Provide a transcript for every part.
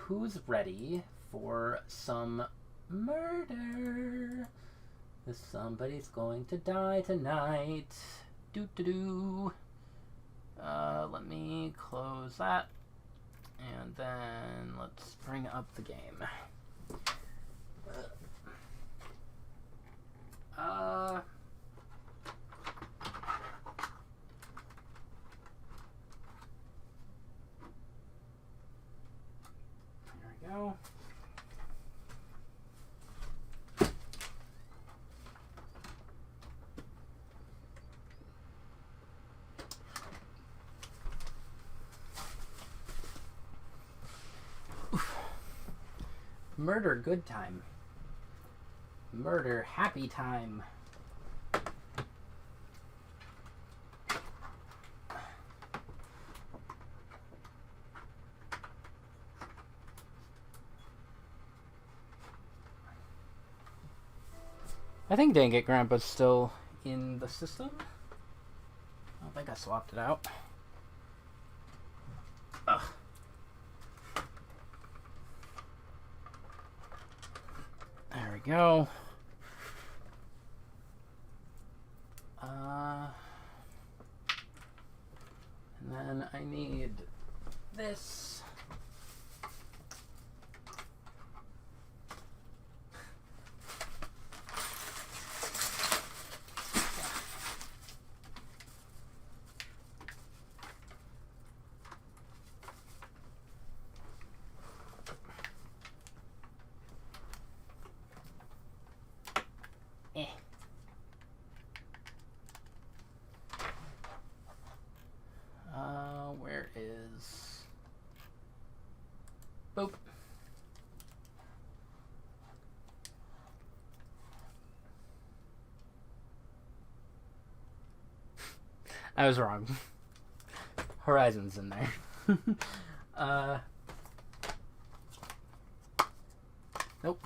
who's ready for some murder? Somebody's going to die tonight. Doo-doo-doo. Let me close that. And then let's bring up the game. There we go. Murder good time. Murder happy time. I think Dang It Grandpa's still in the system. I don't think I swapped it out. Ugh. There we go. And then I need this. Where is... Boop. I was wrong. Horizon's in there. Nope.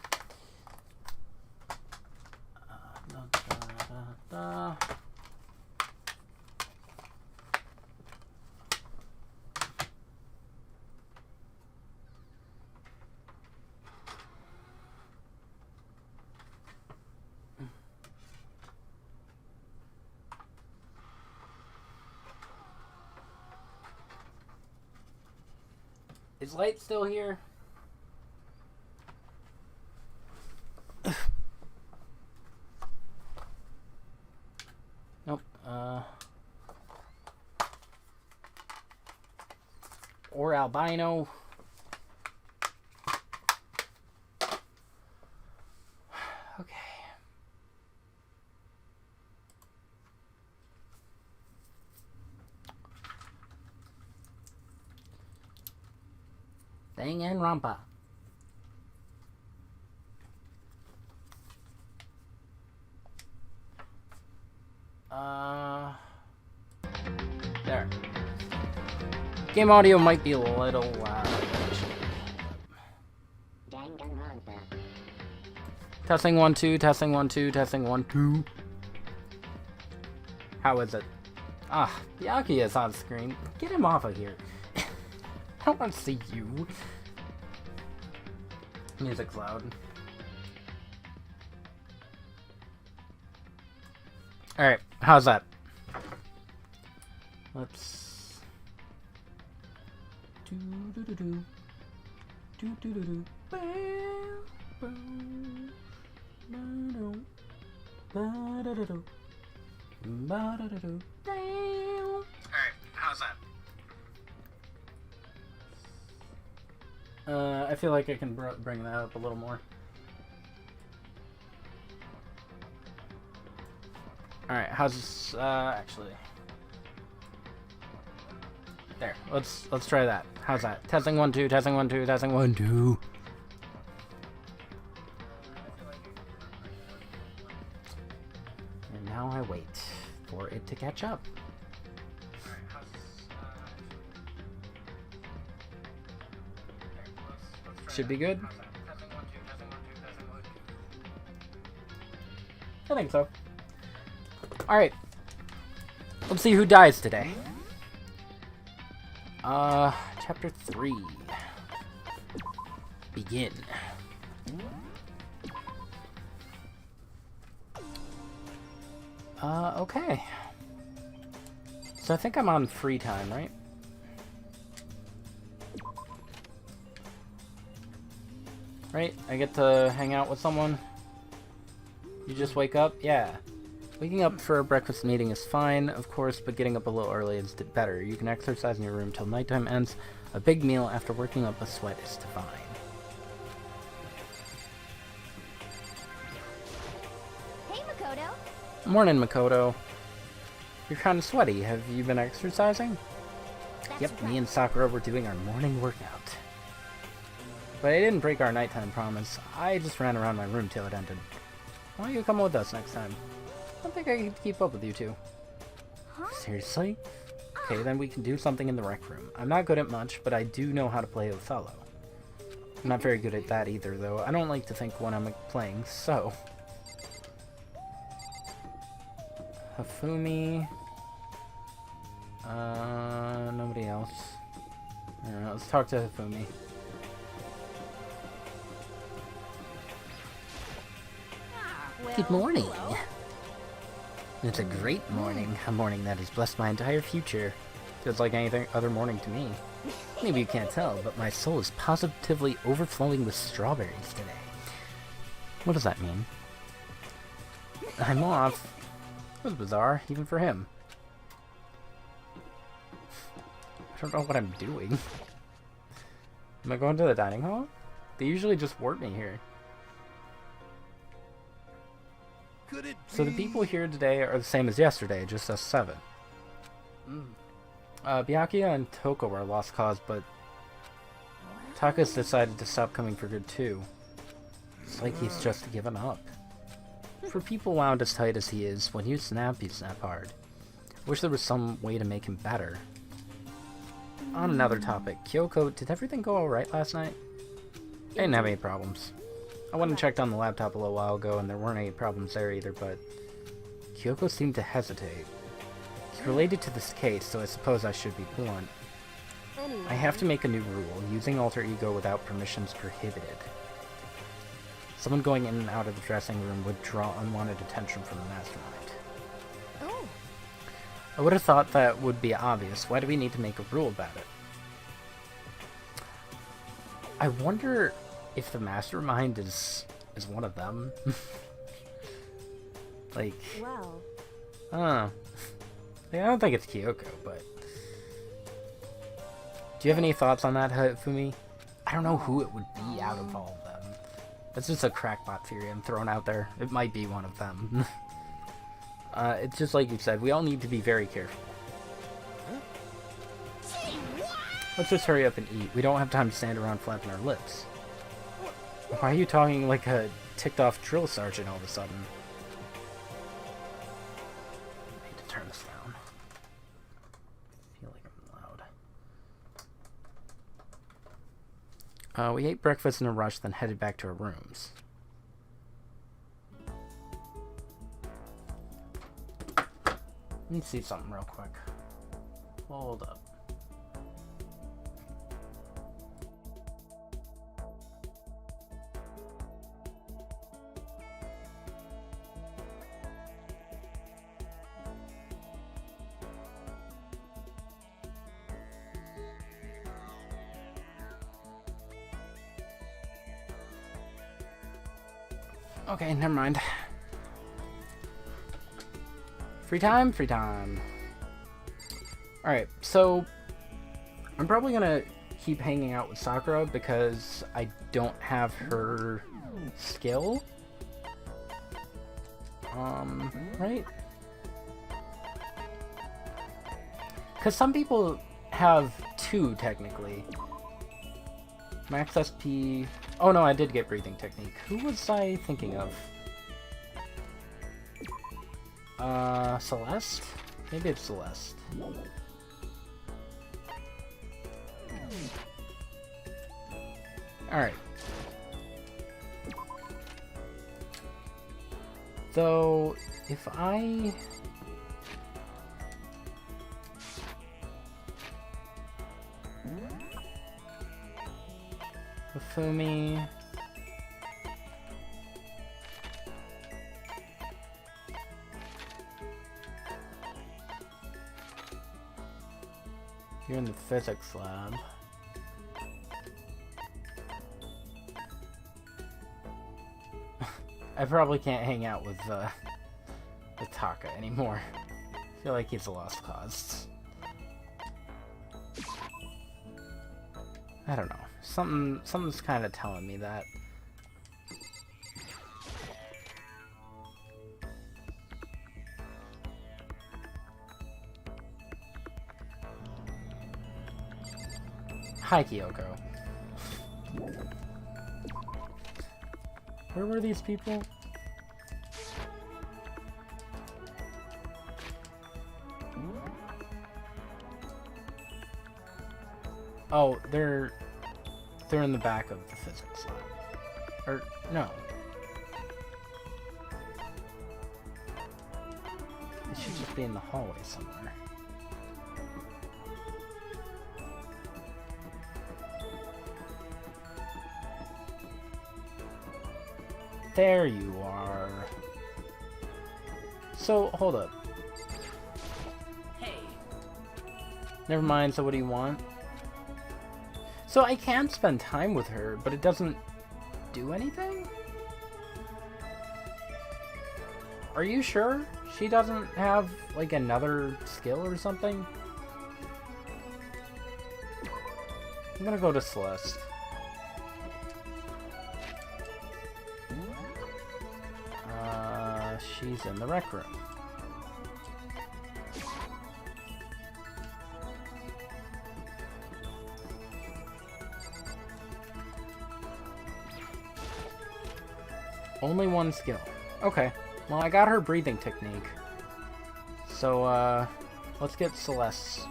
Is Light still here? Nope. Or albino. Okay. Danganronpa. There. Game audio might be a little loud. Danganronpa. Testing 1 2, testing 1 2, testing 1 2. How is it? Ah, Yaki is on screen. Get him off of here. I don't want to see you. Music's loud. Alright, how's that? Let's... Do-do-do-do. Do-do-do-do. Ba-do. Ba-do-do-do. Alright, how's that? I feel like I can bring that up a little more. Alright, how's this, actually... There, let's try that. How's that? Testing 1 2, testing 1 2, testing 1 2. And now I wait for it to catch up. Should be good. I think so. Alright. Let's see who dies today. Chapter 3. begin. Okay. So I think I'm on free time, right? Right? I get to hang out with someone? You just wake up? Yeah. Waking up for a breakfast meeting is fine, of course, but getting up a little early is better. You can exercise in your room till nighttime ends. A big meal after working up a sweat is divine. Hey, Makoto. Morning, Makoto. You're kind of sweaty. Have you been exercising? Yep, me and Sakura were doing our morning workout. But I didn't break our nighttime promise. I just ran around my room till it ended. Why don't you come with us next time? I don't think I can keep up with you two. Huh? Seriously? Okay, then we can do something in the rec room. I'm not good at much, but I do know how to play Othello. I'm not very good at that either, though. I don't like to think when I'm playing, so... Hifumi... nobody else. I don't know, let's talk to Hifumi. Well, Good morning. hello. It's a great morning. A morning that has blessed my entire future. Feels like anything other morning to me. Maybe you can't tell, but my soul is positively overflowing with strawberries today. What does that mean? I'm off. That was bizarre, even for him. I don't know what I'm doing. Am I going to the dining hall? They usually just warp me here. So the people here today are the same as yesterday, just us 7. Byakuya and Toko are lost cause, but Taka's decided to stop coming for good too. It's like he's just given up. For people wound as tight as he is, when you snap hard. I wish there was some way to make him better. On another topic, Kyoko, did everything go alright last night? I didn't have any problems. I went and checked on the laptop a little while ago, and there weren't any problems there either, but Kyoko seemed to hesitate. It's related to this case, so I suppose I should be blunt. I have to make a new rule. Using alter ego without permission is prohibited. Someone going in and out of the dressing room would draw unwanted attention from the mastermind. Oh. I would have thought that would be obvious. Why do we need to make a rule about it? I wonder if the mastermind is one of them. Like, Well. I don't think it's Kyoko, but do you have any thoughts on that, Hifumi? I don't know who it would be out of all of them. That's just a crackpot theory I'm throwing out there. It might be one of them. It's just like you said, we all need to be very careful. Let's just hurry up and eat. We don't have time to stand around flapping our lips. Why are you talking like a ticked-off drill sergeant all of a sudden? I need to turn this down. I feel like I'm loud. We ate breakfast in a rush, then headed back to our rooms. Let me see something real quick. Hold up. Okay, never mind. Free time? Free time. Alright, so I'm probably gonna keep hanging out with Sakura because I don't have her skill. Right? Because some people have 2, technically. Max SP... Oh no, I did get breathing technique. Who was I thinking of? Celeste? Maybe it's Celeste. Alright. So, if I... Fufumi. You're in the physics lab. I probably can't hang out with Taka anymore. I feel like he's a lost cause. I don't know. Something's kind of telling me that. Hi, Kyoko. Where were these people? Oh, they're in the back of the physics lab. Or no. They should just be in the hallway somewhere. There you are. So, hold up. Hey. Never mind, so what do you want? So I can spend time with her, but it doesn't do anything? Are you sure? She doesn't have, like, another skill or something? I'm gonna go to Celeste. She's in the rec room. Only one skill. Okay. Well, I got her breathing technique. So, let's get Celeste.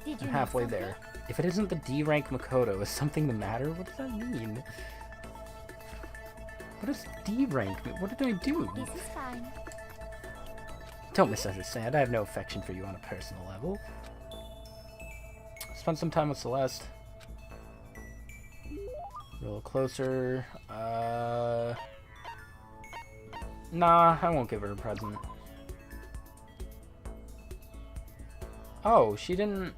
I'm halfway there. If it isn't the D rank Makoto, is something the matter? What does that mean? What does D rank mean? What did I do? This is fine. Don't misunderstand. I have no affection for you on a personal level. Spend some time with Celeste. A little closer. Nah, I won't give her a present. Oh, she didn't...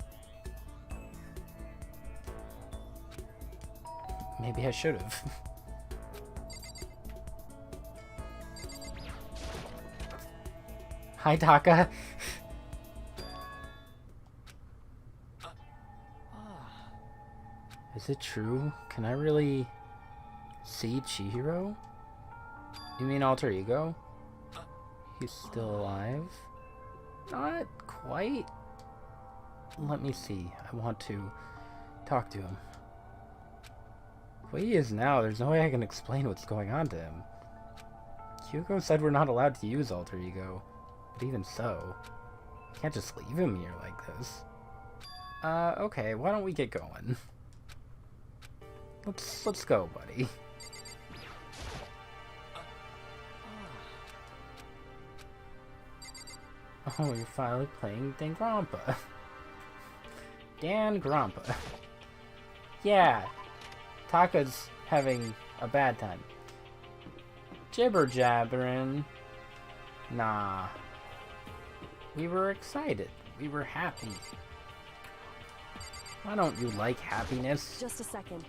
Maybe I should have. Hi, Taka. Is it true? Can I really see Chihiro? You mean alter ego? He's still alive? Not quite. Let me see. I want to talk to him. The way he is now, there's no way I can explain what's going on to him. Kyoko said we're not allowed to use alter ego. But even so, you can't just leave him here like this. Okay, why don't we get going? Let's go, buddy. Oh, you're finally playing Danganronpa. Danganronpa. Yeah, Taka's having a bad time. Jibber jabbering. Nah. We were excited. We were happy. Why don't you like happiness? Just a second.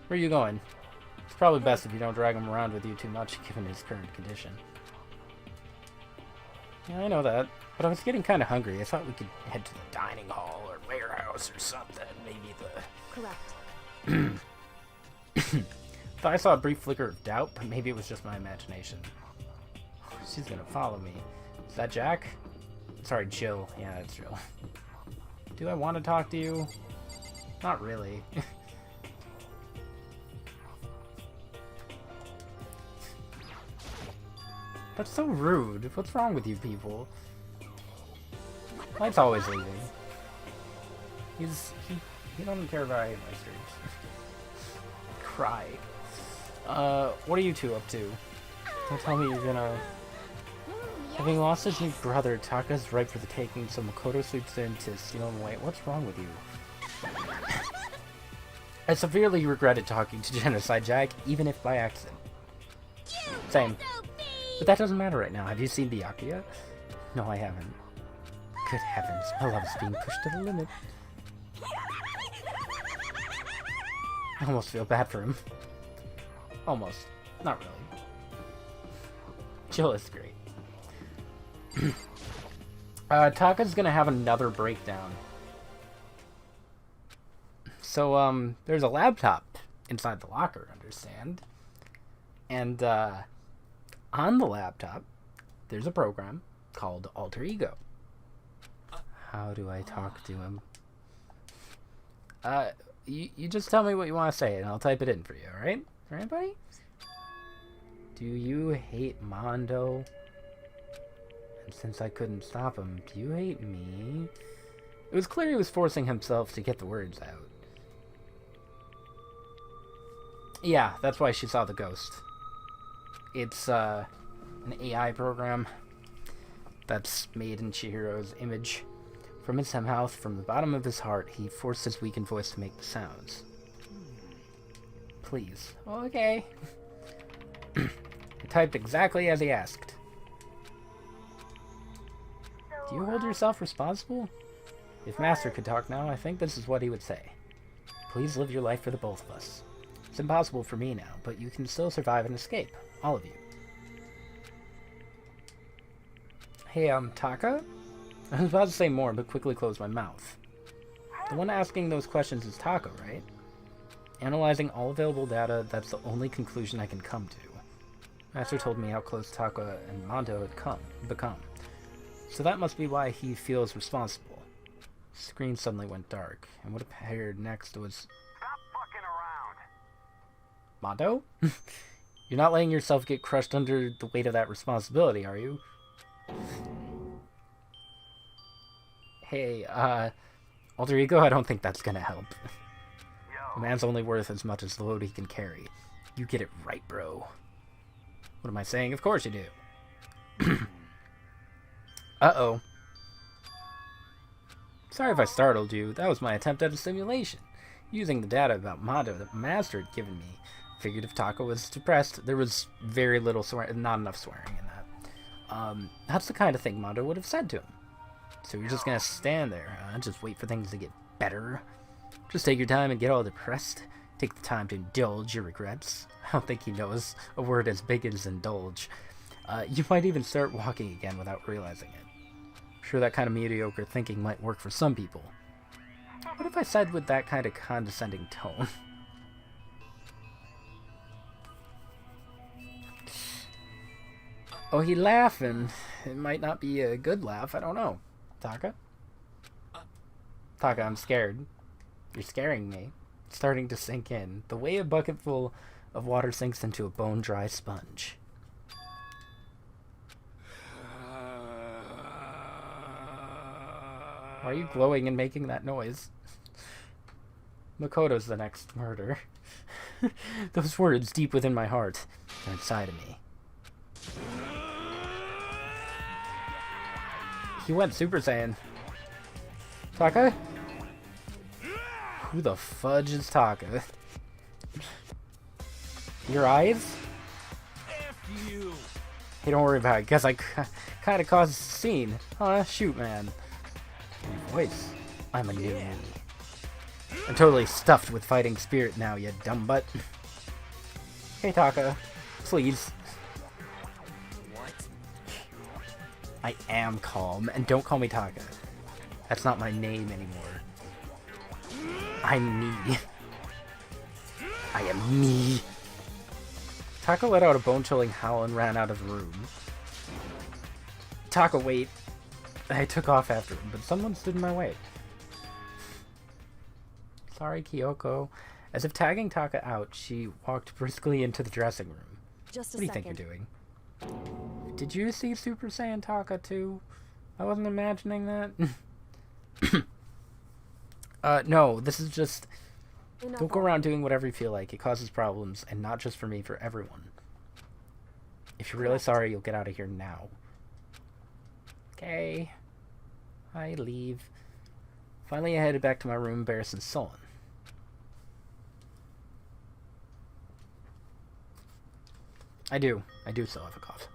Where are you going? It's probably best if you don't drag him around with you too much, given his current condition. Yeah, I know that. But I was getting kind of hungry. I thought we could head to the dining hall or warehouse or something. Maybe the... Correct. Thought I saw a brief flicker of doubt, but maybe it was just my imagination. She's gonna follow me. Is that Jack? Sorry, Jill. Yeah, that's Jill. Do I want to talk to you? Not really. That's so rude. What's wrong with you people? Light's always leaving. He doesn't care about any of my streams. Cry. What are you two up to? Don't tell me you're gonna... Having lost his new brother, Taka's ripe for the taking, so Makoto sweeps in to steal him away. What's wrong with you? I severely regretted talking to Genocide Jack, even if by accident. Same. But that doesn't matter right now. Have you seen the Yakuya? No, I haven't. Good heavens, my love is being pushed to the limit. I almost feel bad for him. Almost. Not really. Jill is great. Taka's gonna have another breakdown. So, there's a laptop inside the locker, understand? And, on the laptop, there's a program called Alter Ego. How do I talk to him? You just tell me what you want to say, and I'll type it in for you, alright? Alright, buddy? Do you hate Mondo? And since I couldn't stop him, do you hate me? It was clear he was forcing himself to get the words out. Yeah, that's why she saw the ghost. It's, an AI program that's made in Chihiro's image. From his mouth, from the bottom of his heart, he forced his weakened voice to make the sounds. Please. Okay. I typed exactly as he asked. Do you hold yourself responsible? If Master could talk now, I think this is what he would say. Please live your life for the both of us. It's impossible for me now, but you can still survive and escape. All of you. Hey, Taka? I was about to say more, but quickly closed my mouth. The one asking those questions is Taka, right? Analyzing all available data, that's the only conclusion I can come to. Master told me how close Taka and Mondo had become. So that must be why he feels responsible. The screen suddenly went dark, and what appeared next was... Stop fucking around! Mondo? You're not letting yourself get crushed under the weight of that responsibility, are you? Hey, Alter Ego, I don't think that's gonna help. A man's only worth as much as the load he can carry. You get it right, bro. What am I saying? Of course you do. Uh-oh. Sorry if I startled you. That was my attempt at a simulation. Using the data about Mondo that Master had given me. Figured if Taka was depressed, there was very little swearing, not enough swearing in that. That's the kind of thing Mondo would have said to him. So you're just gonna stand there, just wait for things to get better? Just take your time and get all depressed? Take the time to indulge your regrets? I don't think he knows a word as big as indulge. You might even start walking again without realizing it. I'm sure that kind of mediocre thinking might work for some people. What if I said with that kind of condescending tone? Oh, he laughing. It might not be a good laugh, I don't know. Taka? Taka, I'm scared. You're scaring me. It's starting to sink in. The way a bucket full of water sinks into a bone-dry sponge. Why are you glowing and making that noise? Makoto's the next murder. Those words deep within my heart. They're inside of me. He went Super Saiyan. Taka? Who the fudge is Taka? Your eyes? F you! Hey, don't worry about it, because I kind of caused a scene. Huh? Shoot, man. Your voice. I'm a new me. I'm totally stuffed with fighting spirit now, you dumb butt. Hey, Taka. Please. I am calm, and don't call me Taka. That's not my name anymore. I'm me. I am me. Taka let out a bone-chilling howl and ran out of the room. Taka, wait. I took off after him, but someone stood in my way. Sorry, Kyoko. As if tagging Taka out, she walked briskly into the dressing room. Just a What do you second. think you're doing? Did you see Super Saiyan Taka too? I wasn't imagining that. No, this is just... Enough Don't go of- around doing whatever you feel like. It causes problems, and not just for me, for everyone. If you're really sorry, you'll get out of here now. Okay. I leave. Finally, I headed back to my room, embarrassed and sullen. I do. I do still have a cough.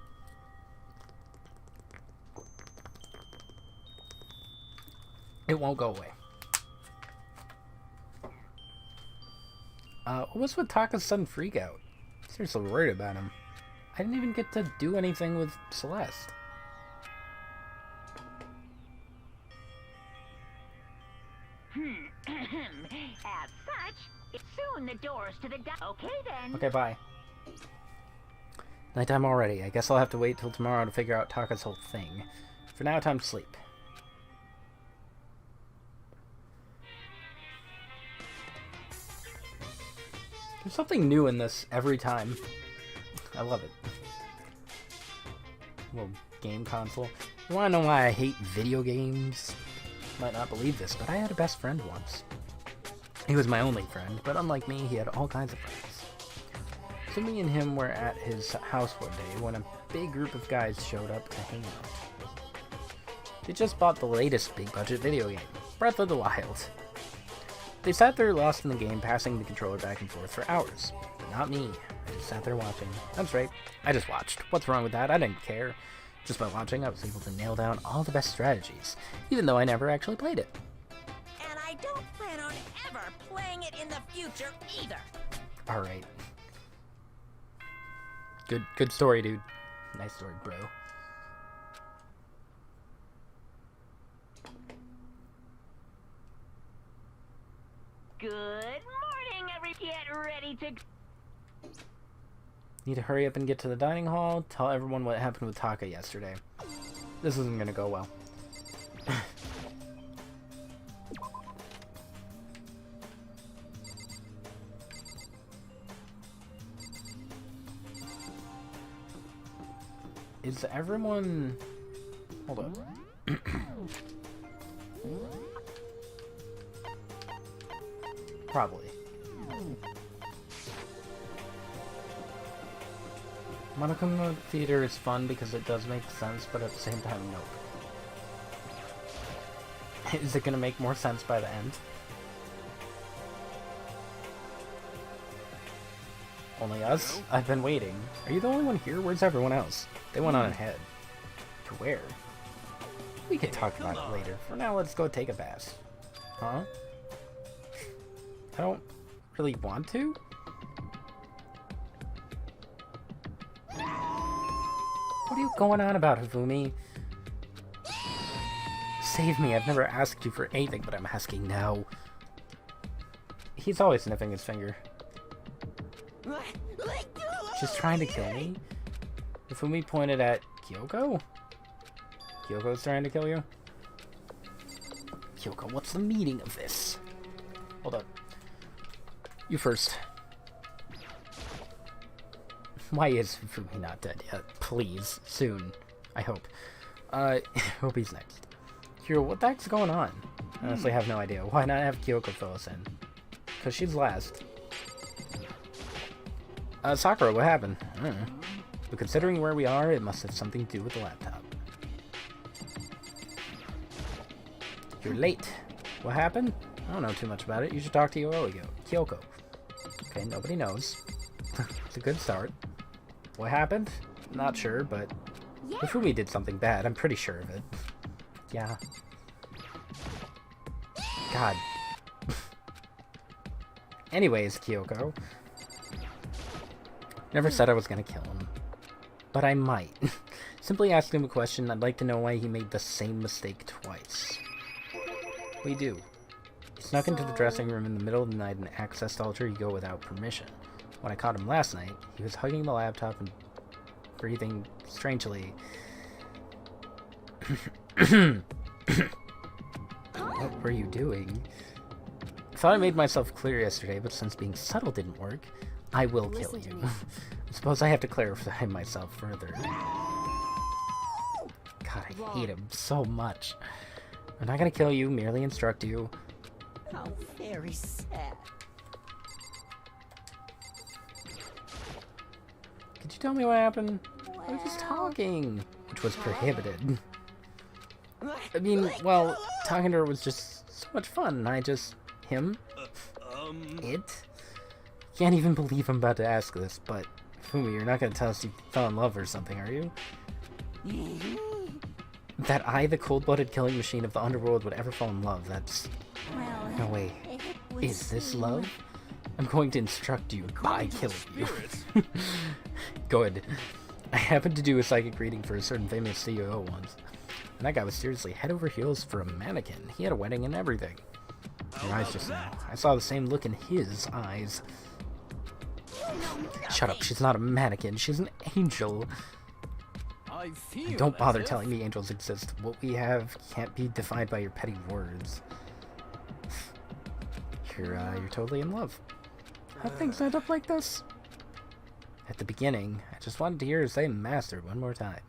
It won't go away. What was with Taka's sudden freak out? Seriously worried about him. I didn't even get to do anything with Celeste. As such, it's soon the doors to the okay then. Okay, bye. Nighttime already. I guess I'll have to wait till tomorrow to figure out Taka's whole thing. For now, time to sleep. There's something new in this every time. I love it. Little game console. You wanna know why I hate video games? You might not believe this, but I had a best friend once. He was my only friend, but unlike me, he had all kinds of friends. So me and him were at his house one day when a big group of guys showed up to hang out. They just bought the latest big budget video game, Breath of the Wild. They sat there lost in the game, passing the controller back and forth for hours. But not me. I just sat there watching. That's right, I just watched. What's wrong with that? I didn't care. Just by watching, I was able to nail down all the best strategies, even though I never actually played it. And I don't plan on ever playing it in the future either. Alright. Good story, dude. Nice story, bro. Good morning, get ready to... Need to hurry up and get to the dining hall, tell everyone what happened with Taka yesterday. This isn't gonna go well. Is everyone... Hold up. Probably. Monokuma Theater is fun because it does make sense, but at the same time, nope. Is it gonna make more sense by the end? Only us? I've been waiting. Are you the only one here? Where's everyone else? They went on ahead. To where? We can talk about it later. For now, let's go take a bath. Huh? I don't really want to? What are you going on about, Hifumi? Save me, I've never asked you for anything, but I'm asking now. He's always sniffing his finger. She's trying to kill me? Hifumi pointed at Kyoko? Kyoko's trying to kill you? Kyoko, what's the meaning of this? Hold up. You first. Why is Hifumi not dead yet? Please. Soon. I hope. Hope he's next. Hiro, what the heck's going on? I honestly have no idea. Why not have Kyoko fill us in? Because she's last. Sakura, what happened? I don't know. But considering where we are, it must have something to do with the laptop. You're late. What happened? I don't know too much about it. You should talk to Kyoko. Okay, nobody knows. It's a good start. What happened? Not sure, but Hifumi did something bad. I'm pretty sure of it. Yeah. God. Anyways, Kyoko. Never said I was gonna kill him. But I might. Simply ask him a question. I'd like to know why he made the same mistake twice. We do. He snuck into the dressing room in the middle of the night and accessed alter ego without permission. When I caught him last night, he was hugging the laptop and breathing strangely. What were you doing? I thought I made myself clear yesterday, but since being subtle didn't work, I will kill you. I suppose I have to clarify myself further. God, I hate him so much. I'm not gonna kill you, merely instruct you. How very sad. Could you tell me what happened? I was just talking, which was prohibited. I mean, well, talking to her was just so much fun, and I just... Him? It? Can't even believe I'm about to ask this, but Fumi, you're not gonna tell us you fell in love or something, are you? That I, the cold-blooded killing machine of the underworld, would ever fall in love, that's... Well, No way. Is this love? I'm going to instruct you by killing you. Good. I happened to do a psychic reading for a certain famous CEO once. And that guy was seriously head over heels for a mannequin. He had a wedding and everything. Your eyes just now. I saw the same look in his eyes. Shut up, she's not a mannequin, she's an angel. And don't bother telling me angels exist. What we have can't be defined by your petty words. You're totally in love. How things end up like this? At the beginning, I just wanted to hear her say master one more time.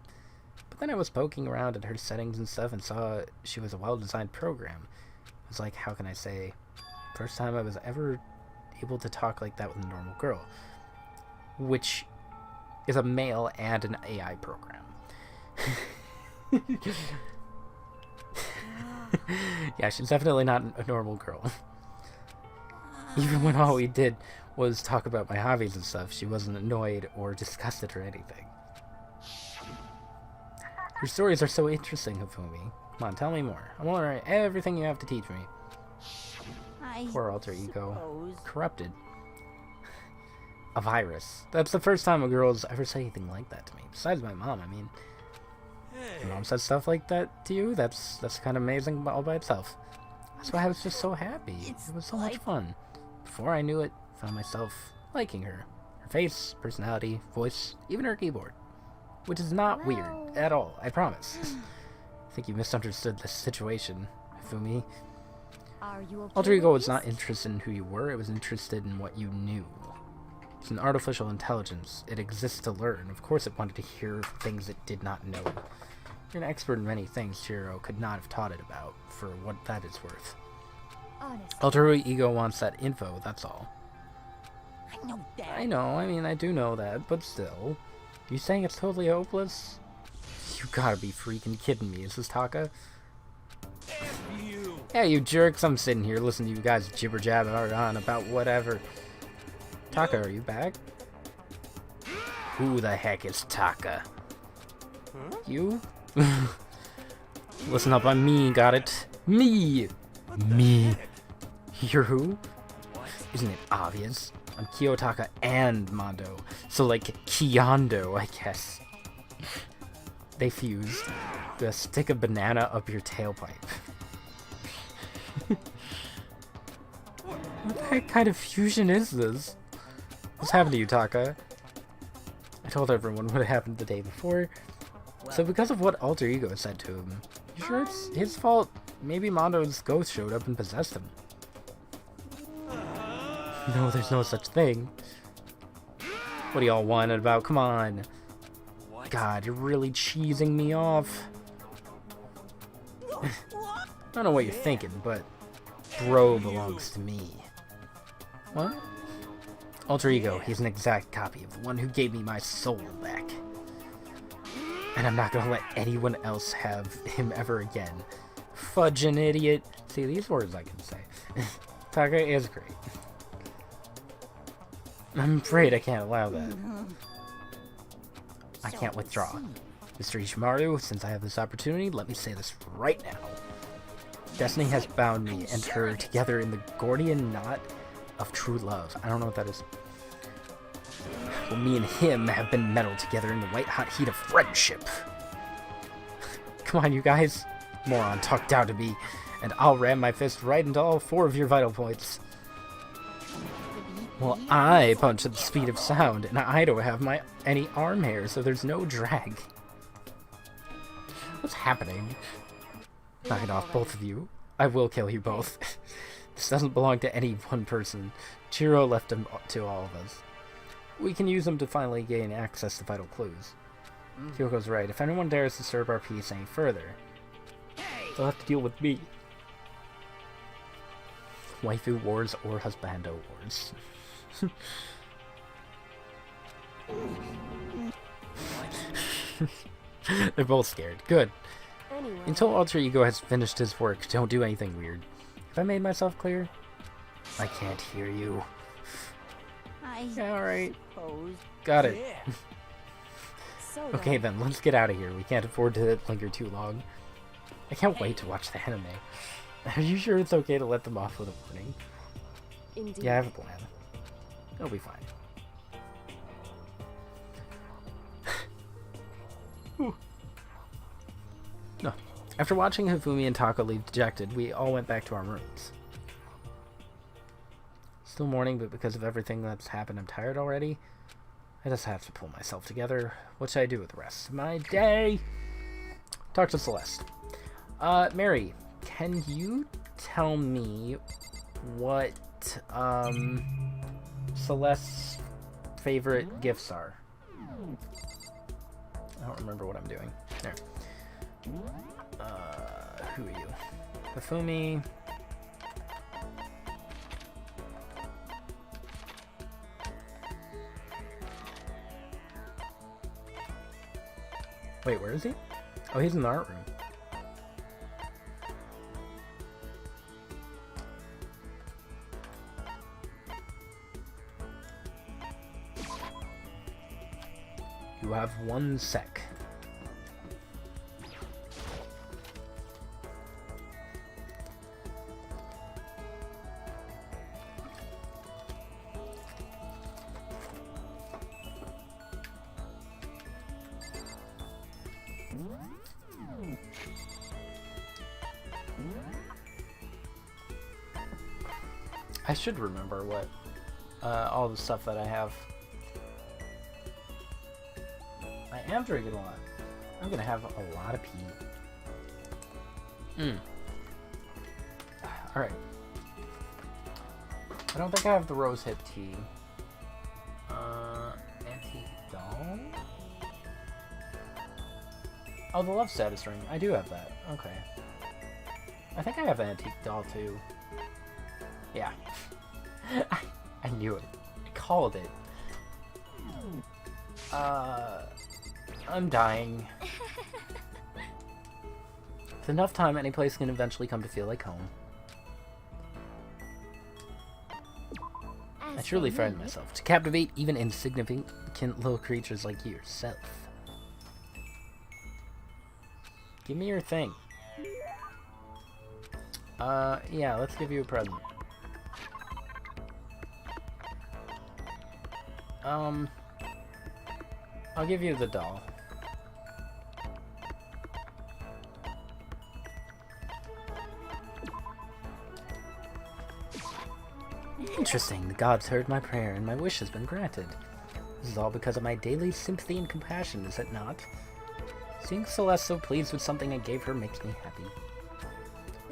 But then I was poking around at her settings and stuff and saw she was a well-designed program. It was like, how can I say, first time I was ever able to talk like that with a normal girl. Which is a male and an AI program. Yeah, she's definitely not a normal girl. Even when all we did was talk about my hobbies and stuff, she wasn't annoyed or disgusted or anything. Your stories are so interesting, Hifumi. Come on, tell me more. I want to learn everything you have to teach me. Poor alter ego. Corrupted. A virus. That's the first time a girl's ever said anything like that to me. Besides my mom, I mean. Your mom said stuff like that to you? That's kind of amazing all by itself. That's why I was just so happy. It was so much fun. Before I knew it, I found myself liking her. Her face, personality, voice, even her keyboard. Which is not weird at all, I promise. I think you misunderstood the situation, Hifumi. Alter ego was not interested in who you were, it was interested in what you knew. It's an artificial intelligence. It exists to learn. Of course it wanted to hear things it did not know. You're an expert in many things Chiro could not have taught it about, for what that is worth. Alter ego wants that info, that's all. I know that. I know, I mean, I do know that, but still. You saying it's totally hopeless? You gotta be freaking kidding me, is this Taka? Yeah, you jerks, I'm sitting here listening to you guys jibber jabber on about whatever. Taka, are you back? Who the heck is Taka? You? Listen up on me, got it? Me! Me! You're who? Isn't it obvious? I'm Kiyotaka and Mondo. So like Kiyondo, I guess. They fused. Gonna stick a banana up your tailpipe. What kind of fusion is this? What's happened to you, Taka? I told everyone what happened the day before. So because of what Alter Ego said to him, you sure it's his fault? Maybe Mondo's ghost showed up and possessed him. No, there's no such thing. What are y'all whining about? Come on. God, you're really cheesing me off. I don't know what you're thinking, but bro belongs to me. What? Alter Ego, he's an exact copy of the one who gave me my soul back. And I'm not gonna let anyone else have him ever again. Fudging idiot. See, these words I can say. Taka is great. I'm afraid I can't allow that. I can't withdraw. Mr. Ishimaru, since I have this opportunity, let me say this right now. Destiny has bound me and her together in the Gordian knot of true love. I don't know what that is. Well, me and him have been meddled together in the white-hot heat of friendship. Come on, you guys. Moron, talk down to me, and I'll ram my fist right into all 4 of your vital points. Well, I punch at the speed of sound, and I don't have any arm hair, so there's no drag. What's happening? Knock it off, both of you. I will kill you both. This doesn't belong to any one person. Chiro left him to all of us. We can use them to finally gain access to vital clues. Kyoko's right. If anyone dares disturb our peace any further, they'll have to deal with me. Waifu wars or husbando wars. They're both scared. Good. Until Alter Ego has finished his work, don't do anything weird. Have I made myself clear? I can't hear you. Yeah, alright. suppose. Got it. Yeah. So Okay then, let's get out of here. We can't afford to linger too long. I can't wait to watch the anime. Are you sure it's okay to let them off with a warning? Indeed. Yeah, I have a plan. It'll be fine. Whew. No. After watching Hifumi and Taka leave dejected, we all went back to our rooms. Still morning, but because of everything that's happened, I'm tired already. I just have to pull myself together. What should I do with the rest of my day? Talk to Celeste. Mary, can you tell me what, Celeste's favorite gifts are? I don't remember what I'm doing. There. Who are you? Hifumi. Wait, where is he? Oh, he's in the art room. You have 1 sec. I should remember what all the stuff that I have. I am drinking a lot. I'm gonna have a lot of pee. Alright. I don't think I have the rose hip tea. Antique doll? Oh, the love status ring. I do have that. Okay. I think I have an antique doll too. Yeah. I knew it. I called it. I'm dying. With enough time, any place can eventually come to feel like home. I truly find myself to captivate even insignificant little creatures like yourself. Give me your thing. Yeah, let's give you a present. I'll give you the doll. Interesting. The gods heard my prayer and my wish has been granted. This is all because of my daily sympathy and compassion, is it not? Seeing Celeste so pleased with something I gave her makes me happy.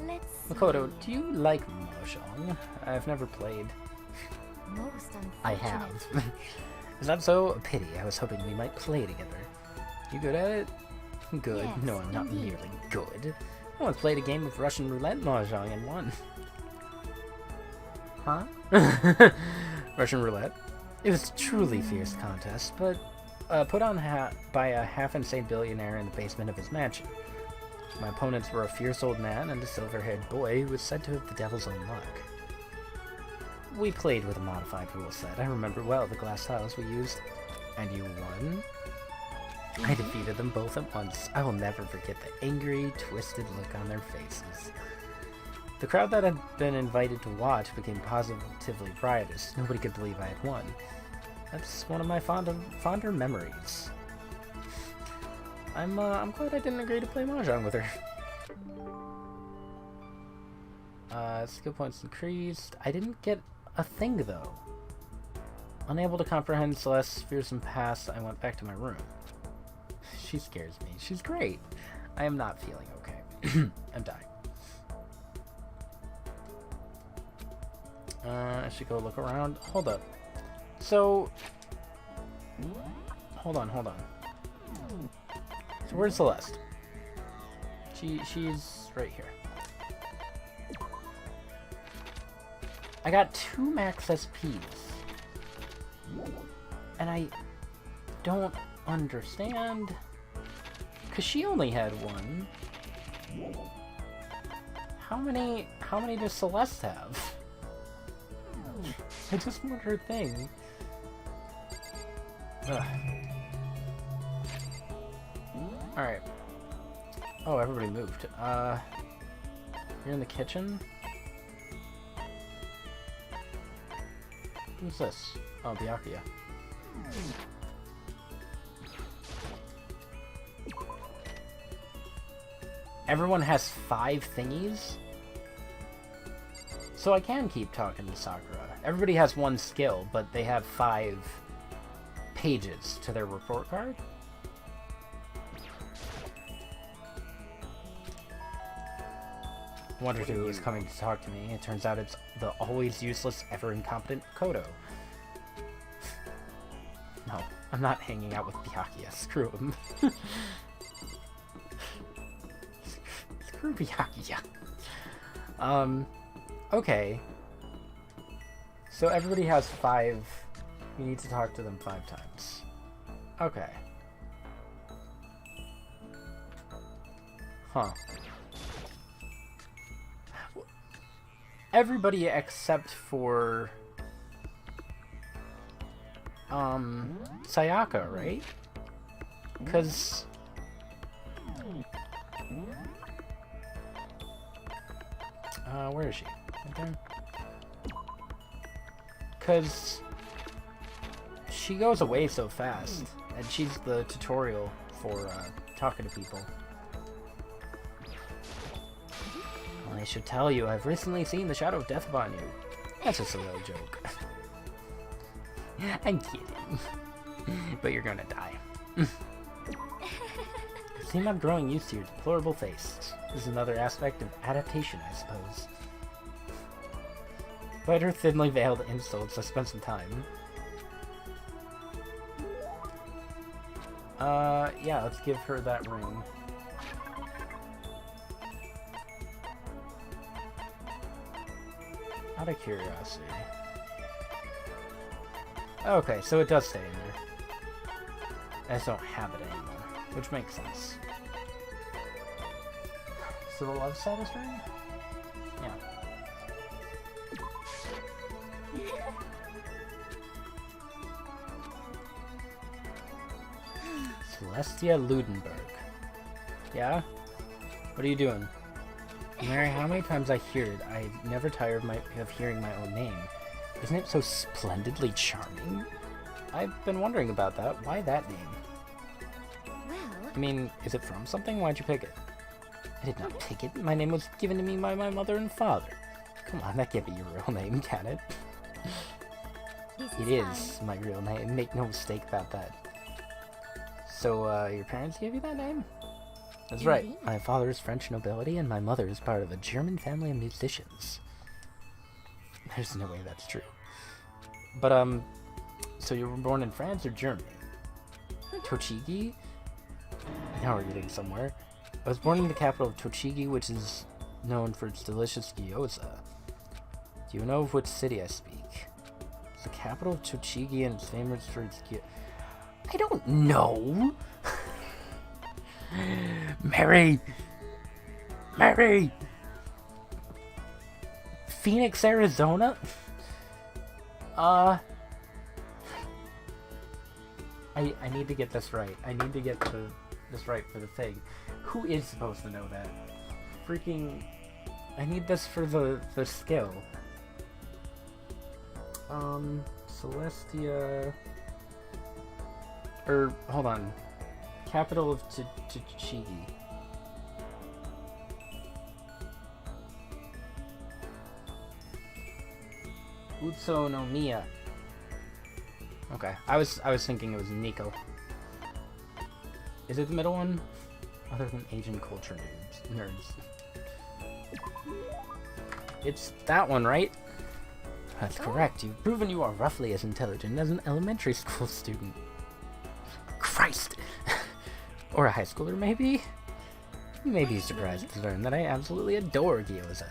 Let's Makoto, do you like Mahjong? I've never played. most I have. Is that so? A pity. I was hoping we might play together. You good at it? Good. Yes, No, I'm not indeed. nearly good. I once played a game of Russian roulette mahjong and won. Huh? Russian roulette? It was a truly fierce contest, but put on by a half-insane billionaire in the basement of his mansion. My opponents were a fierce old man and a silver-haired boy who was said to have the devil's own luck. We played with a modified rule set. I remember well the glass tiles we used. And you won? I defeated them both at once. I will never forget the angry, twisted look on their faces. The crowd that had been invited to watch became positively riotous. Nobody could believe I had won. That's one of my fonder memories. I'm glad I didn't agree to play Mahjong with her. Skill points increased. I didn't get a thing, though. Unable to comprehend Celeste's fearsome past, I went back to my room. She scares me. She's great. I am not feeling okay. I'm dying. I should go look around. Hold up. So... Hold on. So where's Celeste? She's right here. I got 2 max SPs. And I don't understand. Cause she only had 1. How many does Celeste have? I just want her thing. Ugh. Alright. Oh, everybody moved. You're in the kitchen? Who's this? Oh, Byakuya. Everyone has 5 thingies? So I can keep talking to Sakura. Everybody has 1 skill, but they have 5 pages to their report card? Wondered who was coming to talk to me. It turns out it's the always useless, ever incompetent Kodo. No, I'm not hanging out with Byakuya. Screw him. Screw Byakuya. Okay. So everybody has 5. You need to talk to them 5 times. Okay. Huh. Everybody except for Sayaka, right? Because where is she? Right there. Because she goes away so fast, and she's the tutorial for talking to people. I should tell you, I've recently seen the shadow of death upon you. That's just a little joke. I'm kidding. But you're gonna die. I seem I'm growing used to your deplorable face. This is another aspect of adaptation, I suppose. Despite her thinly veiled insults, I spent some time. Yeah, let's give her that ring. Out of curiosity. Okay, so it does stay in there. I just don't have it anymore, which makes sense. So the love status ring? Yeah. Celestia Ludenberg. Yeah? What are you doing? Mary, how many times I hear it, I never tire of hearing my own name. Isn't it so splendidly charming? I've been wondering about that. Why that name? Well, I mean, is it from something? Why'd you pick it? I did not pick it. My name was given to me by my mother and father. Come on, that can't be your real name, can it? It is my real name. Make no mistake about that. So, your parents gave you that name? That's right. Indeed. My father is French nobility, and my mother is part of a German family of musicians. There's no way that's true. But, so you were born in France or Germany? Tochigi? Now we're getting somewhere. I was born in the capital of Tochigi, which is known for its delicious gyoza. Do you know of which city I speak? It's the capital of Tochigi, and it's famous for its gyoza. I don't know! Mary! Mary! Phoenix, Arizona? I need to get this right. I need to get this right for the thing. Who is supposed to know that? Freaking... I need this for the skill. Celestia... hold on. Capital of Tochigi. Utsunomiya. Okay, I was thinking it was Nico. Is it the middle one? Other than Asian culture nerds. It's that one, right? That's correct. You've proven you are roughly as intelligent as an elementary school student. Christ! Or a high schooler, maybe? You may be surprised to learn that I absolutely adore gyoza.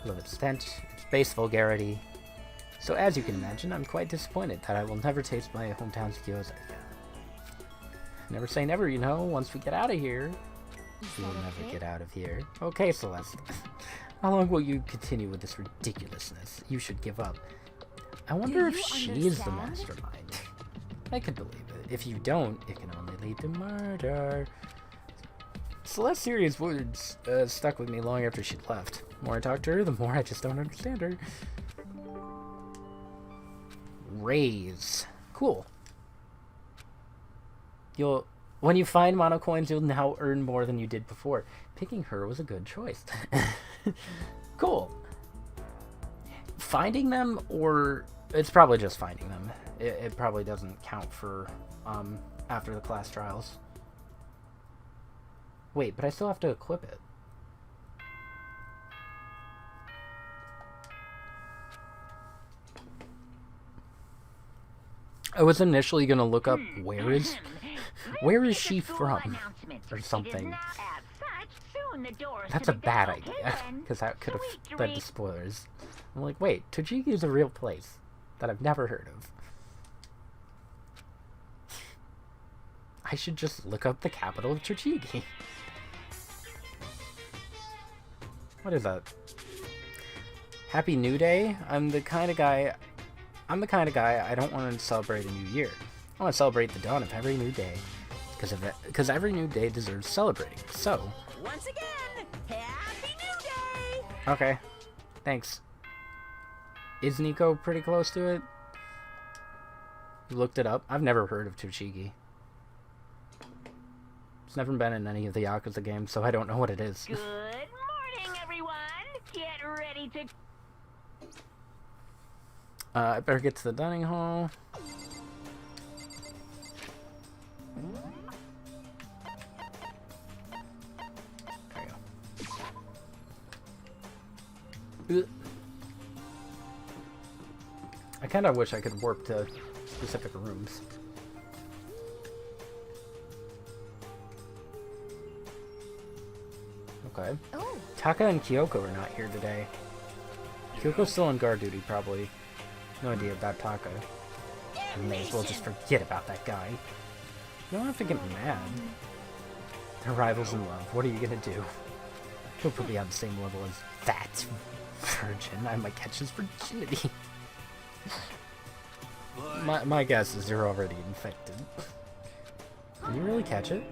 I love its stench, its base vulgarity. So as you can imagine, I'm quite disappointed that I will never taste my hometown's gyoza again. Never say never, you know. Once we get out of here... You'll never get out of here. Okay, Celeste. How long will you continue with this ridiculousness? You should give up. I wonder if she's the mastermind. I could believe it. if you don't, it can only lead to murder. Celeste's serious words stuck with me long after she left. The more I talk to her, the more I just don't understand her. Raise. Cool. When you find mono coins, you'll now earn more than you did before. Picking her was a good choice. Cool. Finding them, or it's probably just finding them. It probably doesn't count for after the class trials. Wait, but I still have to equip it. I was initially gonna look up where is she from, or something. That's a bad idea, because that could have led to spoilers. I'm like, wait, Tochigi is a real place that I've never heard of. I should just look up the capital of Tochigi. What is that? Happy New Day? I'm the kind of guy I don't want to celebrate a new year. I want to celebrate the dawn of every new day. Because every new day deserves celebrating. So, Once again, Happy New Day! okay. Thanks. Is Nico pretty close to it? You looked it up? I've never heard of Tochigi. It's never been in any of the Yakuza games, so I don't know what it is. Good morning, everyone! Get ready to... I better get to the dining hall. There you go. Ugh. I kind of wish I could warp to specific rooms. Okay. Oh, Taka and Kyoko are not here today. Kyoko's still on guard duty, probably. No idea about Taka. I may as well just forget about that guy. You don't have to get mad. They're rivals in love. What are you gonna do? He'll put me on the same level as that virgin. I might catch his virginity. My guess is you're already infected. Can you really catch it?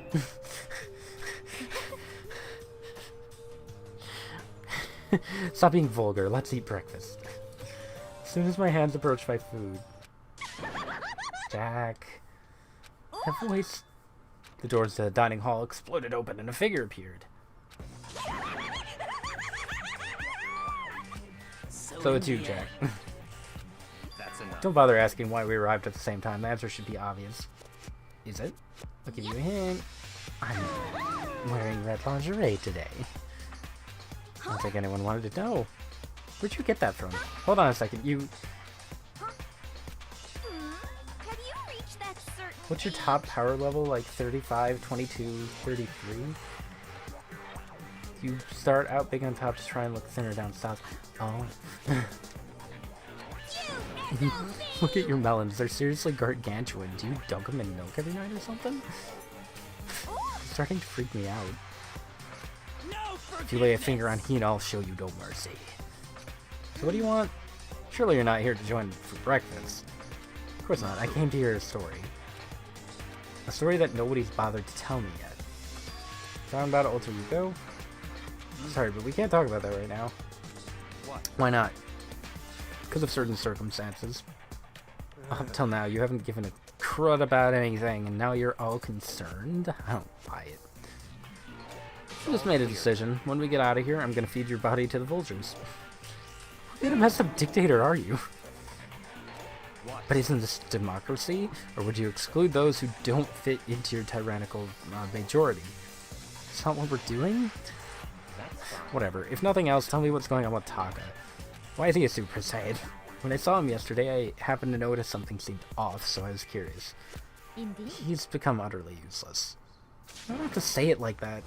Stop being vulgar. Let's eat breakfast. As soon as my hands approach my food. Jack. That voice. The doors to the dining hall exploded open and a figure appeared. So it's you, Jack. That's enough. Don't bother asking why we arrived at the same time. The answer should be obvious. Is it? I'll give you a hint. I'm wearing red lingerie today. I don't think anyone wanted to know. Where'd you get that from? Hold on a second. You... have you reached that certain What's your top power level? Like 35, 22, 33? You start out big on top to try and look thinner down south. Oh. Look at your melons. They're seriously gargantuan. Do you dunk them in milk every night or something? It's starting to freak me out. If you lay a finger on Hina, I'll show you no mercy. So what do you want? Surely you're not here to join for breakfast. Of course not. I came to hear a story. A story that nobody's bothered to tell me yet. Talking about Alter Ego? Sorry, but we can't talk about that right now. What? Why not? Because of certain circumstances. Up till now, you haven't given a crud about anything, and now you're all concerned? I don't buy it. I just made a decision. When we get out of here, I'm gonna feed your body to the vultures. What kind of messed up dictator are you? What? But isn't this democracy? Or would you exclude those who don't fit into your tyrannical majority? Is not what we're doing? Whatever. If nothing else, tell me what's going on with Taka. Why is he a Super Saiyan? When I saw him yesterday, I happened to notice something seemed off, so I was curious. indeed? He's become utterly useless. I don't have to say it like that.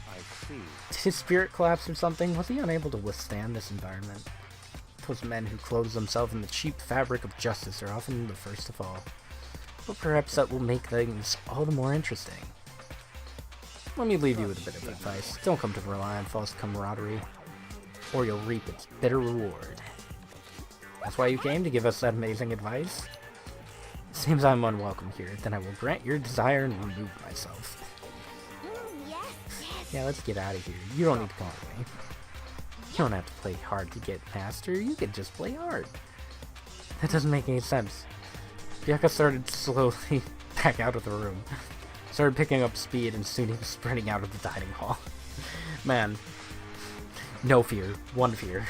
I see. Did his spirit collapse or something? Was he unable to withstand this environment? Those men who clothe themselves in the cheap fabric of justice are often the first to fall. But perhaps that will make things all the more interesting. Let me leave you with a bit of advice. Don't come to rely on false camaraderie, or you'll reap its bitter reward. That's why you came, to give us that amazing advice? seems I'm unwelcome here. Then I will grant your desire and remove myself. Yes, yes. Yeah, let's get out of here. You don't need to come with me. You don't have to play hard to get master. You could just play hard. That doesn't make any sense. Byakuya started slowly back out of the room. Started picking up speed and soon he was sprinting out of the dining hall. Man. No fear. One fear.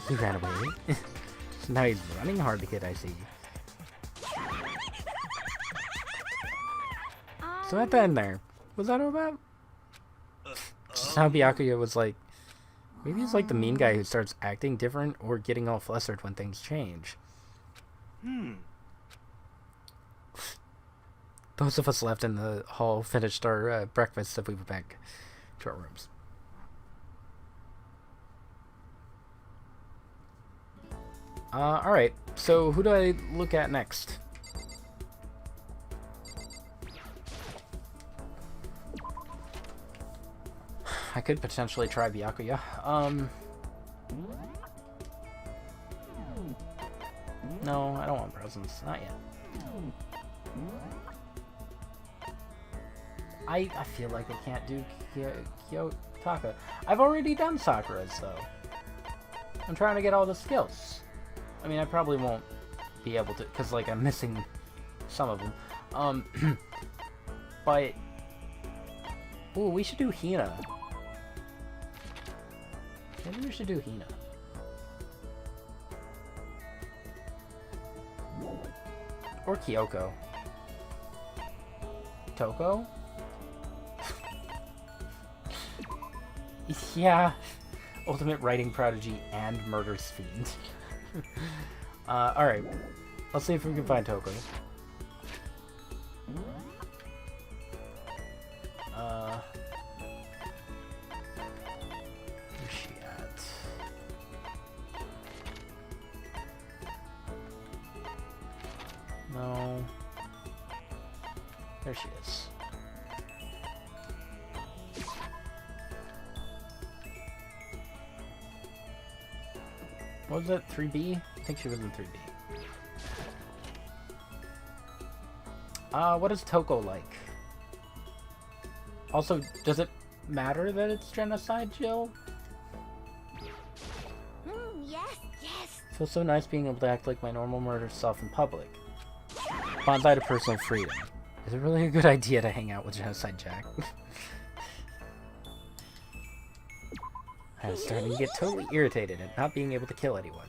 He ran away. So now he's running hard to get, I see. So at the end there, was that all about? Just how Byakuya was like, maybe he's like the mean guy who starts acting different or getting all flustered when things change. Those of us left in the hall finished our breakfast and we went back to our rooms. Alright, so who do I look at next? I could potentially try Byakuya. No, I don't want presents. Not yet. I feel like I can't do Kiyotaka. I've already done Sakura's, though. I'm trying to get all the skills. I mean, I probably won't be able to, because, like, I'm missing some of them. But... Ooh, we should do Hina. Maybe we should do Hina. Or Kyoko. Toko? Yeah. Ultimate writing prodigy and murderous fiend. Alright. Let's see if we can find Toko. Where's she at? No. There she is. What was that? 3B? I think she was in 3B. What is Toko like? Also, does it matter that it's genocide, Jill? Yes, yes. Feels so nice being able to act like my normal murder self in public. Bonsai to personal freedom. Is it really a good idea to hang out with Genocide Jack? I was starting to get totally irritated at not being able to kill anyone.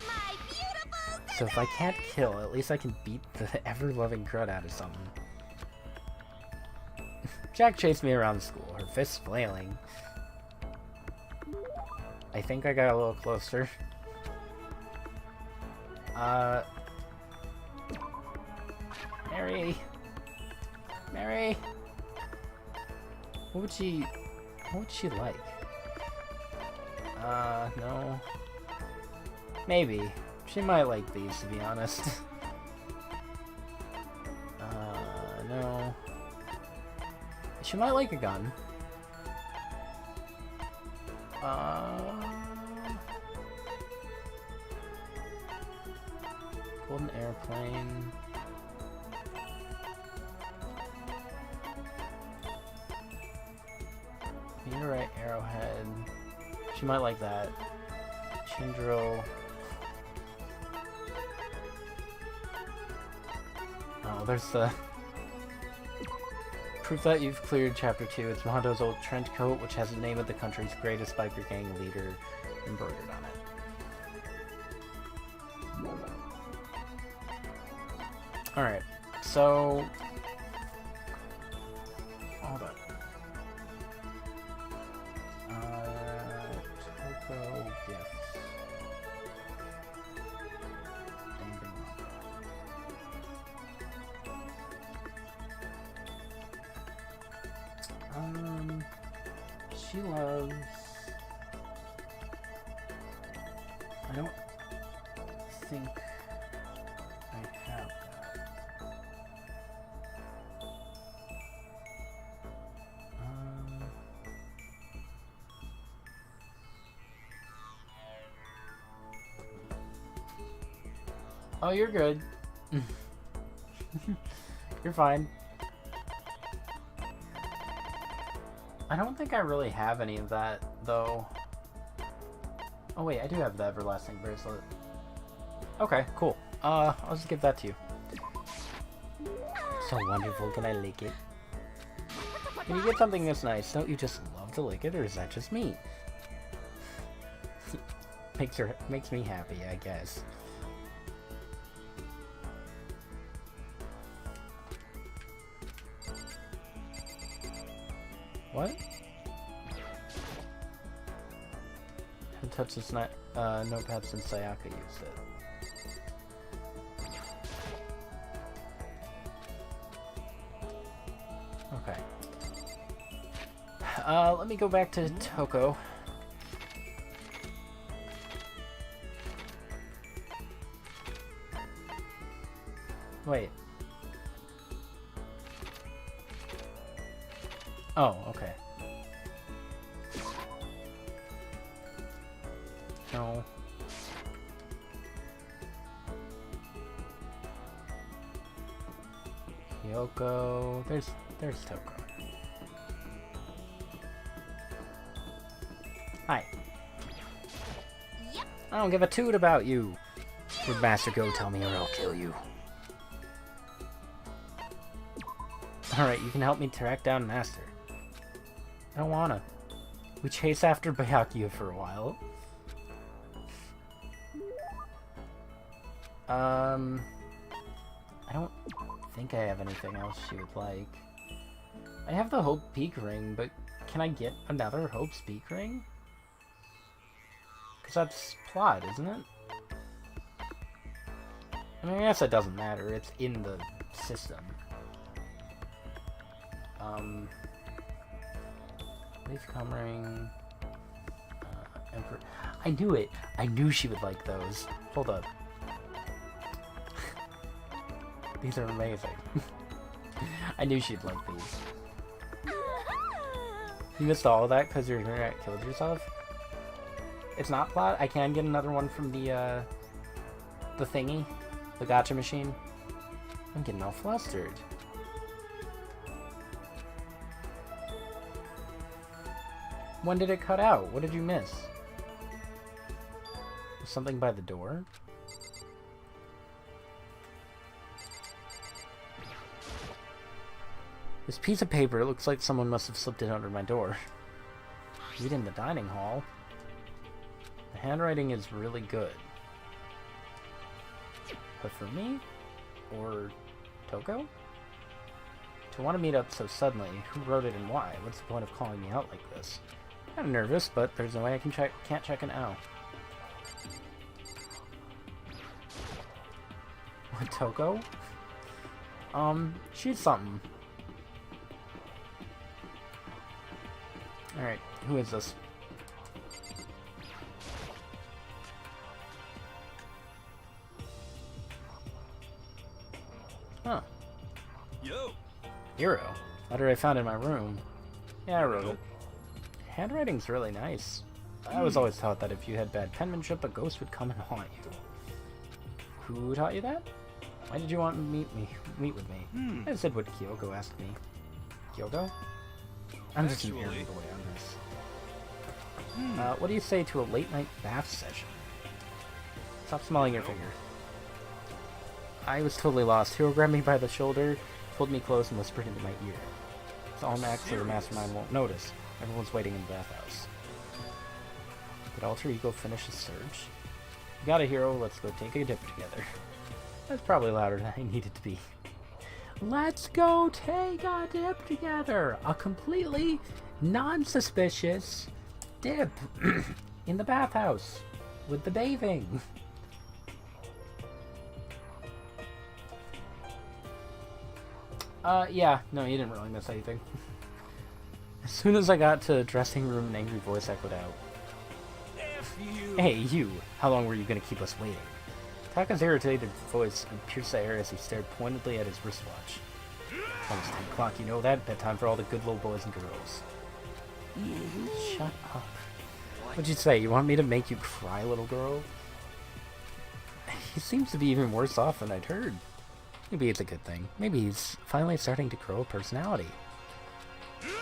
My beautiful. So if I can't kill, at least I can beat the ever-loving crud out of something. Jack chased me around the school, her fists flailing. I think I got a little closer. Mary! Mary! What would she like? No. Maybe. She might like these, to be honest. No. She might like a gun. Golden airplane. Meteorite arrowhead. She might like that. Chindro. Oh, there's the proof that you've cleared Chapter 2. It's Mondo's old trench coat, which has the name of the country's greatest biker gang leader embroidered on it. Alright, so... Hold on. Toko gifts. She loves... I don't think I have that. Oh, you're good. You're fine. I don't think I really have any of that, though. Oh wait, I do have the everlasting bracelet. Okay, cool. I'll just give that to you. So wonderful, can I lick it? When you get something this nice, don't you just love to lick it, or is that just me? Makes me happy, I guess. What? Haven't touched this notepad since Sayaka used it. Okay. Let me go back to Toko. Wait. Oh, okay. No. Kyoko. There's Toko. Hi. Yep. I don't give a toot about you. Would Master Go tell me or I'll kill you. Alright, you can help me track down Master. I don't wanna. We chase after Byakuya for a while. I don't think I have anything else she would like. I have the Hope Peak ring, but can I get another Hope's Peak ring? Because that's plot, isn't it? I mean, I guess it doesn't matter. It's in the system. Leaf Cum ring. Emperor. I knew it. I knew she would like those. Hold up. These are amazing. I knew she'd like these. You missed all of that because your internet killed yourself? It's not plot. I can get another one from the thingy. The gacha machine. I'm getting all flustered. When did it cut out? What did you miss? Was something by the door? This piece of paper, it looks like someone must have slipped it under my door. Read in the dining hall. The handwriting is really good. But for me? Or Toko? To want to meet up so suddenly, who wrote it and why? What's the point of calling me out like this? I'm nervous, but there's no way I can't check an L. What, Toko? She's something. Alright, who is this? Huh. Yo. Hero. Letter I found in my room. Yeah, I wrote it. Handwriting's really nice. I was always taught that if you had bad penmanship, a ghost would come and haunt you. Who taught you that? Why did you want to meet with me? I said what Kyoko asked me. Kyoko? I'm just an irritable boy on this. What do you say to a late night bath session? Stop smelling your finger. I was totally lost. Hero grabbed me by the shoulder, pulled me close, and whispered into my ear. It's all Max so the mastermind won't notice. Everyone's waiting in the bathhouse. Did Alter Ego finish his search? You got a hero, let's go take a dip together. That's probably louder than I needed to be. Let's go take a dip together! A completely non-suspicious dip in the bathhouse with the bathing. Yeah, no, you didn't really miss anything. As soon as I got to the dressing room, an angry voice echoed out. F you. Hey, you! How long were you gonna keep us waiting? Taka's irritated voice pierced the air as he stared pointedly at his wristwatch. It's almost 10 o'clock, you know that? Bedtime for all the good little boys and girls. Shut up. What'd you say? You want me to make you cry, little girl? He seems to be even worse off than I'd heard. Maybe it's a good thing. Maybe he's finally starting to grow a personality.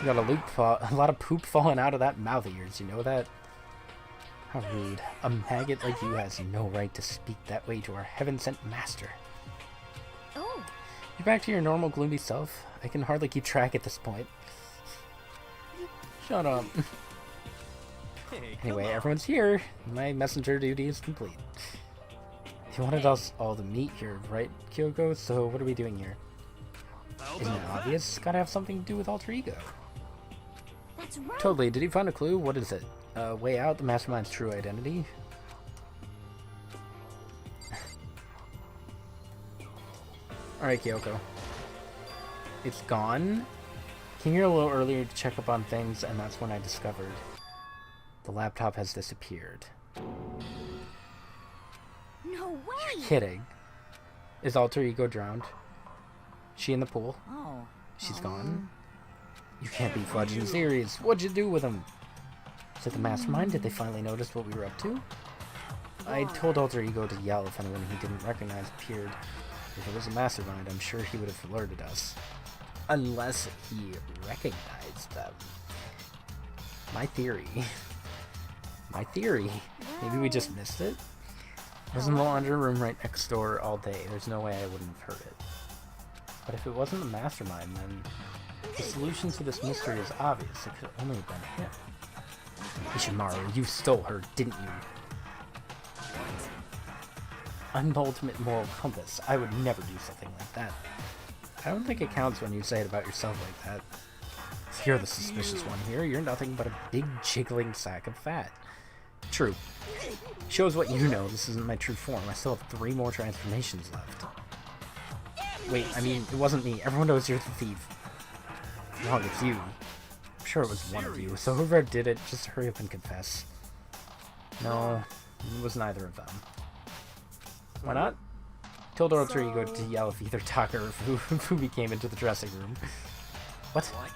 You got a lot of poop falling out of that mouth of yours, you know that? How rude. A maggot like you has no right to speak that way to our heaven-sent master. Oh. You're back to your normal gloomy self? I can hardly keep track at this point. Shut up. Hey, Anyway, come on. everyone's here. My messenger duty is complete. You wanted us all to meet here, right, Kyoko? So what are we doing here? How Isn't it about that? obvious? It's gotta have something to do with alter ego. That's right. Totally. Did he find a clue? What is it? Way out, the mastermind's true identity? Alright, Kyoko. It's gone. Came here a little earlier to check up on things, and that's when I discovered the laptop has disappeared. No way. Kidding. Is alter ego drowned? She in the pool? Oh. She's gone? You can't be fudging serious. What'd you do with him? Is it the mastermind? Did they finally notice what we were up to? I told alter ego to yell if anyone he didn't recognize appeared. If it was a mastermind, I'm sure he would have alerted us. Unless he recognized them. My theory. My theory. Maybe we just missed it? I was in the laundry room right next door all day. There's no way I wouldn't have heard it. But if it wasn't the mastermind, then the solution to this mystery is obvious. It could only have been him. Ishimaru, you stole her, didn't you? I'm the ultimate moral compass. I would never do something like that. I don't think it counts when you say it about yourself like that. You're the suspicious one here. You're nothing but a big jiggling sack of fat. True. Shows what you know. This isn't my true form. I still have 3 more transformations left. Wait, I mean, it wasn't me. Everyone knows you're the thief. Wrong, it's you. I'm sure it was one of you. So whoever did it, just hurry up and confess. No, it was neither of them. Why not? Told alter ego to yell if either Taka or Fubi came into the dressing room. What? What?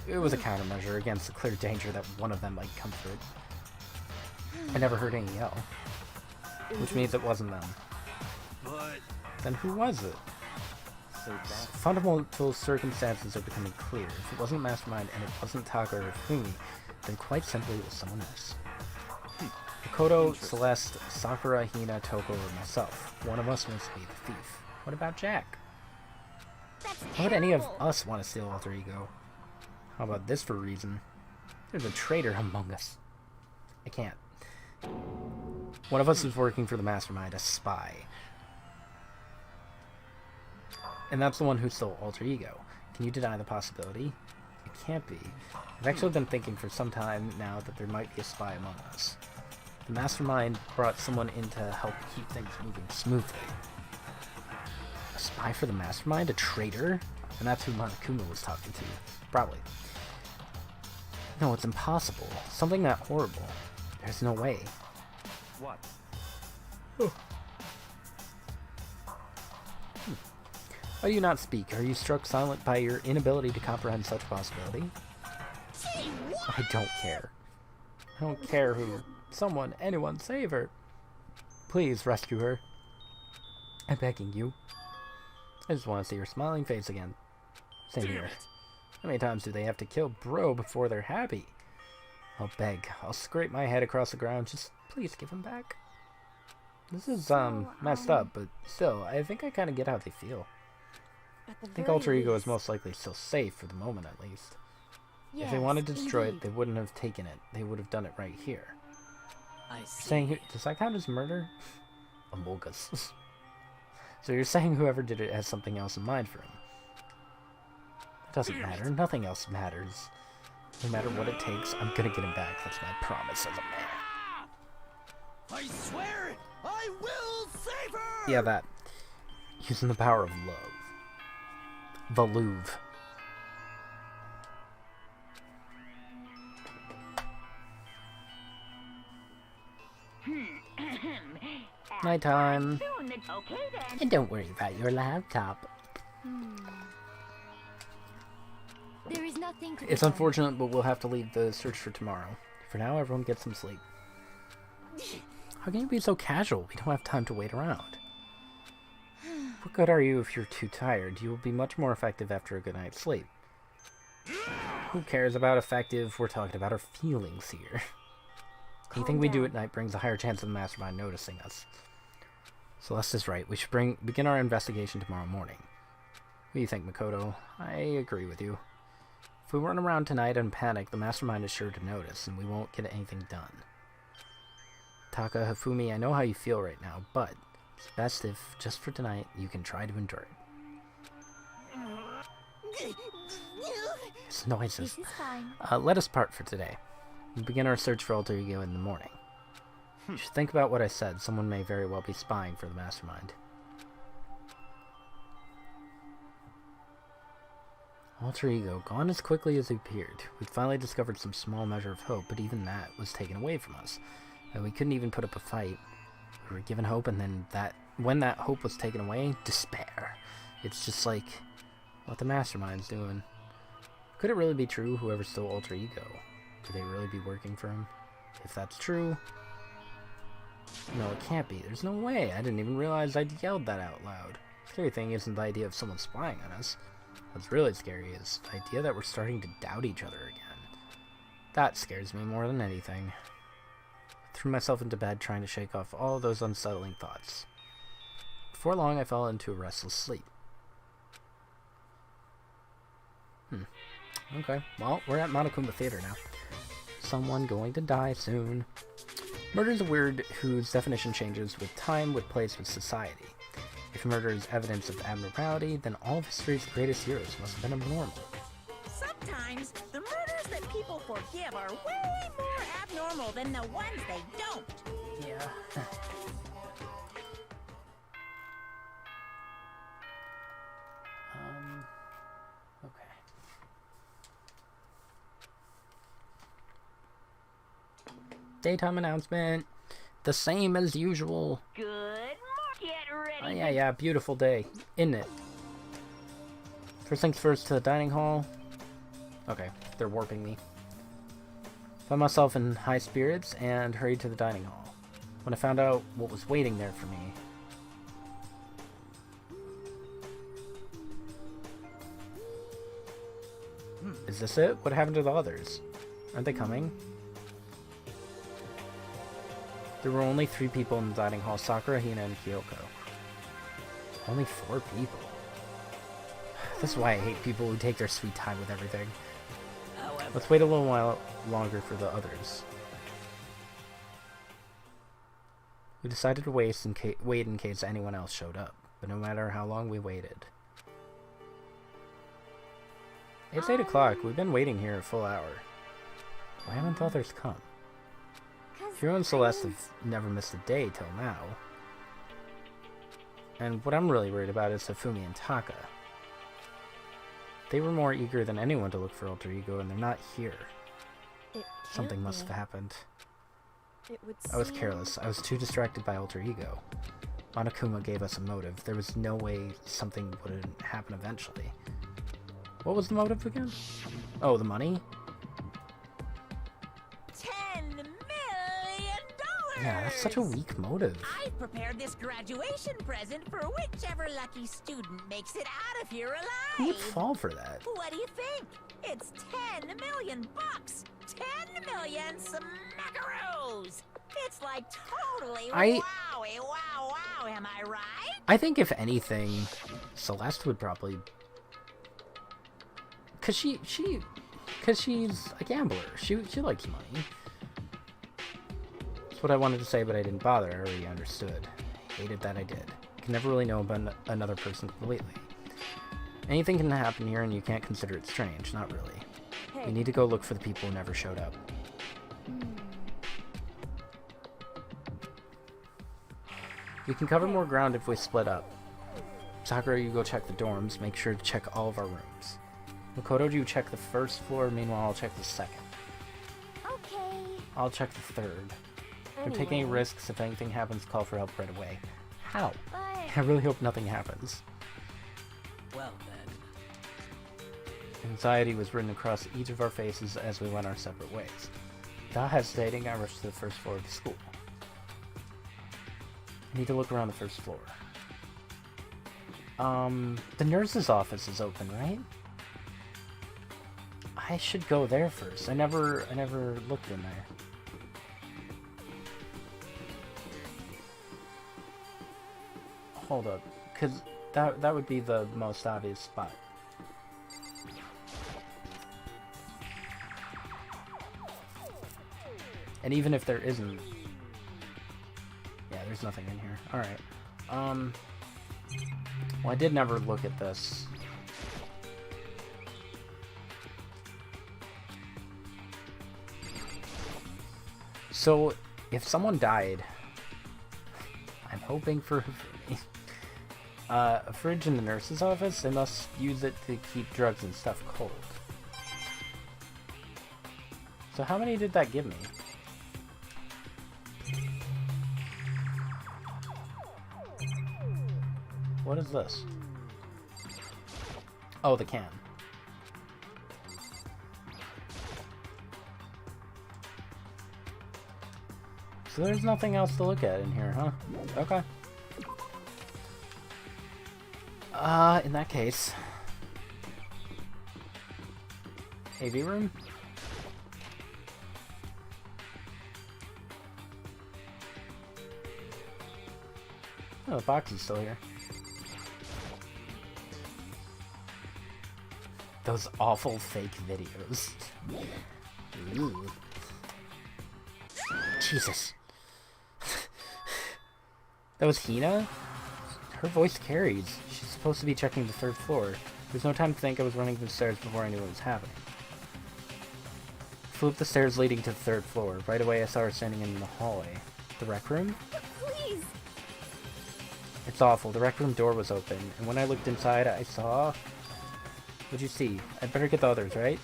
It was a countermeasure against the clear danger that one of them might come through. I never heard any yell. Which means it wasn't them. But Then who was it? So that's Fundamental circumstances are becoming clear. If it wasn't Mastermind and it wasn't Taka or Fumi, then quite simply it was someone else. Makoto, Celeste, Sakura, Hina, Toko, or myself. One of us must be the thief. What about Jack? That's Why would any of terrible. us want to steal alter ego? How about this for reason? There's a traitor among us. I can't. One of us is working for the Mastermind, a spy. And that's the one who stole alter ego. Can you deny the possibility? It can't be. I've actually been thinking for some time now that there might be a spy among us. The Mastermind brought someone in to help keep things moving smoothly. A spy for the Mastermind? A traitor? And that's who Monokuma was talking to. Probably. No, it's impossible. Something that horrible. There's no way. what? Why do you not speak? Are you struck silent by your inability to comprehend such possibility? I don't care. I don't care who. Someone, anyone, save her. Please rescue her. I'm begging you. I just want to see her smiling face again. Same damn here. it. How many times do they have to kill Bro before they're happy? I'll beg. I'll scrape my head across the ground. Just please give him back. This is, messed up, but still, I think I kind of get how they feel. At the I think very alter ego is least. most likely still safe for the moment, at least. If they Yes, wanted to destroy it, indeed. they wouldn't have taken it. They would have done it right here. I You're see. saying, does that count as murder? Among Us. So you're saying whoever did it has something else in mind for him. It doesn't matter. Nothing else matters. No matter what it takes, I'm gonna get him back. That's my promise as a man. I swear it! I will save her! Yeah, that. Using the power of love. The Louvre. Nighttime. Okay then. And don't worry about your laptop. There is nothing to be It's done. unfortunate, but we'll have to leave the search for tomorrow. For now, everyone get some sleep. How can you be so casual? We don't have time to wait around. What good are you if you're too tired? You will be much more effective after a good night's sleep. Who cares about effective? We're talking about our feelings here. Anything we do at night brings a higher chance of the mastermind noticing us. Celeste is right. We should begin our investigation tomorrow morning. What do you think, Makoto? I agree with you. If we run around tonight and panic, the mastermind is sure to notice, and we won't get anything done. Taka, Hifumi, I know how you feel right now, but it's best if, just for tonight, you can try to endure it. It's noises. This is fine. Let us part for today. We'll begin our search for Alter Ego in the morning. You should think about what I said. Someone may very well be spying for the mastermind. Alter Ego, gone as quickly as he appeared. We finally discovered some small measure of hope, but even that was taken away from us. And we couldn't even put up a fight. We were given hope, and then when that hope was taken away, despair. It's just like what the mastermind's doing. Could it really be true, whoever stole Alter Ego? Could they really be working for him? If that's true... No, it can't be. There's no way. I didn't even realize I'd yelled that out loud. The scary thing isn't the idea of someone spying on us. What's really scary is the idea that we're starting to doubt each other again. That scares me more than anything. I threw myself into bed trying to shake off all those unsettling thoughts. Before long, I fell into a restless sleep. Okay, well, we're at Monokuma Theater now. Someone going to die soon. Murder is a word whose definition changes with time, with place, with society. If murder is evidence of abnormality, then all of history's greatest heroes must have been abnormal. Sometimes the murders that people forgive are way more abnormal than the ones they don't. Yeah. Okay. Daytime announcement. The same as usual. Good. Get ready. Oh, yeah, beautiful day, isn't it? First things first, to the dining hall. Okay, they're warping me. Found myself in high spirits and hurried to the dining hall. When I found out what was waiting there for me... Is this it? What happened to the others? Aren't they coming? There were only 3 people in the dining hall, Sakura, Hina, and Kyoko. Only 4 people. This is why I hate people who take their sweet time with everything. Let's wait a little while longer for the others. We decided to wait in case anyone else showed up, but no matter how long we waited. It's 8 o'clock. We've been waiting here a full hour. Why haven't the others come? Hiro and Celeste have never missed a day till now. And what I'm really worried about is Hifumi and Taka. They were more eager than anyone to look for Alter Ego, and they're not here. Something must have happened. I was careless. I was too distracted by Alter Ego. Monokuma gave us a motive. There was no way something wouldn't happen eventually. What was the motive again? Oh, the money? $10 million! Yeah, that's such a weak motive. I've prepared this graduation present for whichever lucky student makes it out of here alive. Who would fall for that? What do you think? It's $10 million bucks. 10 million smackaroos. It's like totally wowie, wow, wow. Am I right? I think if anything, Celeste would probably, cause she's a gambler. She likes money. That's what I wanted to say, but I didn't bother. I already understood. Hated that I did. Can never really know about another person completely. Anything can happen here, and you can't consider it strange. Not really. We need to go look for the people who never showed up. We can cover more ground if we split up. Sakura, you go check the dorms. Make sure to check all of our rooms. Makoto, you check the first floor. Meanwhile, I'll check the second. Okay. I'll check the third. Don't take any risks. If anything happens, call for help right away. How? But I really hope nothing happens. Well then. Anxiety was written across each of our faces as we went our separate ways. Without hesitating, I rushed to the first floor of the school. I need to look around the first floor. The nurse's office is open, right? I should go there first. I never looked in there. Hold up, because that would be the most obvious spot. And even if there isn't... Yeah, there's nothing in here. Alright. Well, I did never look at this. So, if someone died... I'm hoping for a fridge in the nurse's office, they must use it to keep drugs and stuff cold. So how many did that give me? What is this? Oh, the can. So there's nothing else to look at in here, huh? Okay. In that case... AV room? Oh, the box is still here. Those awful fake videos. Ooh. Jesus. That was Hina? Her voice carries. She's supposed to be checking the 3rd floor. There's no time to think. I was running the stairs before I knew what was happening. Flew up the stairs leading to the 3rd floor. Right away I saw her standing in the hallway. The rec room? Please. It's awful. The rec room door was open, and when I looked inside, I saw... What'd you see? I'd better get the others, right?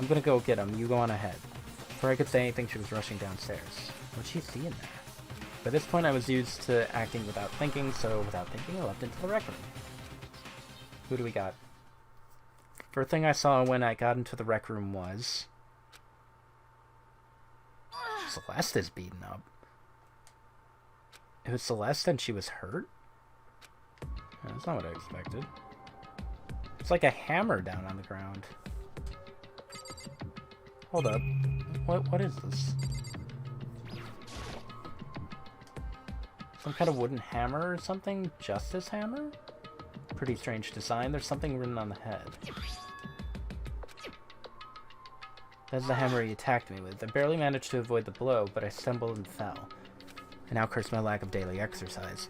I'm gonna go get them. You go on ahead. Before I could say anything, she was rushing downstairs. What'd she see in there? By this point, I was used to acting without thinking, so without thinking, I leapt into the rec room. Who do we got? First thing I saw when I got into the rec room was... Celeste is beaten up. It was Celeste and she was hurt? That's not what I expected. It's like a hammer down on the ground. Hold up. What is this? Some kind of wooden hammer or something? Justice hammer? Pretty strange design. There's something written on the head. That's the hammer he attacked me with. I barely managed to avoid the blow, but I stumbled and fell. I now curse my lack of daily exercise.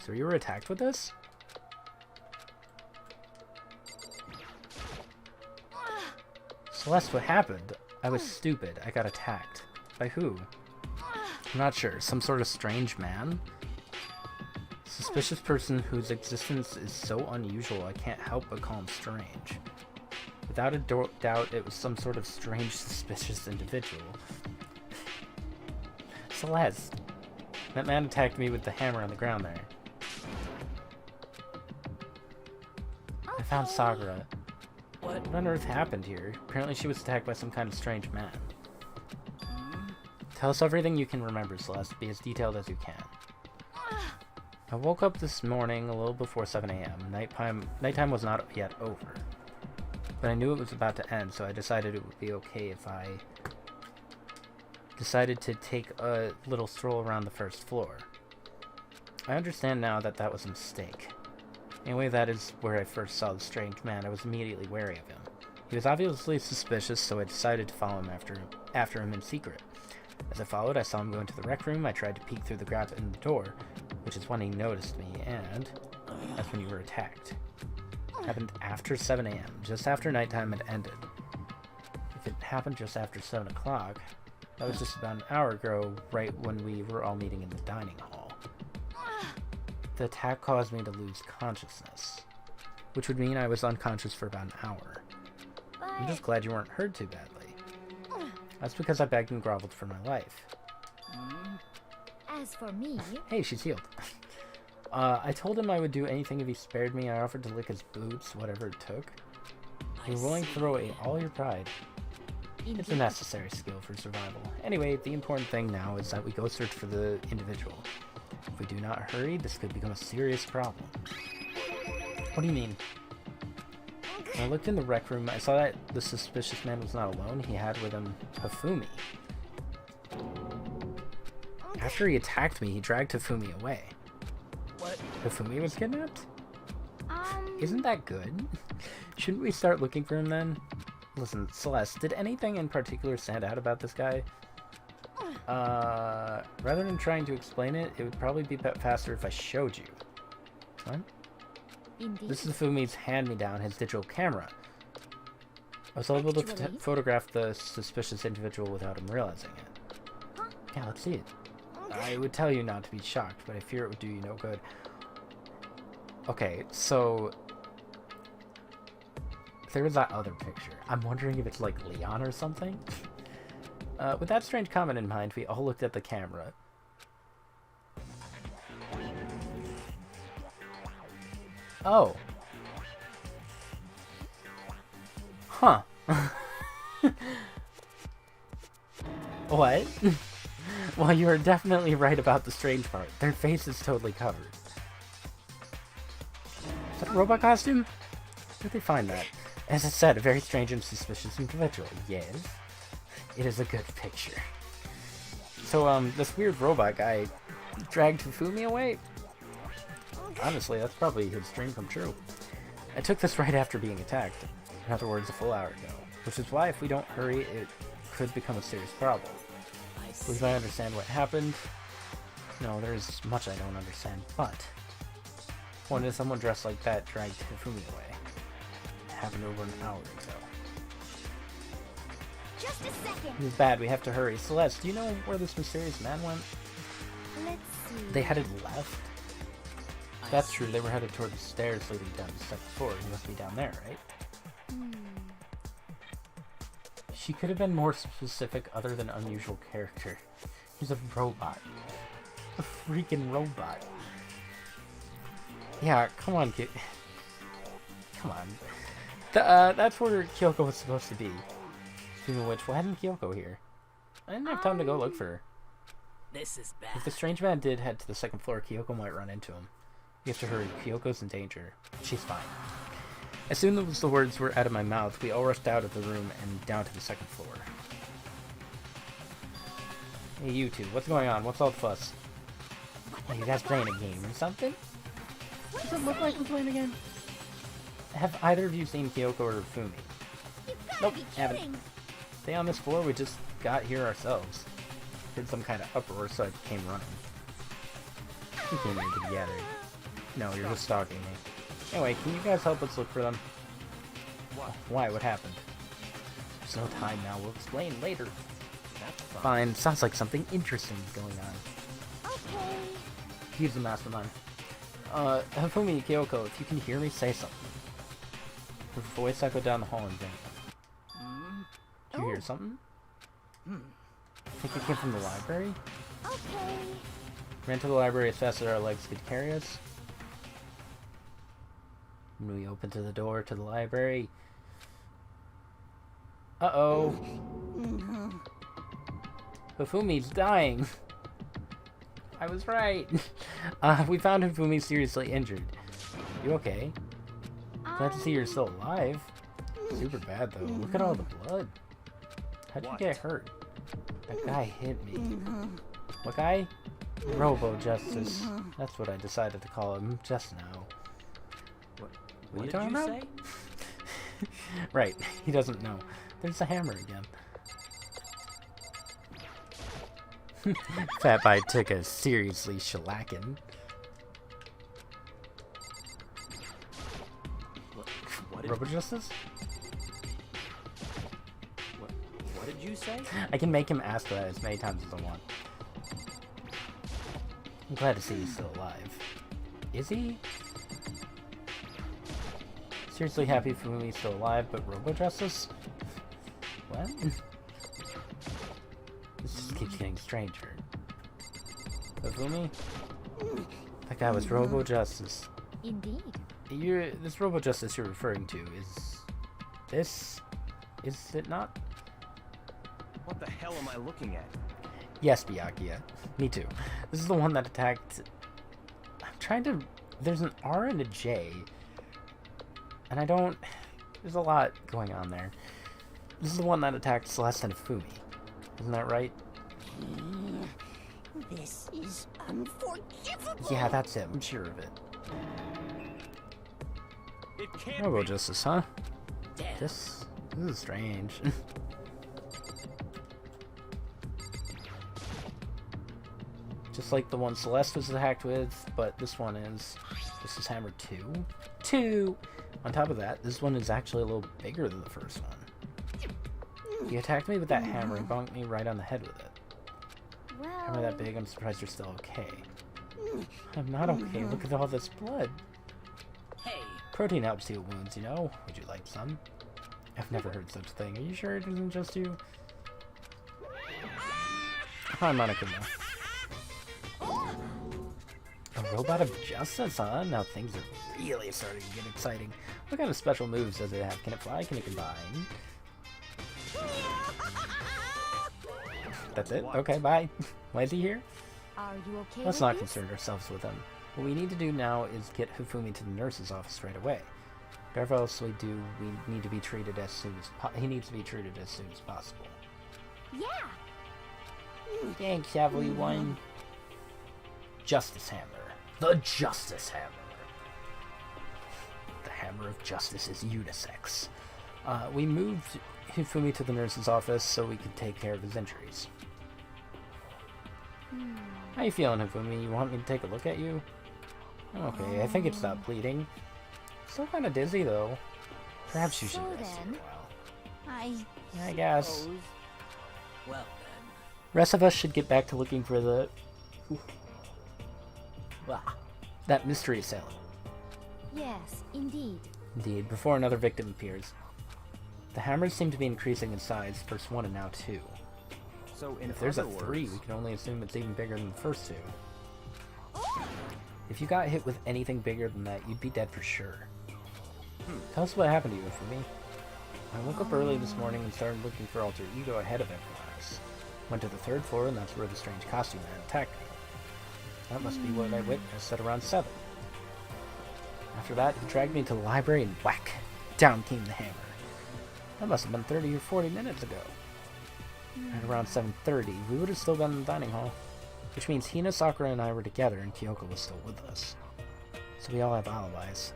So you were attacked with this? Celeste, what happened? I was stupid. I got attacked. By who? I'm not sure. Some sort of strange man? Suspicious person whose existence is so unusual I can't help but call him strange. Without a doubt, it was some sort of strange, suspicious individual. Celeste. That man attacked me with the hammer on the ground there. I found Sakura. What on earth happened here? Apparently she was attacked by some kind of strange man. Tell us everything you can remember, Celeste. Be as detailed as you can. I woke up this morning a little before 7 a.m. Nighttime was not yet over. But I knew it was about to end, so I decided it would be okay if I decided to take a little stroll around the 1st floor. I understand now that that was a mistake. Anyway, that is where I first saw the strange man. I was immediately wary of him. He was obviously suspicious, so I decided to follow him after him in secret. As I followed, I saw him go into the rec room. I tried to peek through the gap in the door, which is when he noticed me, and that's when you were attacked. It happened after 7 a.m., just after nighttime had ended. If it happened just after 7 o'clock, that was just about an hour ago, right when we were all meeting in the dining hall. The attack caused me to lose consciousness, which would mean I was unconscious for about an hour. I'm just glad you weren't hurt too badly. That's because I begged and groveled for my life. As for me... Hey, she's healed. I told him I would do anything if he spared me. I offered to lick his boots, whatever it took. You were willing to throw away all your pride. It's a necessary skill for survival. Anyway, the important thing now is that we go search for the individual. If we do not hurry, this could become a serious problem. What do you mean? When I looked in the rec room, I saw that the suspicious man was not alone. He had with him Hifumi. After he attacked me, he dragged Hifumi away. What? Hifumi was kidnapped? Isn't that good? Shouldn't we start looking for him then? Listen, Celeste, did anything in particular stand out about this guy? Rather than trying to explain it, it would probably be faster if I showed you. What? Indeed. This is Fumi's hand-me-down, his digital camera. I was able to photograph the suspicious individual without him realizing it. Huh? Yeah, let's see it. Okay. I would tell you not to be shocked, but I fear it would do you no good. Okay, so... there was that other picture. I'm wondering if it's like Leon or something? With that strange comment in mind, we all looked at the camera. Oh. Huh. What? Well, you are definitely right about the strange part. Their face is totally covered. Is that a robot costume? Where'd they find that? As I said, a very strange and suspicious individual. Yes. It is a good picture. So, this weird robot guy dragged Hifumi away? Honestly, that's probably his dream come true. I took this right after being attacked. In other words, a full hour ago. Which is why if we don't hurry, it could become a serious problem. Believe I understand what happened. No, there's much I don't understand, but... when did someone dressed like that dragged Hifumi away? It happened over an hour ago. Just a second. This is bad, we have to hurry. Celeste, do you know where this mysterious man went? Let's see. They headed left? That's true, they were headed toward the stairs leading down to the second floor. He must be down there, right? She could have been more specific other than unusual character. He's a robot. A freaking robot. Yeah, come on, kid. Come on. That's where Kyoko was supposed to be. Speaking of which, why isn't Kyoko here? I didn't have time to go look for her. This is bad. If the strange man did head to the second floor, Kyoko might run into him. We have to hurry. Kyoko's in danger. She's fine. As soon as the words were out of my mouth, we all rushed out of the room and down to the second floor. Hey, you two, what's going on? What's all the fuss? Are you guys playing a game or something? Does it look like we're playing a game? Have either of you seen Kyoko or Fumi? Nope, haven't. Stay on this floor, we just got here ourselves. Heard some kind of uproar, so I came running. We came in together. No, you're just stalking me. Anyway, can you guys help us look for them? Why? What happened? There's no time now. We'll explain later. That's Fine. Sounds like something interesting is going on. Okay. He's the mastermind. Hifumi, Kyoko, if you can hear me, say something. Her voice echoed down the hall in vain. Did you hear something? Think it came from the library? Okay. Ran to the library as fast as our legs could carry us. When we opened to the door to the library. Uh-oh. Hifumi's dying. I was right. We found Hifumi seriously injured. You okay? Glad to see you're still alive. Super bad though. Look at all the blood. How'd you get hurt? That guy hit me. What guy? Robo Justice. That's what I decided to call him just now. What are you did talking you about? say? Right, he doesn't know. There's the hammer again. Fat Bite took a seriously shellacking. What did, Robo Justice? what did you say? I can make him ask that as many times as I want. I'm glad to see he's still alive. Is he? Seriously happy for me he's still alive, but Robo Justice? What? This just keeps getting stranger. Hifumi? That guy was Robo Justice. Indeed. This Robo Justice you're referring to is it not? What the hell am I looking at? Yes, Byakuya. Me too. This is the one that attacked... I'm trying to... There's an R and a J. And I don't... There's a lot going on there. This is the one that attacked Celeste and Fumi. Isn't that right? This is unforgivable. Yeah, that's it. I'm sure of it. It can't No be. real justice, huh? This is strange. Just like the one Celeste was attacked with, but this one is... This is hammer 2. 2! On top of that, this one is actually a little bigger than the first one. He attacked me with that hammer and bonked me right on the head with it. Hammer that big, I'm surprised you're still okay. I'm not okay, look at all this blood. Hey, Protein helps heal wounds, you know? Would you like some? I've never heard such a thing. Are you sure it isn't just you? Hi, Monica. A robot of justice, huh? Now things are really starting to get exciting. What kind of special moves does it have? Can it fly? Can it combine? That's it? Okay, bye. Why is he here? Are you okay? Let's with not this? concern ourselves with him. What we need to do now is get Hifumi to the nurse's office right away. Whatever else we do, we need to be treated as soon as he needs to be treated as soon as possible. Yeah. Thanks, everyone. Justice Hammer. The Justice Hammer. The Hammer of Justice is unisex. We moved Hifumi to the nurse's office so we could take care of his injuries. How you feeling, Hifumi? You want me to take a look at you? Okay, I think it stopped bleeding. Still kind of dizzy, though. Perhaps you should So rest then, for a while. I I guess. suppose. Well then. Rest of us should get back to looking for the... that mystery assailant. yes, indeed. Indeed, before another victim appears. The hammers seem to be increasing in size, first one and now 2. So in If there's a other 3, words, we can only assume it's even bigger than the first 2. If you got hit with anything bigger than that, you'd be dead for sure. Tell us what happened to you, for me. I woke up early this morning and started looking for Alter Ego ahead of everyone else. Went to the 3rd floor, and that's where the strange costume man attacked me. That must be what I witnessed at around 7. After that, he dragged me to the library and whack! Down came the hammer. That must have been 30 or 40 minutes ago. At around 7:30, we would have still been in the dining hall. Which means Hina, Sakura, and I were together and Kyoko was still with us. So we all have alibis.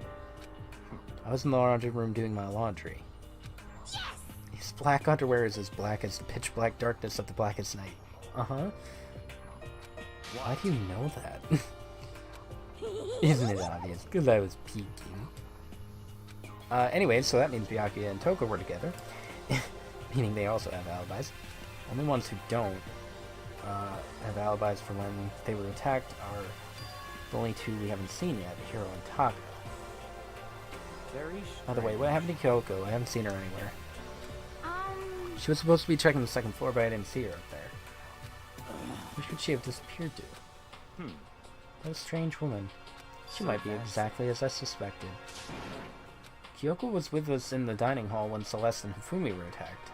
I was in the laundry room doing my laundry. His black underwear is as black as the pitch black darkness of the blackest night. Uh-huh. Why do you know that? Isn't it obvious? Because I was peeking. Anyway, so that means Byakuya and Toko were together. Meaning they also have alibis. Only ones who don't have alibis for when they were attacked are the only 2 we haven't seen yet, Hiro and Taka. very By the way, what happened to Kyoko? I haven't seen her anywhere. Um, She was supposed to be checking the 2nd floor, but I didn't see her up there. Where could she have disappeared to? What a strange woman. She might be exactly as I suspected. Kyoko was with us in the dining hall when Celeste and Hifumi were attacked.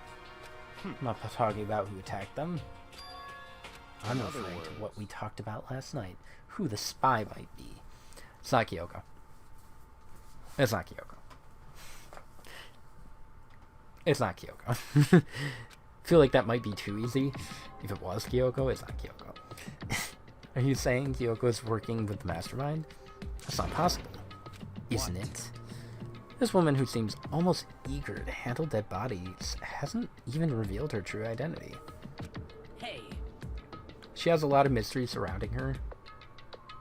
I'm not talking about who attacked them. I'm referring to what we talked about last night. Who the spy might be. It's not Kyoko. It's not Kyoko. It's not Kyoko. Feel like that might be too easy. If it was Kyoko, it's not Kyoko. Are you saying Kyoko is working with the mastermind? That's not possible. Isn't it? This woman who seems almost eager to handle dead bodies hasn't even revealed her true identity. Hey, She has a lot of mystery surrounding her,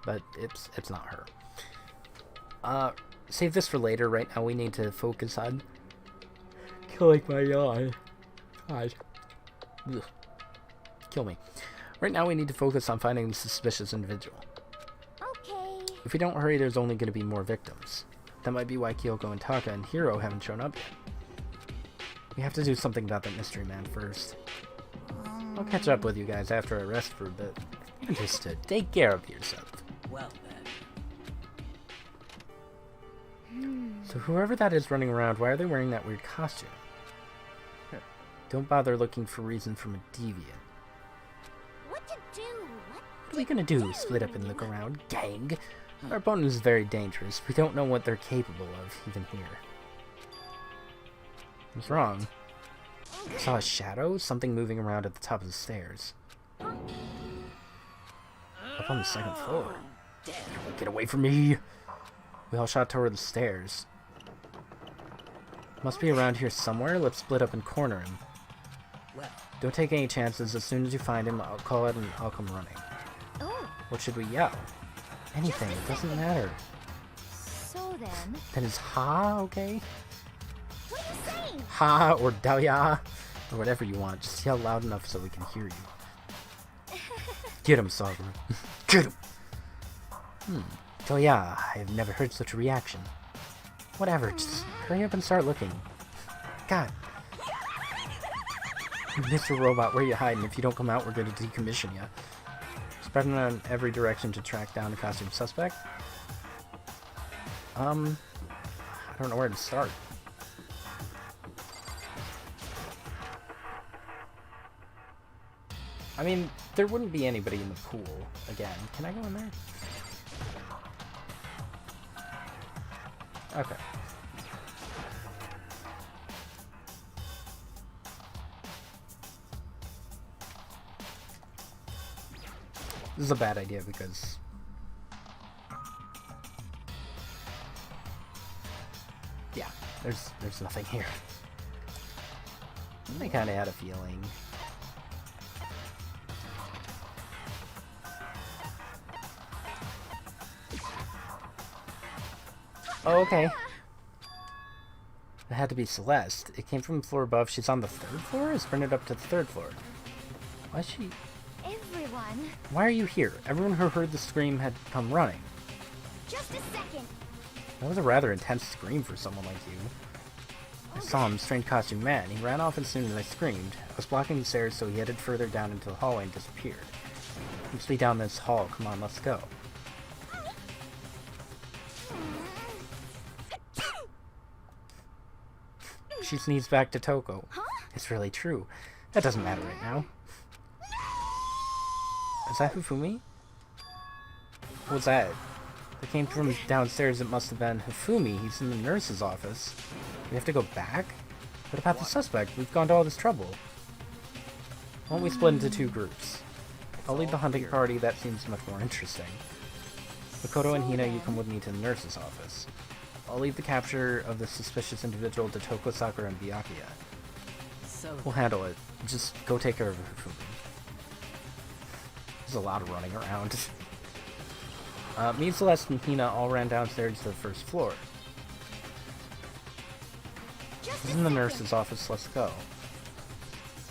but it's not her. Save this for later. Right now we need to focus on killing my eye. God. Ugh. Kill me. Right now we need to focus on finding the suspicious individual. okay. If we don't hurry, there's only going to be more victims. That might be why Kyoko and Taka and Hiro haven't shown up yet. We have to do something about that mystery man first. I'll catch up with you guys after I rest for a bit. Understood. Take care of yourself. well then. So whoever that is running around, why are they wearing that weird costume? Don't bother looking for reason from a deviant. What to do? What are we gonna do? Split up and look around? Gang? Our opponent is very dangerous. We don't know what they're capable of, even here. What's wrong? I saw a shadow, something moving around at the top of the stairs. Up on the second floor. Get away from me! We all shot toward the stairs. Must be around here somewhere. Let's split up and corner him. Well, Don't take any chances. As soon as you find him, I'll call it and I'll come running. Oh, What should we yell? Anything. It doesn't matter. so then, Then is ha okay? what are you saying? Ha or daya or whatever you want. Just yell loud enough so we can hear you. Get him, Sakura. Get him! Daya, I've never heard such a reaction. Whatever, just hurry up and start looking. God. Mr. Robot, where you hiding? If you don't come out, we're going to decommission you. Spreading in every direction to track down the costume suspect. I don't know where to start. I mean, there wouldn't be anybody in the pool again. Can I go in there? Okay. This is a bad idea because yeah, there's nothing here. I kind of had a feeling. Oh, okay. It had to be Celeste. It came from the floor above. She's on the third floor? It's sprinted up to the third floor. Why is she... Everyone, Why are you here? Everyone who heard the scream had come running. just a second. That was a rather intense scream for someone like you. I saw him, strange costume man. He ran off as soon as I screamed. I was blocking the stairs, so he headed further down into the hallway and disappeared. Must be down this hall. Come on, let's go. She sneezed back to Toko. It's really true. That doesn't matter right now. Is that Hifumi? What was that? That came from downstairs. It must have been Hifumi. He's in the nurse's office. We have to go back? What about the suspect? We've gone to all this trouble. Why don't we split into two groups? I'll lead the hunting party. That seems much more interesting. Makoto and Hina, you come with me to the nurse's office. I'll leave the capture of the suspicious individual to Toko, Sakura, and Byakuya. so We'll handle it. Just go take care of Hifumi. There's a lot of running around. Me, Celeste, and Hina all ran downstairs to the first floor. Just This a is in the second. nurse's office. Let's go.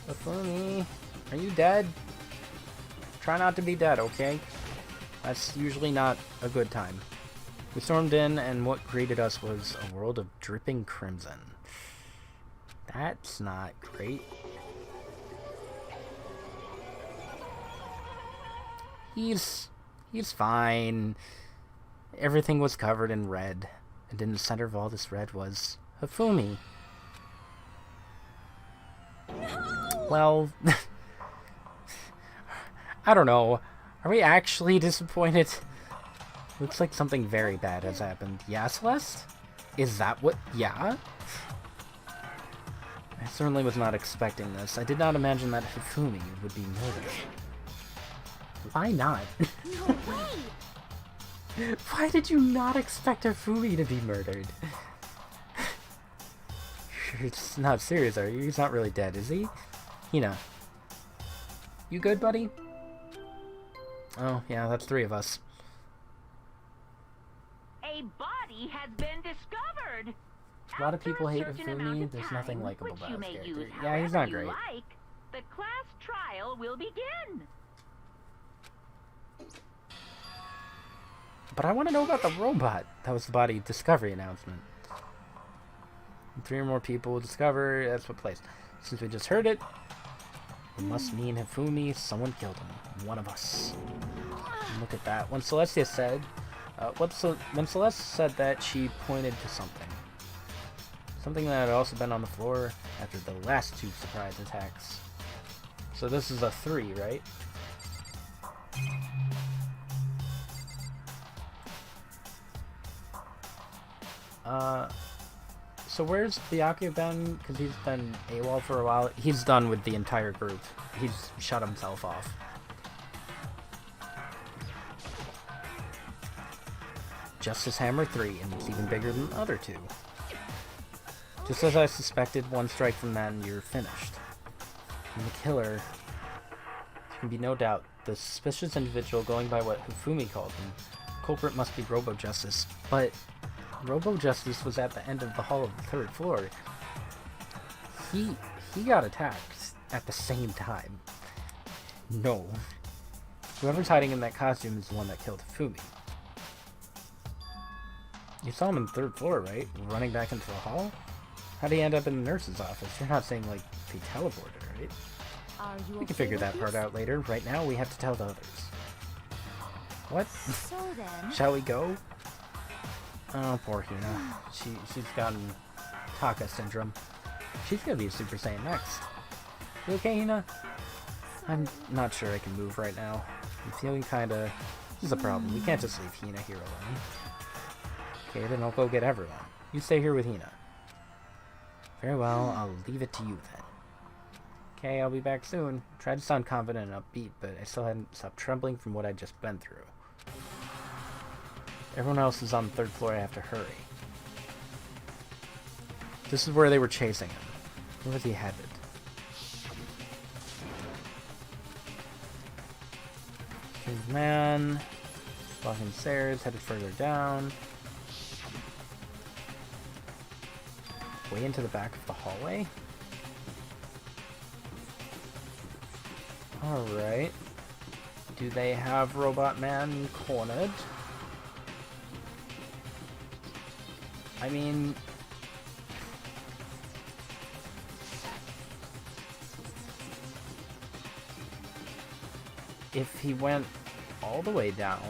Hifumi, are you dead? Try not to be dead, okay? That's usually not a good time. We stormed in, and what greeted us was a world of dripping crimson. That's not great. He's fine. Everything was covered in red, and in the center of all this red was Hifumi. Well, I don't know. Are we actually disappointed? Looks like something very bad has happened. Yeah, Celeste? Is that what... Yeah? I certainly was not expecting this. I did not imagine that Hifumi would be murdered. Why not? No way. Why did you not expect Hifumi to be murdered? It's not serious, are you? He's not really dead, is he? Hina. You good, buddy? Oh, yeah, that's three of us. A body has been discovered. A lot of people hate After a certain amount Hifumi. of There's time, nothing likable which about you his may character. use Yeah, he's not however you great. like, the class trial will begin. But I want to know about the robot. That was the body discovery announcement. And 3 or more people will discover. That's what place. Since we just heard it, it must mean Hifumi. Someone killed him. One of us. Look at that. When Celestia said, when Celeste said that, she pointed to something. Something that had also been on the floor after the last 2 surprise attacks. So this is a 3, right? So where's Byakuya been? Because he's been AWOL for a while. He's done with the entire group. He's shut himself off. Justice Hammer 3, and it's even bigger than the other two. Just as I suspected, one strike from that and you're finished. And the killer, there can be no doubt, the suspicious individual going by what Hifumi called him. Culprit must be Robo-Justice, but Robo-Justice was at the end of the hall of the 3rd floor. He got attacked at the same time. No. Whoever's hiding in that costume is the one that killed Hifumi. You saw him on the 3rd floor, right? Running back into the hall? How'd he end up in the nurse's office? You're not saying, like, he teleported, right? We can figure that part out later. Right now, we have to tell the others. What? So then... Shall we go? Oh, poor Hina. She's gotten Taka syndrome. She's gonna be a Super Saiyan next. You okay, Hina? I'm not sure I can move right now. I'm feeling kinda... This is a problem. We can't just leave Hina here alone. Okay, then I'll go get everyone. You stay here with Hina. Very well, I'll leave it to you then. Okay, I'll be back soon. Tried to sound confident and upbeat, but I still hadn't stopped trembling from what I'd just been through. Everyone else is on the 3rd floor. I have to hurry. This is where they were chasing him. Where was he headed? Strange man. Walking stairs, headed further down. Way into the back of the hallway? Alright. Do they have Robot Man cornered? I mean... if he went all the way down...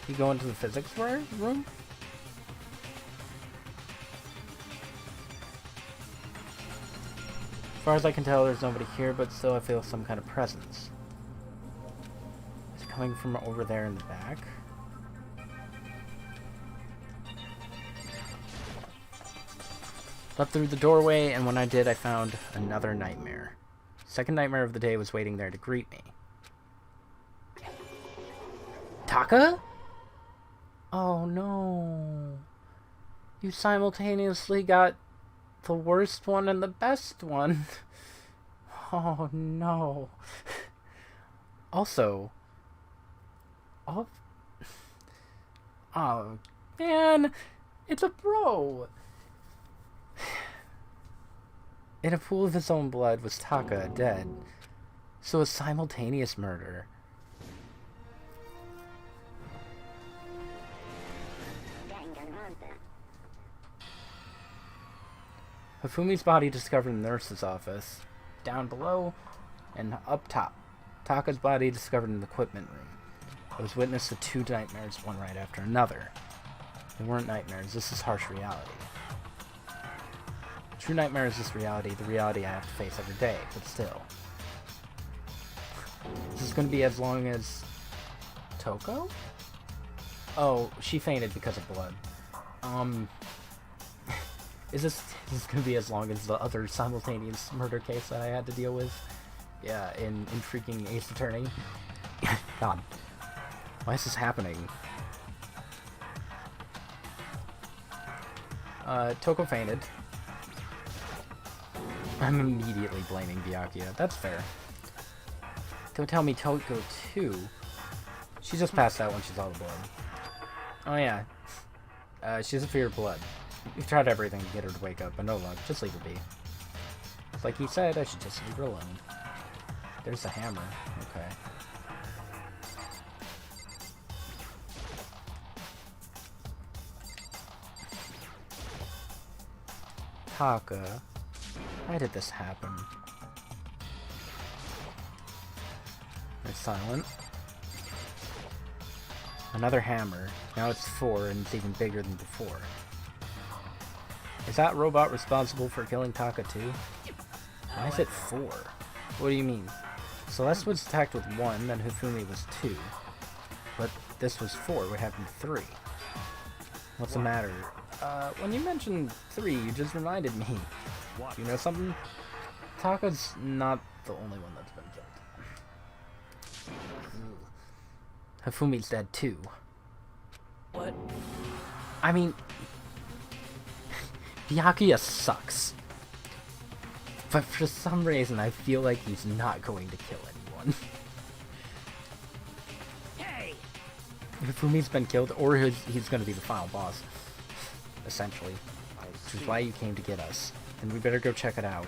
you go into the physics room? As far as I can tell, there's nobody here, but still I feel some kind of presence. Is it coming from over there in the back? Leapt through the doorway, and when I did, I found another nightmare. Second nightmare of the day was waiting there to greet me. Taka? Oh no. You simultaneously got the worst one and the best one. Oh no. Also, oh man, it's a bro. In a pool of his own blood was Taka dead. So a simultaneous murder. Hifumi's body discovered in the nurse's office. Down below and up top. Taka's body discovered in the equipment room. I was witness to 2 nightmares, one right after another. They weren't nightmares, this is harsh reality. True nightmare is this reality, the reality I have to face every day, but still. This is going to be as long as... Toko? Oh, she fainted because of blood. Is this going to be as long as the other simultaneous murder case that I had to deal with? Yeah, in freaking Ace Attorney. God. Why is this happening? Toko fainted. I'm immediately blaming Byakuya. That's fair. Don't tell me Toko too. She just passed out when she saw the blood. Oh yeah. She has a fear of blood. We've tried everything to get her to wake up, but no luck. Just leave her be. It's like he said, I should just leave her alone. There's the hammer. Okay. Taka. Why did this happen? They're silent. Another hammer. Now it's 4, and it's even bigger than before. Is that robot responsible for killing Taka too? Why is it 4? What do you mean? Celeste was attacked with 1, then Hifumi was 2. But this was 4. What happened to 3? What's the matter? When you mentioned 3, you just reminded me. You know something? Taka's not the only one that's been killed. Hafumi's dead too. What? I mean, Byakuya sucks. But for some reason, I feel like he's not going to kill anyone. Hey! Hafumi's been killed, or he's going to be the final boss. Essentially. Which is why you came to get us. And we better go check it out.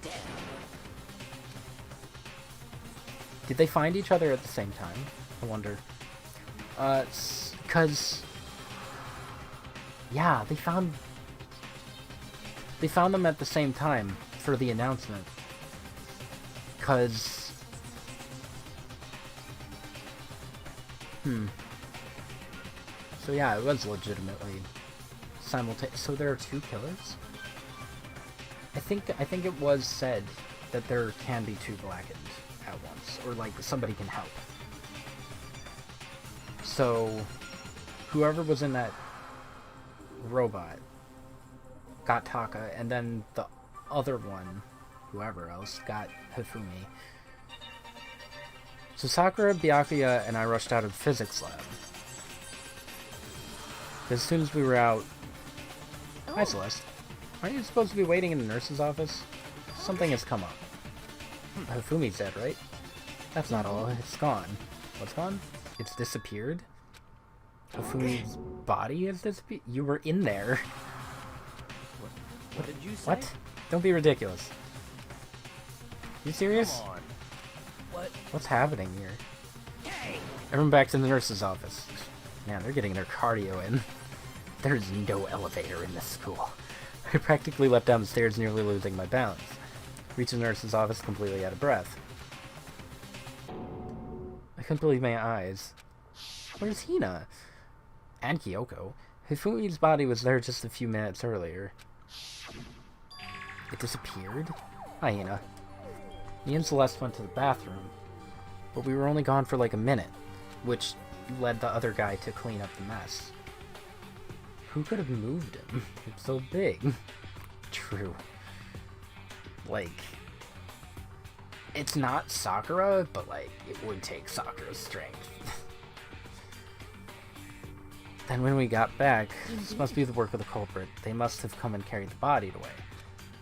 Damn. Did they find each other at the same time? I wonder. Because... yeah, they found them at the same time for the announcement. Because... So yeah, it was legitimately simultaneous. So there are 2 killers? I think it was said that there can be 2 blackened at once, or like somebody can help. So whoever was in that robot got Taka, and then the other one, whoever else, got Hifumi. So Sakura, Byakuya, and I rushed out of the physics lab. As soon as we were out... Hi, Celeste. Aren't you supposed to be waiting in the nurse's office? Something has come up. Hifumi's dead, right? That's not all. It's gone. What's gone? It's disappeared? Hifumi's body has disappeared? You were in there. What did you say? What? Don't be ridiculous. You serious? Come on. What? What's happening here? Hey! Everyone back to the nurse's office. Man, they're getting their cardio in. There's no elevator in this school. I practically leapt down the stairs, nearly losing my balance. Reached the nurse's office completely out of breath. I couldn't believe my eyes. Where's Hina? And Kyoko. Hifumi's body was there just a few minutes earlier. It disappeared? Hi, Hina. Me and Celeste went to the bathroom, but we were only gone for like a minute, which led the other guy to clean up the mess. Who could have moved him? It's so big. True. Like, it's not Sakura, but like, it would take Sakura's strength. Then when we got back, this must be the work of the culprit. They must have come and carried the body away.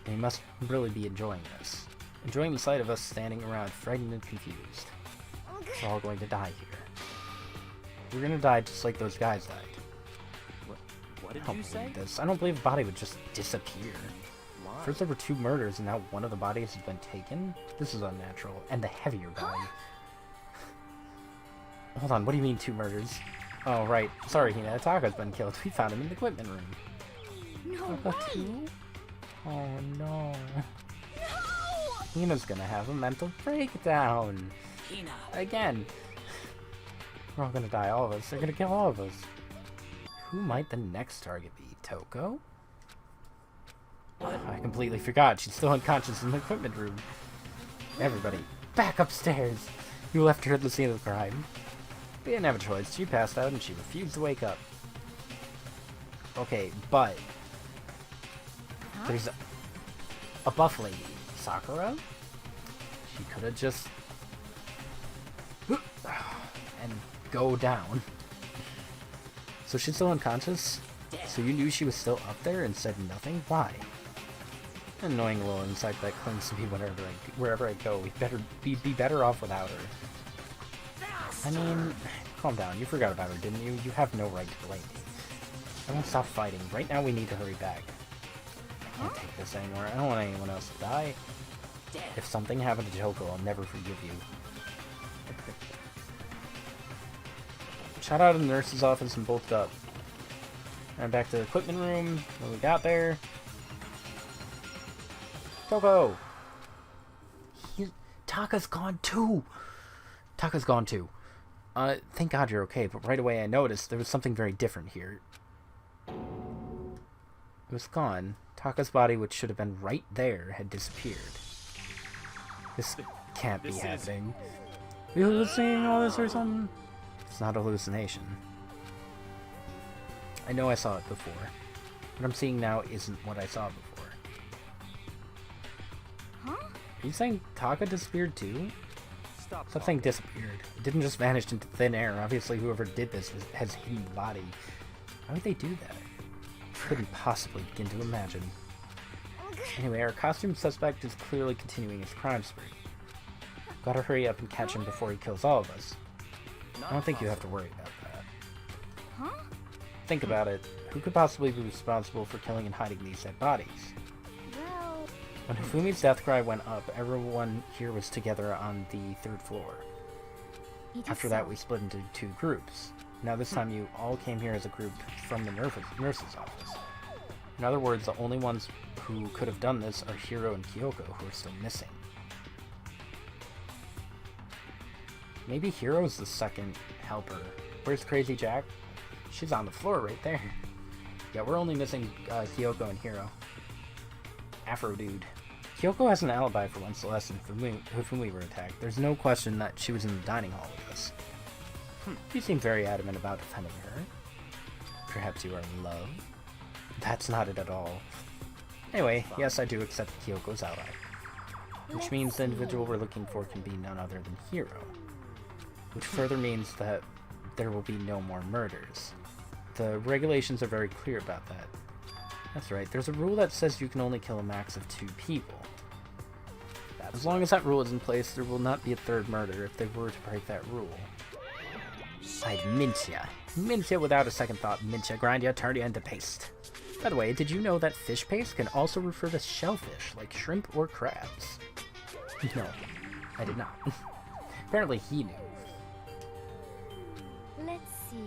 They must really be enjoying this. Enjoying the sight of us standing around, frightened and confused. We're all going to die here. We're gonna die just like those guys died. What did I don't you say? believe this. I don't believe a body would just disappear. Why? First there were 2 murders, and now one of the bodies has been taken? This is unnatural. And the heavier body. Hold on, what do you mean 2 murders? Oh, right. Sorry, Hina. Taka's been killed. We found him in the equipment room. No Taka way! too? Oh, no. No! Hina's gonna have a mental breakdown. Hina. Again. We're all gonna die, all of us. They're gonna kill all of us. Who might the next target be? Toko? What? I completely forgot. She's still unconscious in the equipment room. Everybody, back upstairs! You left her at the scene of the crime. We didn't have a choice. She passed out and she refused to wake up. Okay, but... there's a buff lady. Sakura? She could have just... and go down. So she's still unconscious? So you knew she was still up there and said nothing? Why? An annoying little insect that clings to me wherever I go. We'd be better off without her. I mean, calm down. You forgot about her, didn't you? You have no right to blame me. I won't stop fighting. Right now we need to hurry back. I can't take this anymore. I don't want anyone else to die. If something happened to Joko, I'll never forgive you. Shot out of the nurse's office and bolted up. And back to the equipment room. When we got there... Toko! Taka's gone too! Taka's gone too. Thank God you're okay, but right away I noticed there was something very different here. It was gone. Taka's body, which should have been right there, had disappeared. This can't be happening. You hallucinating all this or something? It's not a hallucination. I know I saw it before. What I'm seeing now isn't what I saw before. Huh? Are you saying Taka disappeared too? Stop. Something disappeared. It didn't just vanish into thin air. Obviously whoever did this has hidden the body. Why would they do that? Couldn't possibly begin to imagine. Anyway, our costume suspect is clearly continuing his crime spree. Gotta hurry up and catch him before he kills all of us. I don't think you have to worry about that. Huh? Think about it. Who could possibly be responsible for killing and hiding these dead bodies? Well... When Hifumi's death cry went up, everyone here was together on the 3rd floor. After that, we split into 2 groups. Now this time you all came here as a group from the nurse's office. In other words, the only ones who could have done this are Hiro and Kyoko, who are still missing. Maybe Hiro's the second helper. Where's Crazy Jack? She's on the floor right there. Yeah, we're only missing Kyoko and Hiro. Afro dude. Kyoko has an alibi for when Celeste and Hifumi were attacked. There's no question that she was in the dining hall with us. You seem very adamant about defending her. Perhaps you are in love? That's not it at all. Anyway, yes, I do accept Kyoko's ally. Which means the individual we're looking for can be none other than Hiro. Which further means that there will be no more murders. The regulations are very clear about that. That's right, there's a rule that says you can only kill a max of 2 people. As long as that rule is in place, there will not be a 3rd murder if they were to break that rule. I'd mince ya. Mince ya without a second thought. Mince ya, grind ya, turn ya into paste. By the way, did you know that fish paste can also refer to shellfish, like shrimp or crabs? No, I did not. Apparently he knew. Let's see...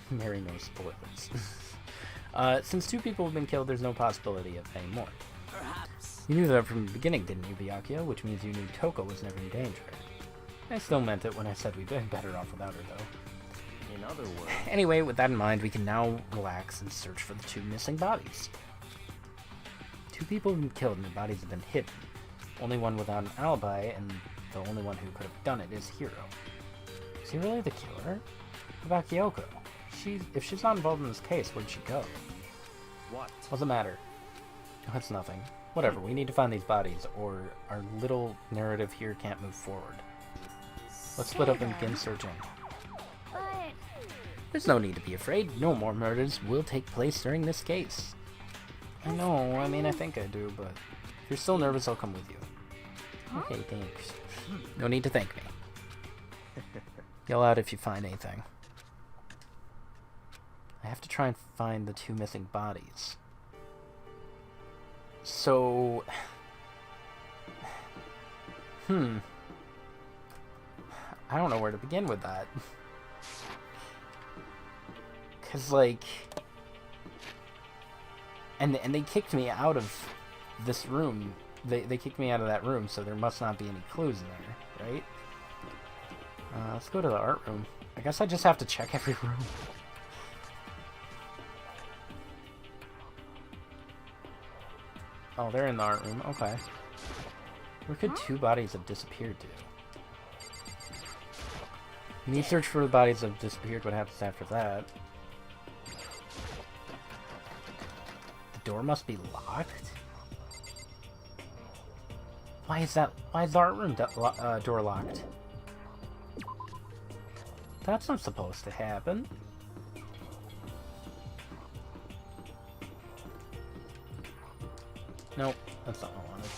Mary knows spoilers. Since 2 people have been killed, there's no possibility of any more. Perhaps. You knew that from the beginning, didn't you, Byakuya? Which means you knew Toko was never in danger. I still meant it when I said we'd been better off without her, though. In other words, Anyway, with that in mind, we can now relax and search for the 2 missing bodies. 2 people have been killed and their bodies have been hidden. Only one without an alibi, and the only one who could have done it is Hiro. Is he really the killer? What about Kyoko? If she's not involved in this case, where'd she go? what? What's the matter? Oh, it's nothing. Whatever, we need to find these bodies, or our little narrative here can't move forward. Let's split up and begin searching. But... There's no need to be afraid. No more murders will take place during this case. I know, I mean, I think I do, but if you're still nervous, I'll come with you. Okay, thanks. No need to thank me. Yell out if you find anything. I have to try and find the 2 missing bodies. So... I don't know where to begin with that. Cause like... And they kicked me out of this room. They kicked me out of that room, so there must not be any clues in there, right? Let's go to the art room. I guess I just have to check every room. Oh, they're in the art room. Okay. Where could 2 bodies have disappeared to? You need to search for the bodies that have disappeared. What happens after that? The door must be locked? Why is the art room door locked? That's not supposed to happen. Nope, that's not what I wanted.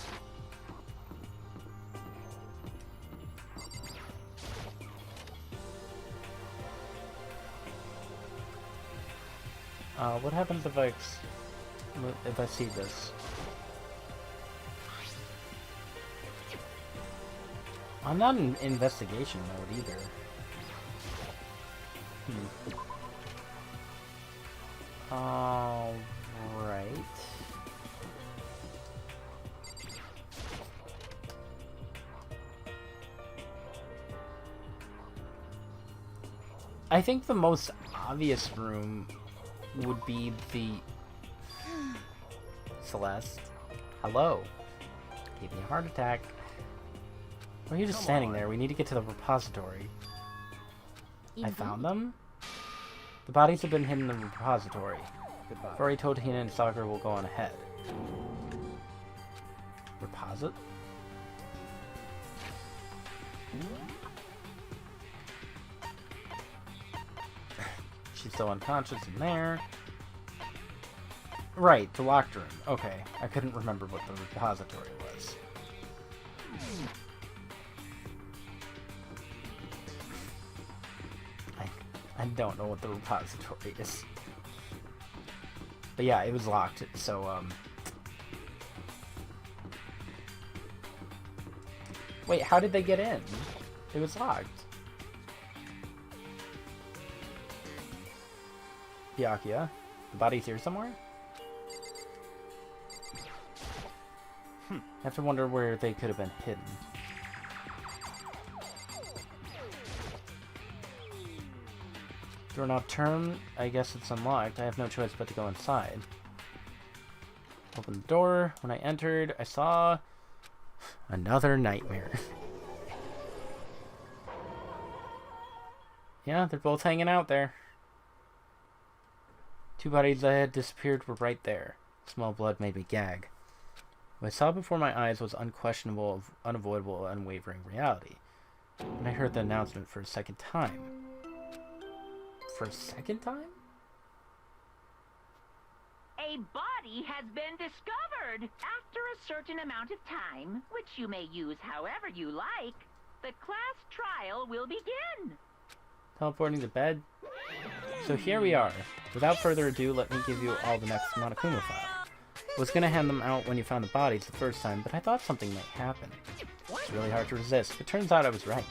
What happens if I see this? I'm not in investigation mode either. Alright. I think the most obvious room would be the... Celeste? Hello. Gave me a heart attack. Why are you just Come standing on. there? We need to get to the repository. I Indeed. found them? The bodies have been hidden in the repository. Goodbye. I've already told Hina and Stalker will go on ahead. Reposit? She's still unconscious in there. Right, the locked room. Okay, I couldn't remember what the repository was. I don't know what the repository is. But yeah, it was locked, so, Wait, how did they get in? It was locked. Byakuya? The body's here somewhere? I have to wonder where they could have been hidden. Door not turned. I guess it's unlocked. I have no choice but to go inside. Open the door. When I entered, I saw another nightmare. Yeah, they're both hanging out there. Two bodies that had disappeared were right there. Smell of blood made me gag. What I saw before my eyes was unquestionable, unavoidable, unwavering reality. And I heard the announcement for a second time. For a second time? A body has been discovered. After a certain amount of time, which you may use however you like, the class trial will begin. Teleporting to bed? So here we are. Without further ado, let me give you all the next Monokuma file. I was gonna hand them out when you found the bodies the first time, but I thought something might happen. It's really hard to resist, but turns out I was right.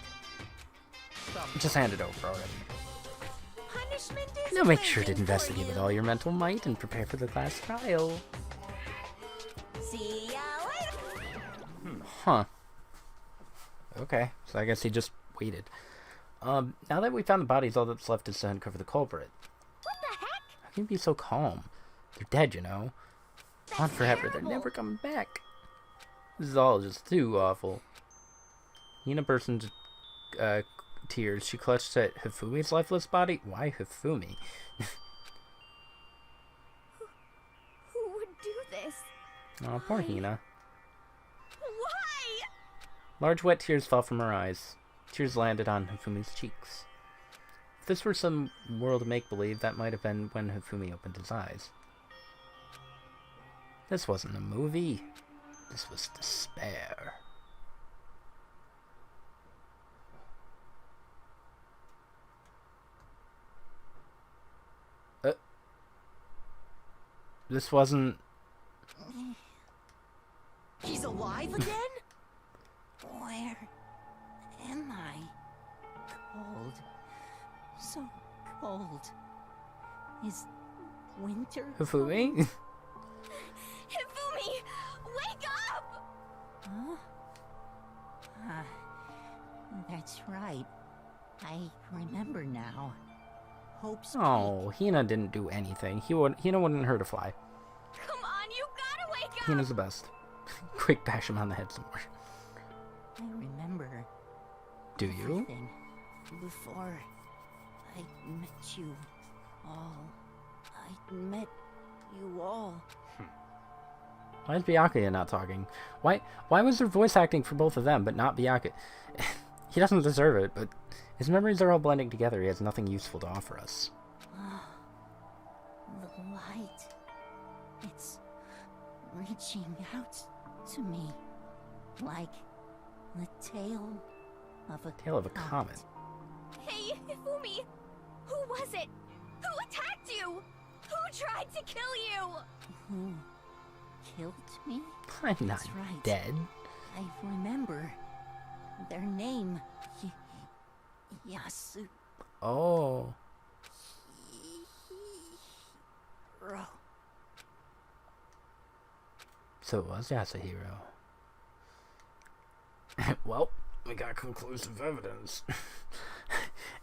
Just hand it over already. Punishment is Now make sure to waiting for investigate with you. all your mental might and prepare for the class trial. See ya later. Huh. Okay, so I guess he just waited. Now that we found the bodies, all that's left is to uncover the culprit. What the heck? How can you be so calm? They're dead, you know. Gone forever, they're never coming back. This is all just too awful. Hina burst into tears. She clutched at Hifumi's lifeless body. Why Hifumi? Who would do this? Oh, poor Hina. Why? Large wet tears fell from her eyes. Tears landed on Hifumi's cheeks. If this were some world of make-believe, that might have been when Hifumi opened his eyes. This wasn't a movie. This was despair. This wasn't... He's alive again? Where am I? Cold. So cold. Is winter? Hifumi? Hifumi, wake up! Huh? Ah, that's right. I remember now. Hope's Oh, Hina didn't do anything. Hina wouldn't hurt a fly. Come on, you gotta wake up! Hina's the best. Quick, bash him on the head some more. I remember Do you? everything before I met you all. I met you all. Why is Byakuya not talking? Why was there voice acting for both of them, but not Byakuya? He doesn't deserve it, but his memories are all blending together. He has nothing useful to offer us. The light. It's reaching out to me. Like the tail of a Tail of a comet. Hey, Hifumi! Who was it? Who attacked you? Who tried to kill you? Who killed me? I'm not That's right. dead. I remember their name. Yasu. Oh. Hiro. So it was Yasuhiro. Well, we got conclusive evidence.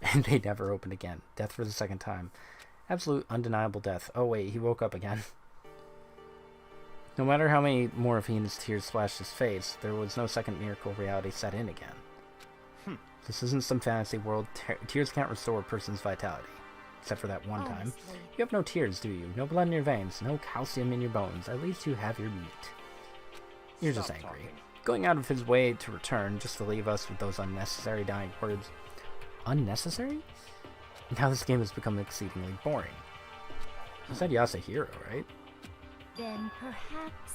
And they never opened again. Death for the second time. Absolute undeniable death. Oh wait, he woke up again. No matter how many morphine tears splashed his face, there was no second miracle reality set in again. This isn't some fantasy world. Tears can't restore a person's vitality. Except for that one time. Honestly. You have no tears, do you? No blood in your veins, no calcium in your bones. At least you have your meat. You're just Stop angry. talking. Going out of his way to return, just to leave us with those unnecessary dying words. Unnecessary? Now this game has become exceedingly boring. You said Yasuhiro, right? Then perhaps...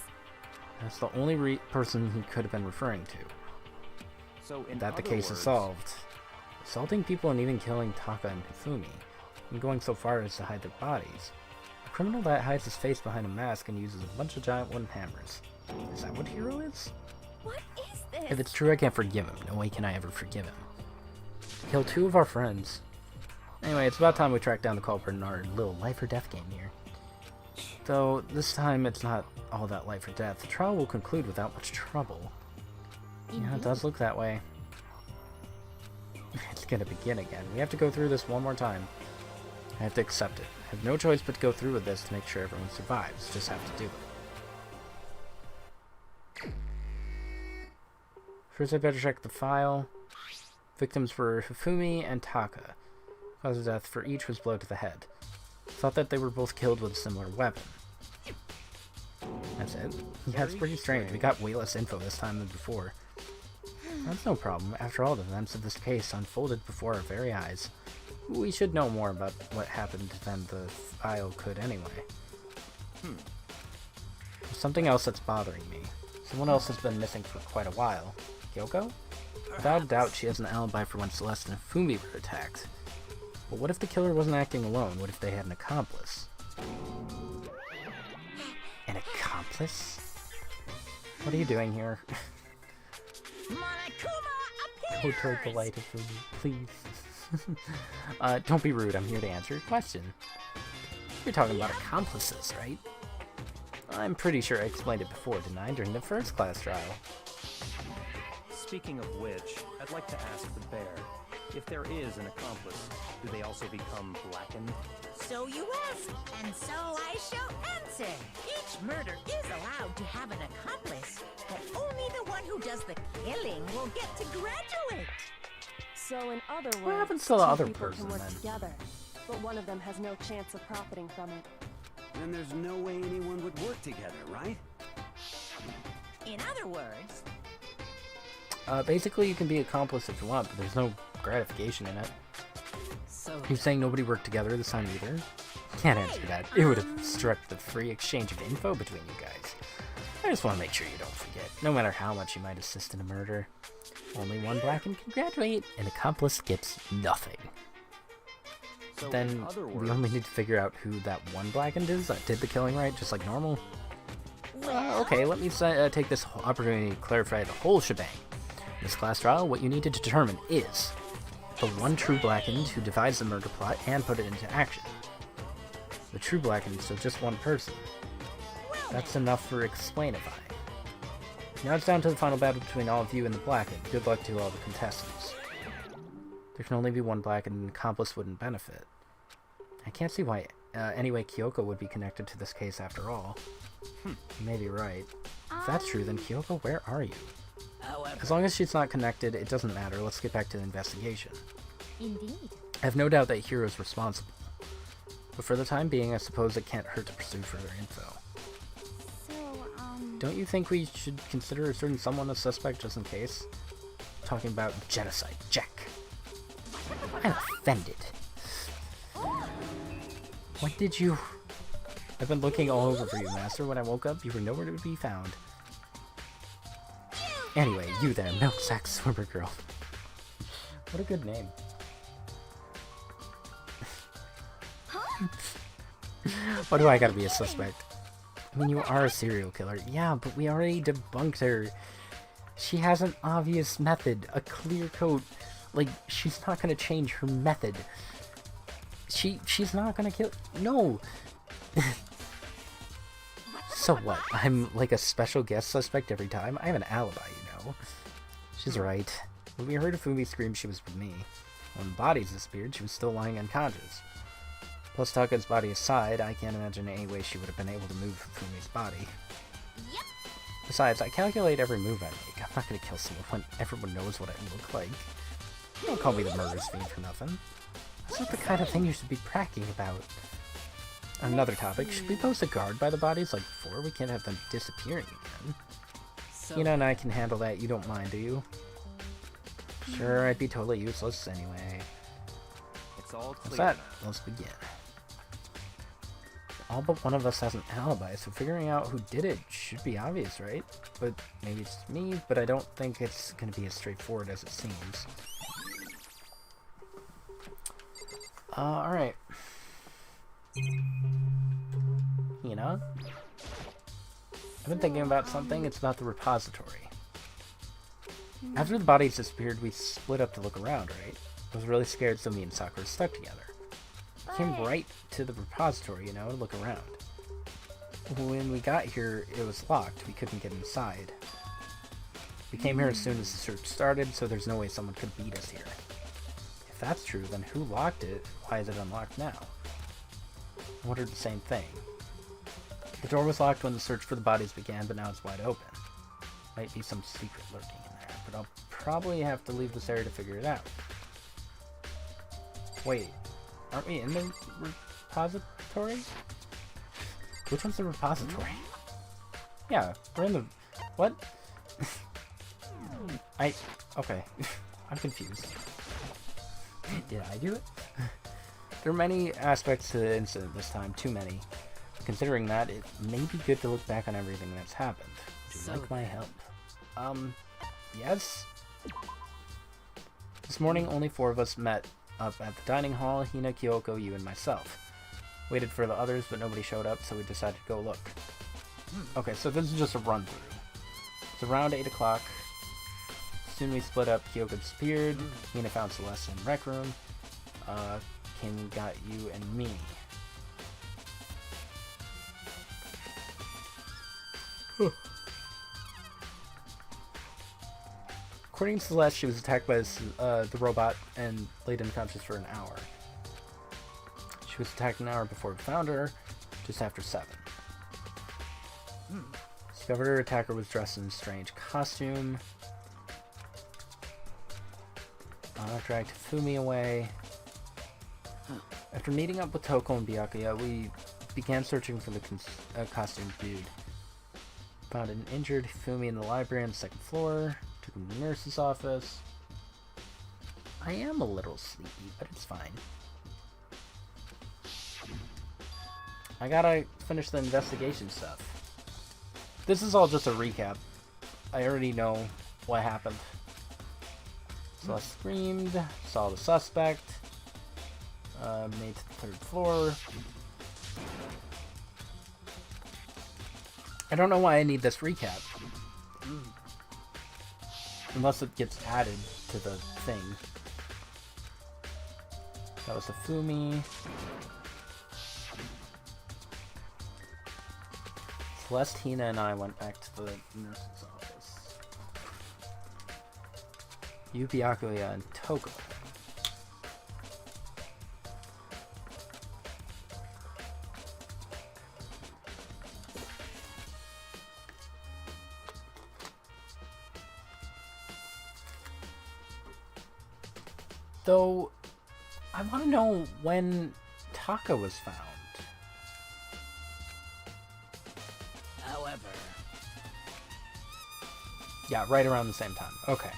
That's the only person he could have been referring to. So in That the other case is words, solved. Assaulting people and even killing Taka and Hifumi, and going so far as to hide their bodies. A criminal that hides his face behind a mask and uses a bunch of giant wooden hammers. Is that what Hero is? What is this? If it's true, I can't forgive him. No way can I ever forgive him. Kill 2 of our friends. Anyway, it's about time we track down the culprit in our little life or death game here. Though, this time it's not all that life or death. The trial will conclude without much trouble. Yeah, it does look that way. It's gonna begin again. We have to go through this one more time. I have to accept it. I have no choice but to go through with this to make sure everyone survives. Just have to do it. First I better check the file. Victims were Hifumi and Taka. Cause of death for each was blow to the head. Thought that they were both killed with a similar weapon. That's it. Yeah, it's pretty strange. We got way less info this time than before. That's no problem. After all, the events of this case unfolded before our very eyes. We should know more about what happened than the file could anyway. There's something else that's bothering me. Someone else has been missing for quite a while. Kyoko? Without a doubt, she has an alibi for when Celeste and Fumi were attacked. But what if the killer wasn't acting alone? What if they had an accomplice? An accomplice? What are you doing here? Monokuma Go appears! toward the light of Fumi, please. Don't be rude, I'm here to answer your question. You're talking about accomplices, right? I'm pretty sure I explained it before, didn't I, during the first class trial? Speaking of which, I'd like to ask the bear, if there is an accomplice, do they also become blackened? So you ask, and so I shall answer. Each murder is allowed to have an accomplice, but only the one who does the killing will get to graduate. So in other words, What happens to the two other people person, can work then? together, but one of them has no chance of profiting from it. Then there's no way anyone would work together, right? In other words, Basically you can be accomplice if you want, but there's no gratification in it. so You're saying nobody worked together this time either? Can't answer that. It would have struck the free exchange of info between you guys. I just want to make sure you don't forget, no matter how much you might assist in a murder. Only one blackened can graduate, an accomplice gets nothing. So in Then other we words, only need to figure out who that one blackened is that did the killing right, just like normal. Okay, let me take this opportunity to clarify the whole shebang. In this class trial, what you need to determine is the one true blackened who devised the murder plot and put it into action. The true blackened, so just one person. That's enough for explainifying. Now it's down to the final battle between all of you and the blackened. Good luck to all the contestants. There can only be one blackened, and an accomplice wouldn't benefit. I can't see why anyway Kyoko would be connected to this case after all. You may be right. If that's true, then Kyoko, where are you? however, As long as she's not connected, it doesn't matter. Let's get back to the investigation. Indeed. I have no doubt that Hiro's responsible. But for the time being, I suppose it can't hurt to pursue further info. So, Don't you think we should consider a certain someone a suspect just in case? Talking about genocide, Jack. I'm offended. What did you... I've been looking all over for you, Master. When I woke up, you were nowhere to be found. Anyway, you there, milk sack swimmer girl. What a good name. Why do I gotta be a suspect? I mean, you are a serial killer. Yeah, but we already debunked her. She has an obvious method, a clear code. Like, she's not gonna change her method. She's not gonna kill... No! So what? I'm like a special guest suspect every time? I have an alibi, you know. She's right. When we heard Fumi scream, she was with me. When the bodies disappeared, she was still lying unconscious. Plus, Taka's body aside, I can't imagine any way she would have been able to move Fumi's body. Yep. Besides, I calculate every move I make. I'm not gonna kill someone when everyone knows what I look like. Don't call me the murderous fiend for nothing. That's not the kind of thing you should be bragging about. Another topic, should we post a guard by the bodies like before? We can't have them disappearing again. Hina and I can handle that, you don't mind, do you? Sure, I'd be totally useless anyway. It's all What's clear that? now. Let's begin. All but one of us has an alibi, so figuring out who did it should be obvious, right? But maybe it's me, but I don't think it's going to be as straightforward as it seems. Alright. Hina? I've been thinking about something. It's about the repository. After the bodies disappeared, we split up to look around, right? I was really scared, so me and Sakura stuck together. We came right to the repository, you know, to look around. When we got here, it was locked. We couldn't get inside. We came here as soon as the search started, so there's no way someone could beat us here. If that's true, then who locked it? Why is it unlocked now? I wondered the same thing. The door was locked when the search for the bodies began, but now it's wide open. Might be some secret lurking in there, but I'll probably have to leave this area to figure it out. Wait, aren't we in the repository? Which one's the repository? Yeah, we're in the... What? Okay. I'm confused. Did I do it? There are many aspects to the incident this time, too many. Considering that, it may be good to look back on everything that's happened. Would you like my help? Yes? This morning, only 4 of us met up at the dining hall: Hina, Kyoko, you, and myself. Waited for the others, but nobody showed up, so we decided to go look. Okay, so this is just a run-through. It's around 8 o'clock. Soon we split up. Kyoko disappeared. Hina found Celeste in the rec room. Kim got you and me. According to Celeste, she was attacked by the robot and laid unconscious for an hour. She was attacked an hour before we found her, just after 7. Discovered her attacker was dressed in a strange costume. Dragged Fumi away. After meeting up with Toko and Byakuya, we began searching for the costumed dude. Found an injured Fumi in the library on the 2nd floor. Took him to the nurse's office. I am a little sleepy, but it's fine. I gotta finish the investigation stuff. This is all just a recap. I already know what happened. Celeste screamed, saw the suspect, made to the 3rd floor. I don't know why I need this recap. Unless it gets added to the thing. That was the Fumi. Celeste, Hina, and I went back to the nurse's office. You, Byakuya, and Toko. Though, I want to know when Taka was found. However, Yeah, right around the same time. Okay.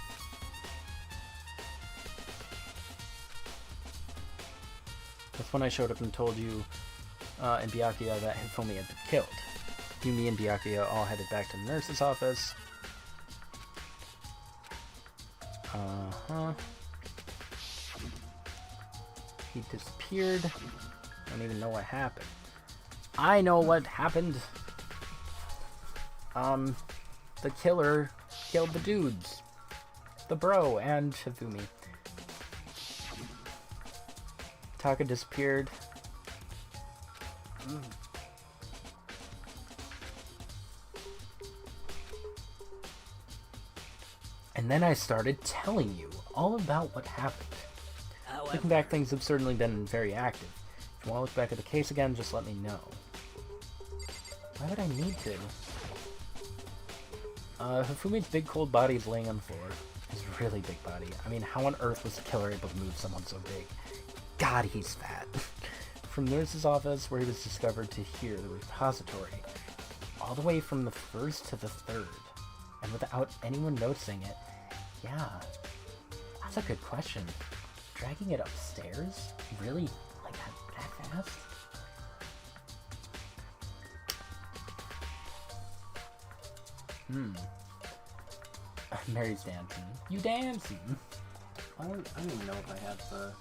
That's when I showed up and told you and Byakuya that Hifumi had been killed. You, me, and Byakuya all headed back to the nurse's office. He disappeared. I don't even know what happened. I know what happened. The killer killed the dudes. The bro and Hifumi. Taka disappeared. And then I started telling you all about what happened. Looking back, things have certainly been very active. If you want to look back at the case again, just let me know. Why would I need to? Hifumi's big cold body is laying on the floor. His really big body. I mean, how on earth was the killer able to move someone so big? God, he's fat. From the nurse's office, where he was discovered, to here, the repository. All the way from the first to the third. And without anyone noticing it. Yeah. That's a good question. Dragging it upstairs? Really? Like that fast? Mary's dancing. You dancing? I don't even know if I have the...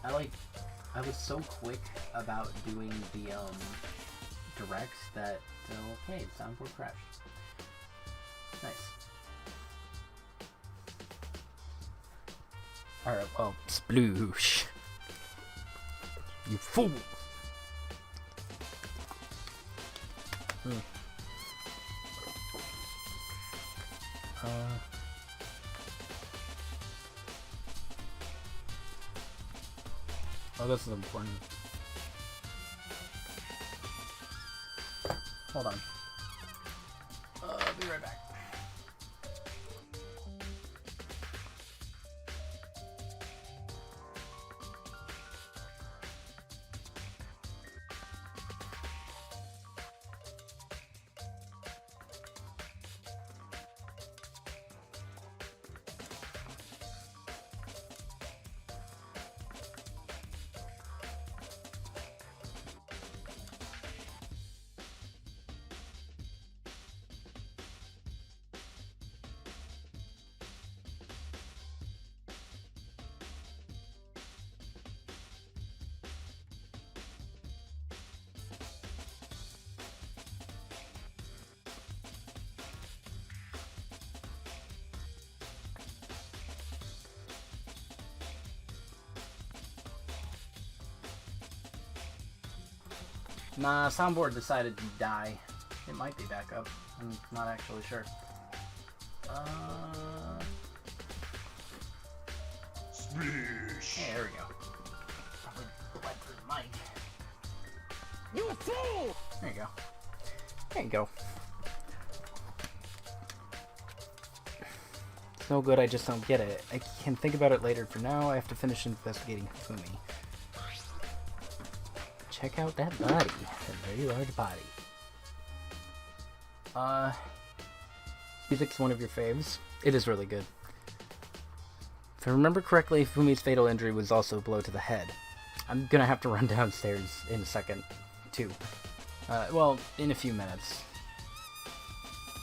I was so quick about doing the, directs that, okay, soundboard crashed. Nice. Alright, well, sploosh. You fool! Oh, this is important. Hold on. I'll be right back. Nah, soundboard decided to die. It might be back up. I'm not actually sure. Hey, there we go. Probably went through the mic. You fool! There you go. There you go. It's no good, I just don't get it. I can think about it later. For now, I have to finish investigating Hifumi. Check out that body. A very large body. Music's one of your faves. It is really good. If I remember correctly, Fumi's fatal injury was also a blow to the head. I'm gonna have to run downstairs in a second, too. Well, in a few minutes.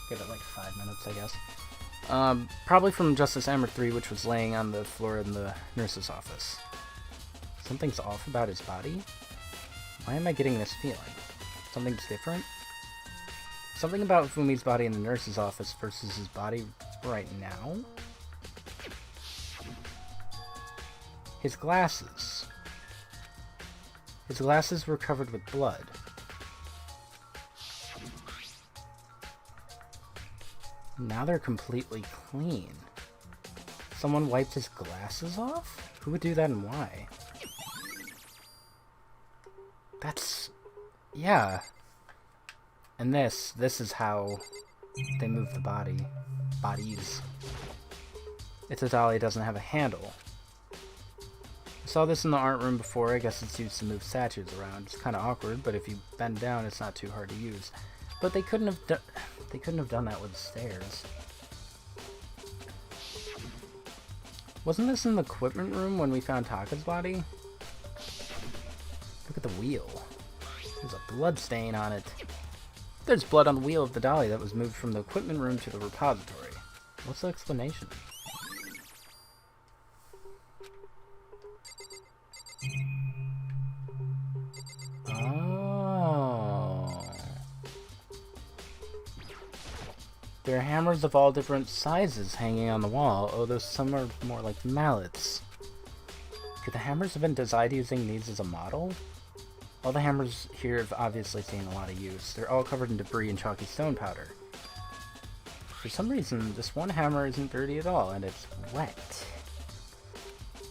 Give it like 5 minutes, I guess. Probably from Justice Hammer 3, which was laying on the floor in the nurse's office. Something's off about his body? Why am I getting this feeling? Something's different? Something about Fumi's body in the nurse's office versus his body right now? His glasses. His glasses were covered with blood. Now they're completely clean. Someone wiped his glasses off? Who would do that and why? That's... yeah. And this is how they move the bodies. It's a dolly, doesn't have a handle. I saw this in the art room before. I guess it's used to move statues around. It's kind of awkward, but if you bend down, it's not too hard to use. But they couldn't have done that with the stairs. Wasn't this in the equipment room when we found Taka's body? Look at the wheel. There's a blood stain on it. There's blood on the wheel of the dolly that was moved from the equipment room to the repository. What's the explanation? Oh. There are hammers of all different sizes hanging on the wall, although some are more like mallets. Could the hammers have been designed using these as a model? All the hammers here have obviously seen a lot of use. They're all covered in debris and chalky stone powder. For some reason, this one hammer isn't dirty at all, and it's wet.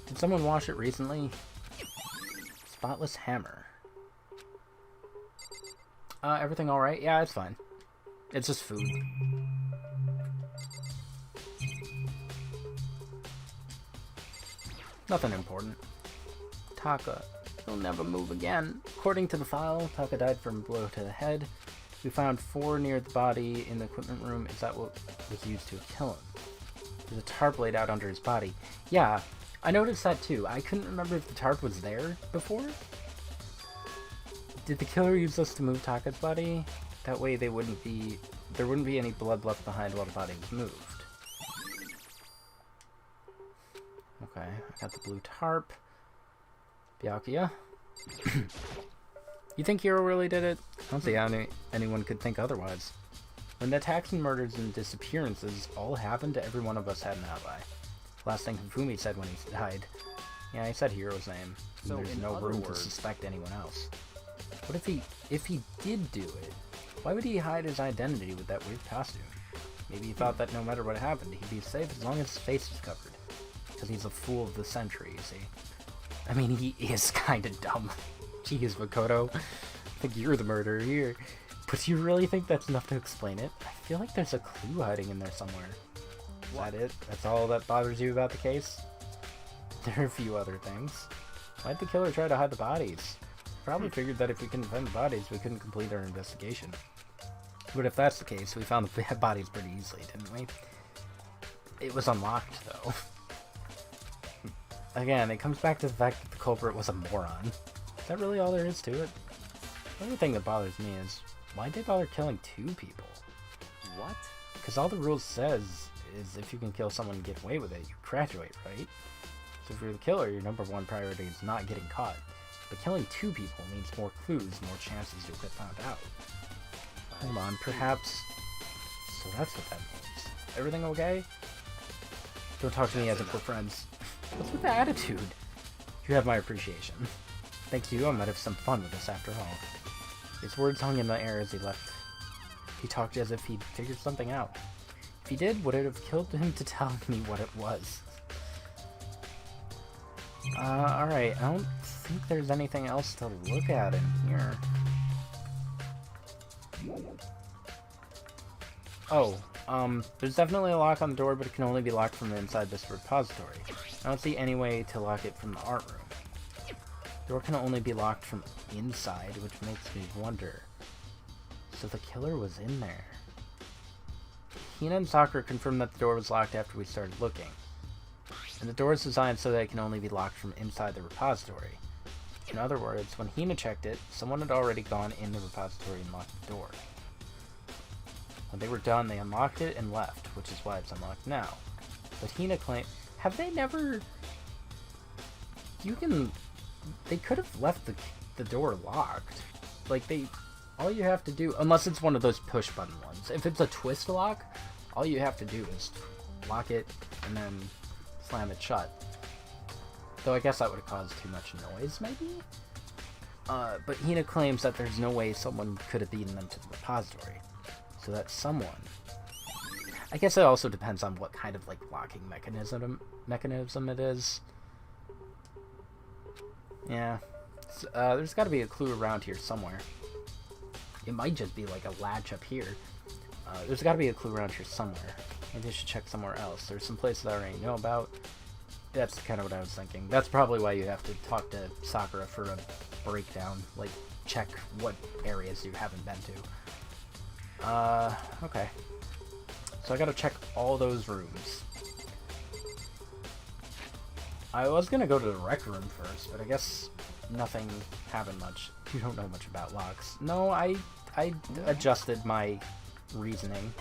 Did someone wash it recently? Spotless hammer. Everything alright? Yeah, it's fine. It's just food. Nothing important. Taka. He'll never move again. According to the file, Taka died from a blow to the head. We found 4 near the body in the equipment room. Is that what was used to kill him? There's a tarp laid out under his body. Yeah, I noticed that too. I couldn't remember if the tarp was there before. Did the killer use this to move Taka's body? That way there wouldn't be any blood left behind while the body was moved. Okay, I got the blue tarp. Byakuya. You think Hiro really did it? I don't see how anyone could think otherwise. When the attacks and murders and disappearances all happened, every one of us had an ally. Last thing Hifumi said when he died. Yeah, he said Hiro's name. So there's no room to suspect anyone else. What if he did do it? Why would he hide his identity with that weird costume? Maybe he thought that no matter what happened, he'd be safe as long as his face was covered. Because he's a fool of the century, you see. I mean, he is kinda dumb. Jeez, Makoto. I think you're the murderer here. But do you really think that's enough to explain it? I feel like there's a clue hiding in there somewhere. Is that it? That's all that bothers you about the case? There are a few other things. Why'd the killer try to hide the bodies? Probably figured that if we couldn't find the bodies, we couldn't complete our investigation. But if that's the case, we found the bodies pretty easily, didn't we? It was unlocked, though. Again, it comes back to the fact that the culprit was a moron. Is that really all there is to it? The only thing that bothers me is, why'd they bother killing 2 people? What? Because all the rules says is if you can kill someone and get away with it, you graduate, right? So if you're the killer, your number 1 priority is not getting caught. But killing 2 people means more clues, more chances you'll get found out. Hold on, perhaps... So that's what that means. Everything okay? Don't talk to me as if we're friends. What's with the attitude? You have my appreciation. Thanks to you, I might have some fun with this after all. His words hung in the air as he left. He talked as if he'd figured something out. If he did, would it have killed him to tell me what it was? Alright, I don't think there's anything else to look at in here. Oh, there's definitely a lock on the door, but it can only be locked from inside this repository. I don't see any way to lock it from the art room. The door can only be locked from inside, which makes me wonder. So the killer was in there. Hina and Sakura confirmed that the door was locked after we started looking. And the door is designed so that it can only be locked from inside the repository. In other words, when Hina checked it, someone had already gone in the repository and locked the door. When they were done, they unlocked it and left, which is why it's unlocked now. But Hina claimed... Have they never... They could have left the door locked. Like, all you have to do... Unless it's one of those push-button ones. If it's a twist lock, all you have to do is lock it and then slam it shut. Though I guess that would have caused too much noise, maybe? But Hina claims that there's no way someone could have beaten them to the repository. So that someone... I guess it also depends on what kind of, like, locking mechanism it is. Yeah. There's got to be a clue around here somewhere. It might just be, like, a latch up here. There's got to be a clue around here somewhere. Maybe I should check somewhere else. There's some places I already know about. That's kind of what I was thinking. That's probably why you have to talk to Sakura for a breakdown. Like, check what areas you haven't been to. Okay. So I gotta check all those rooms. I was gonna go to the rec room first, but I guess nothing happened much. You don't know much about locks. No, I adjusted my reasoning.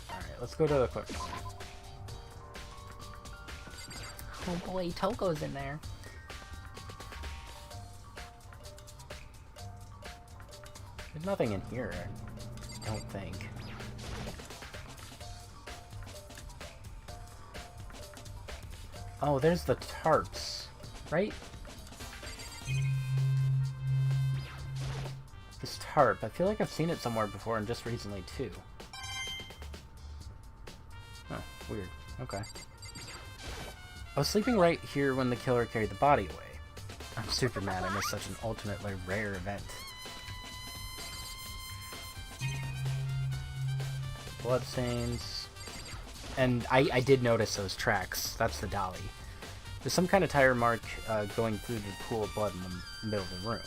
Alright, let's go to the quick one. Oh boy, Toko's in there. There's nothing in here, I don't think. Oh, there's the tarps, right? This tarp, I feel like I've seen it somewhere before and just recently too. Huh, weird. Okay. I was sleeping right here when the killer carried the body away. I'm super mad I missed such an ultimately rare event. bloodstains. And I did notice those tracks. That's the dolly. There's some kind of tire mark going through the pool of blood in the middle of the room.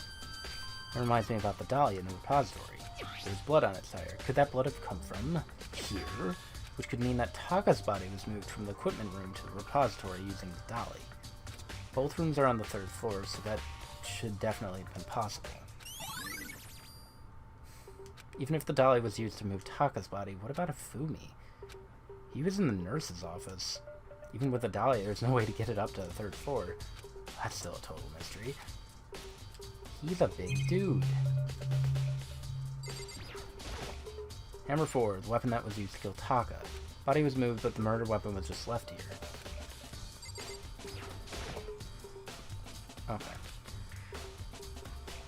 It reminds me about the dolly in the repository. There's blood on its tire. Could that blood have come from here? Which could mean that Taka's body was moved from the equipment room to the repository using the dolly. Both rooms are on the 3rd floor, so that should definitely have been possible. Even if the dolly was used to move Taka's body, what about Ifumi? He was in the nurse's office. Even with the dolly, there's no way to get it up to the 3rd floor. That's still a total mystery. He's a big dude. Hammer 4, the weapon that was used to kill Taka. Body was moved, but the murder weapon was just left here. Okay.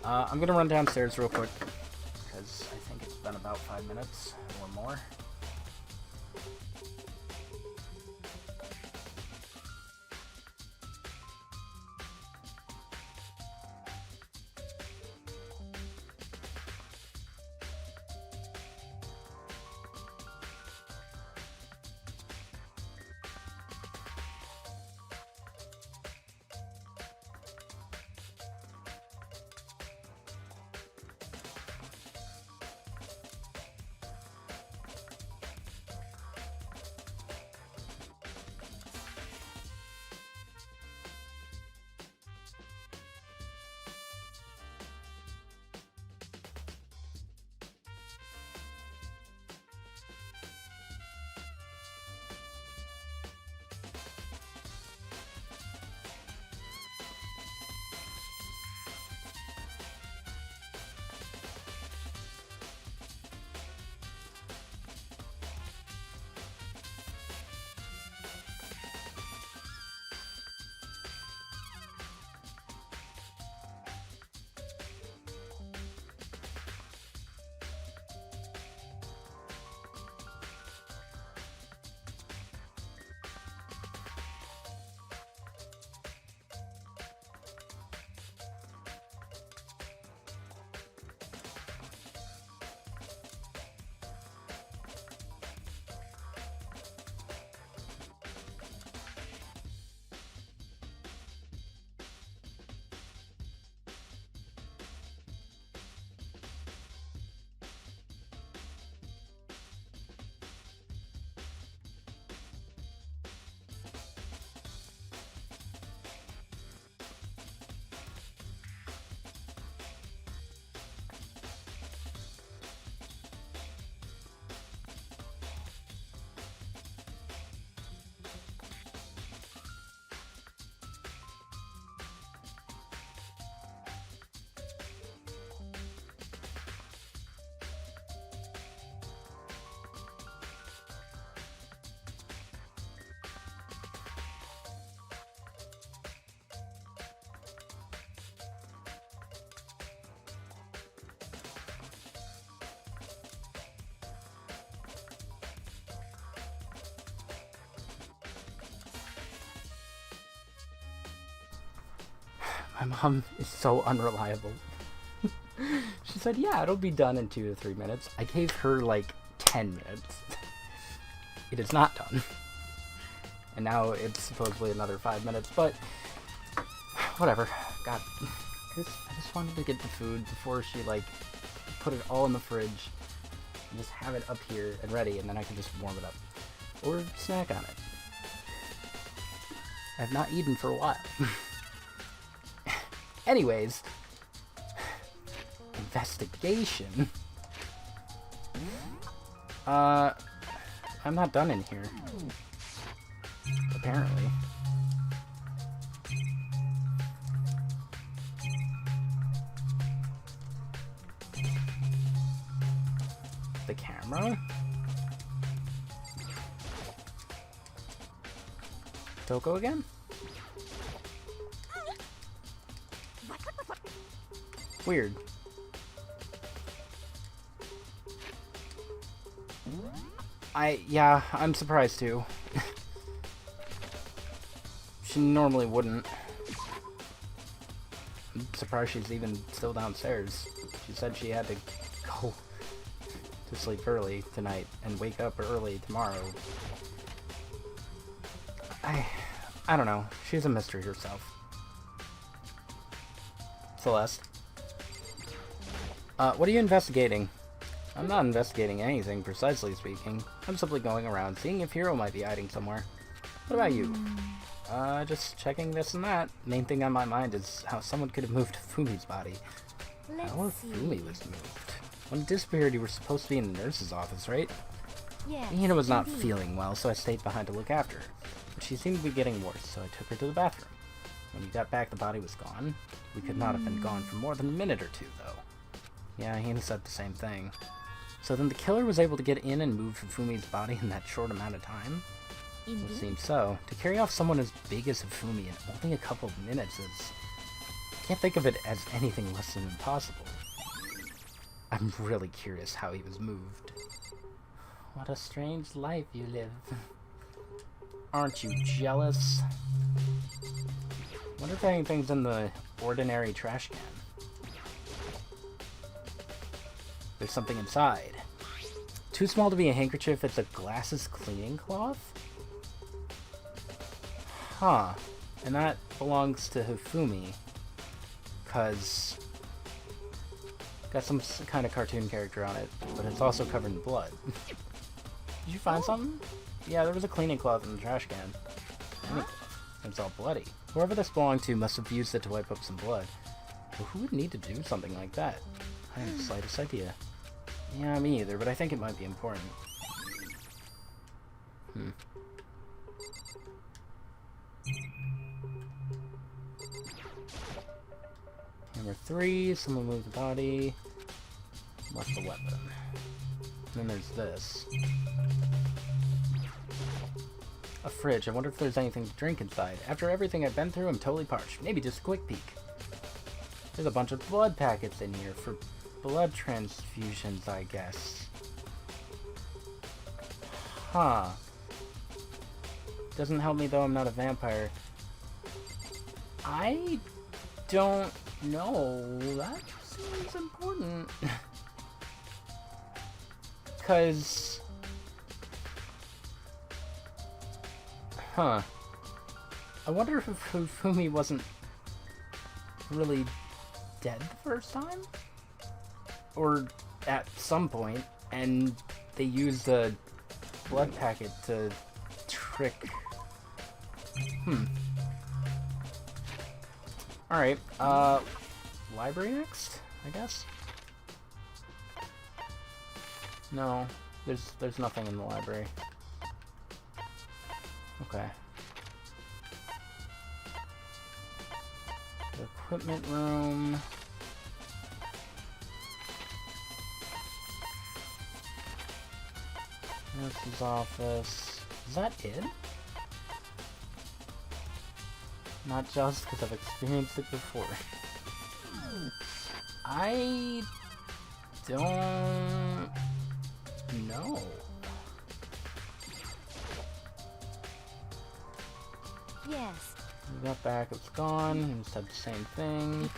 I'm gonna run downstairs real quick, because I think it's been about 5 minutes or more. My mom is so unreliable. She said, yeah, it'll be done in 2 to 3 minutes. I gave her like 10 minutes. It is not done. And now it's supposedly another 5 minutes, but whatever. God, I just wanted to get the food before she like put it all in the fridge and just have it up here and ready, and then I can just warm it up or snack on it. I have not eaten for a while. Anyways, investigation. I'm not done in here. Apparently. The camera? Toko again? Weird. Yeah, I'm surprised too. She normally wouldn't. I'm surprised she's even still downstairs. She said she had to go to sleep early tonight and wake up early tomorrow. I don't know. She's a mystery herself. Celeste? What are you investigating? I'm not investigating anything, precisely speaking. I'm simply going around seeing if Hiro might be hiding somewhere. What about you? Just checking this and that. Main thing on my mind is how someone could have moved Fumi's body. How if Fumi was moved? When he disappeared, you were supposed to be in the nurse's office, right? Yes, Hina was not indeed. feeling well, so I stayed behind to look after her. But she seemed to be getting worse, so I took her to the bathroom. When you got back, the body was gone. We could not have been gone for more than a minute or two, though. Yeah, Hina said the same thing. So then the killer was able to get in and move Fumi's body in that short amount of time? It Indeed. seems so. To carry off someone as big as Fumi in only a couple of minutes is... I can't think of it as anything less than impossible. I'm really curious how he was moved. What a strange life you live. Aren't you jealous? Wonder if anything's in the ordinary trash can. There's something inside. Too small to be a handkerchief, it's a glasses cleaning cloth? Huh. And that belongs to Hifumi. 'Cause... got some kind of cartoon character on it, but it's also covered in blood. Did you find something? Yeah, there was a cleaning cloth in the trash can. Cleaning cloth. It's all bloody. Whoever this belonged to must have used it to wipe up some blood. But who would need to do something like that? I have the slightest idea. Yeah, me either, but I think it might be important. Number 3, someone moved the body. Left the weapon. Then there's this. A fridge. I wonder if there's anything to drink inside. After everything I've been through, I'm totally parched. Maybe just a quick peek. There's a bunch of blood packets in here for blood transfusions, I guess. Huh. Doesn't help me though, I'm not a vampire. I don't know. That seems important. 'Cause... Huh. I wonder if Fumi wasn't really dead the first time? Or at some point, and they used a blood packet to trick... Alright, library next, I guess? No, there's nothing in the library. Okay. The equipment room. Nurse's office. Is that it? Not just because I've experienced it before. I don't know. Yes. We got back, it's gone. We just had the same thing.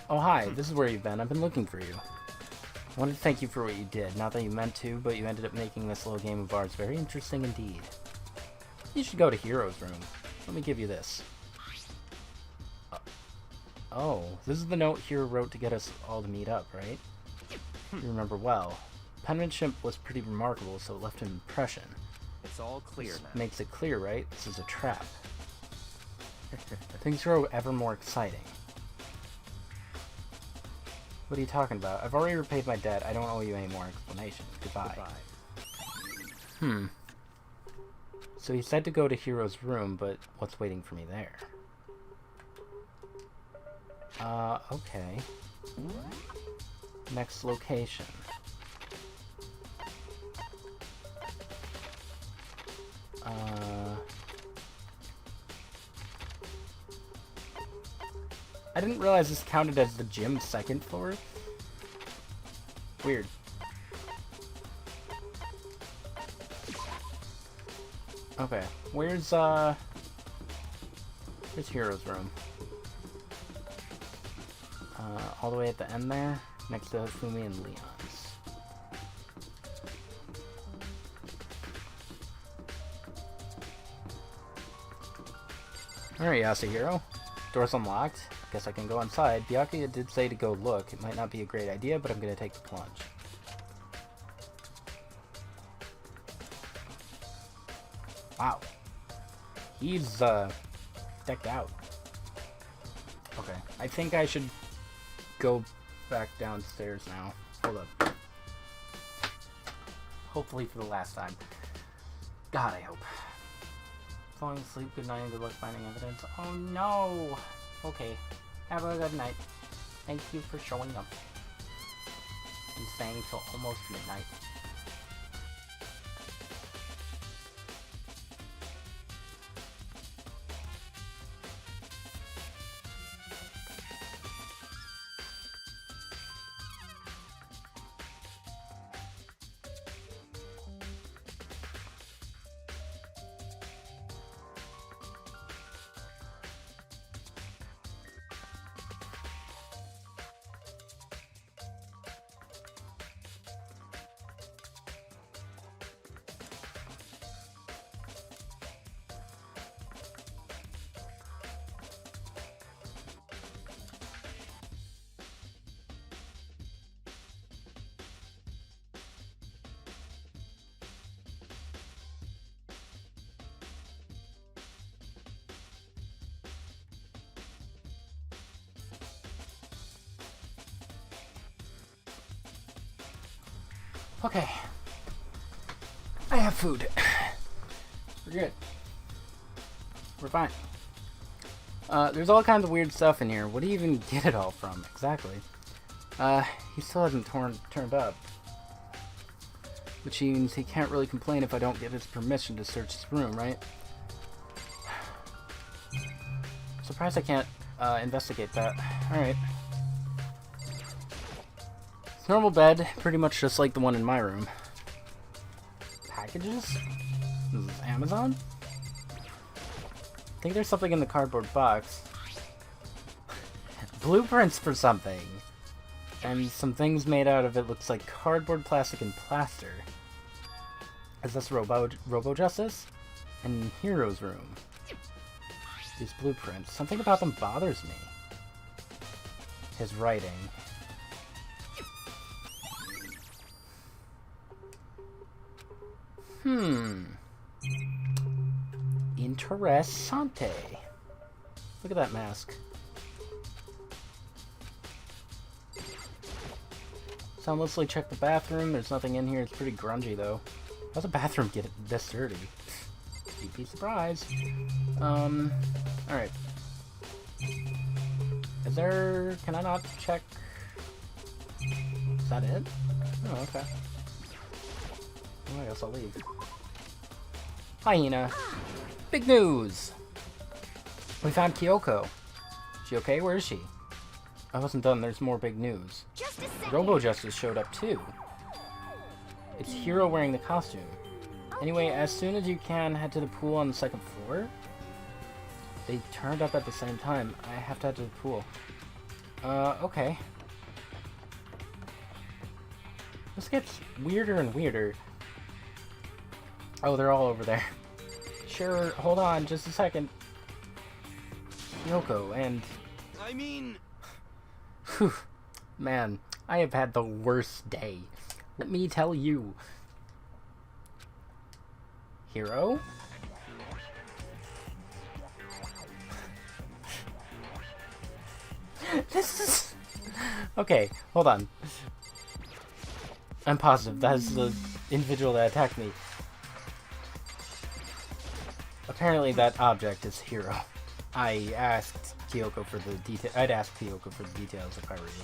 Oh, hi, this is where you've been. I've been looking for you. I wanted to thank you for what you did. Not that you meant to, but you ended up making this little game of ours very interesting indeed. You should go to Hero's room. Let me give you this. Oh, this is the note Hero wrote to get us all to meet up, right? You remember well. Penmanship was pretty remarkable, so it left an impression. It's all clear This now. makes it clear, right? This is a trap. Things grow ever more exciting. What are you talking about? I've already repaid my debt. I don't owe you any more explanation. Goodbye. So he said to go to Hero's room, but what's waiting for me there? Okay. Next location. I didn't realize this counted as the gym's second floor. Weird. Okay, where's Hero's room? All the way at the end there, next to Fumi and Leon's. Alright, Yasuhiro. Door's unlocked. Guess I can go inside. Byakuya did say to go look. It might not be a great idea, but I'm gonna take the plunge. Wow. He's, decked out. Okay. I think I should go back downstairs now. Hold up. Hopefully for the last time. God, I hope. Falling asleep, good night, and good luck finding evidence. Oh no! Okay. Have a good night. Thank you for showing up. And staying till almost midnight. Okay. I have food. We're good. We're fine. There's all kinds of weird stuff in here. What do you even get it all from? Exactly. He still hasn't turned up. Which means he can't really complain if I don't get his permission to search his room, right? Surprised I can't, investigate that. Alright. Normal bed, pretty much just like the one in my room. Packages? This is Amazon? I think there's something in the cardboard box. Blueprints for something! And some things made out of it looks like cardboard, plastic, and plaster. Is this Robo Justice? And Hero's room. These blueprints. Something about them bothers me. His writing. Interessante. Look at that mask. Soundlessly check the bathroom. There's nothing in here. It's pretty grungy, though. How's a bathroom get this dirty? You'd be surprised. Alright. Is there... Can I not check... Is that it? Oh, okay. Well, I guess I'll leave. Hyena. Big news! We found Kyoko. She okay? Where is she? I wasn't done. There's more big news. Just a second. Robo Justice showed up too. It's Hero wearing the costume. Anyway, as soon as you can, head to the pool on the second floor. They turned up at the same time. I have to head to the pool. Okay. This gets weirder and weirder. Oh, they're all over there. Sure, hold on just a second. Kyoko and... I mean... Whew. Man, I have had the worst day. Let me tell you. Hero? This is... Okay, hold on. I'm positive that is the individual that attacked me. Apparently that object is Hero. I asked Kyoko for the details. I'd ask Kyoko for the details if I were you.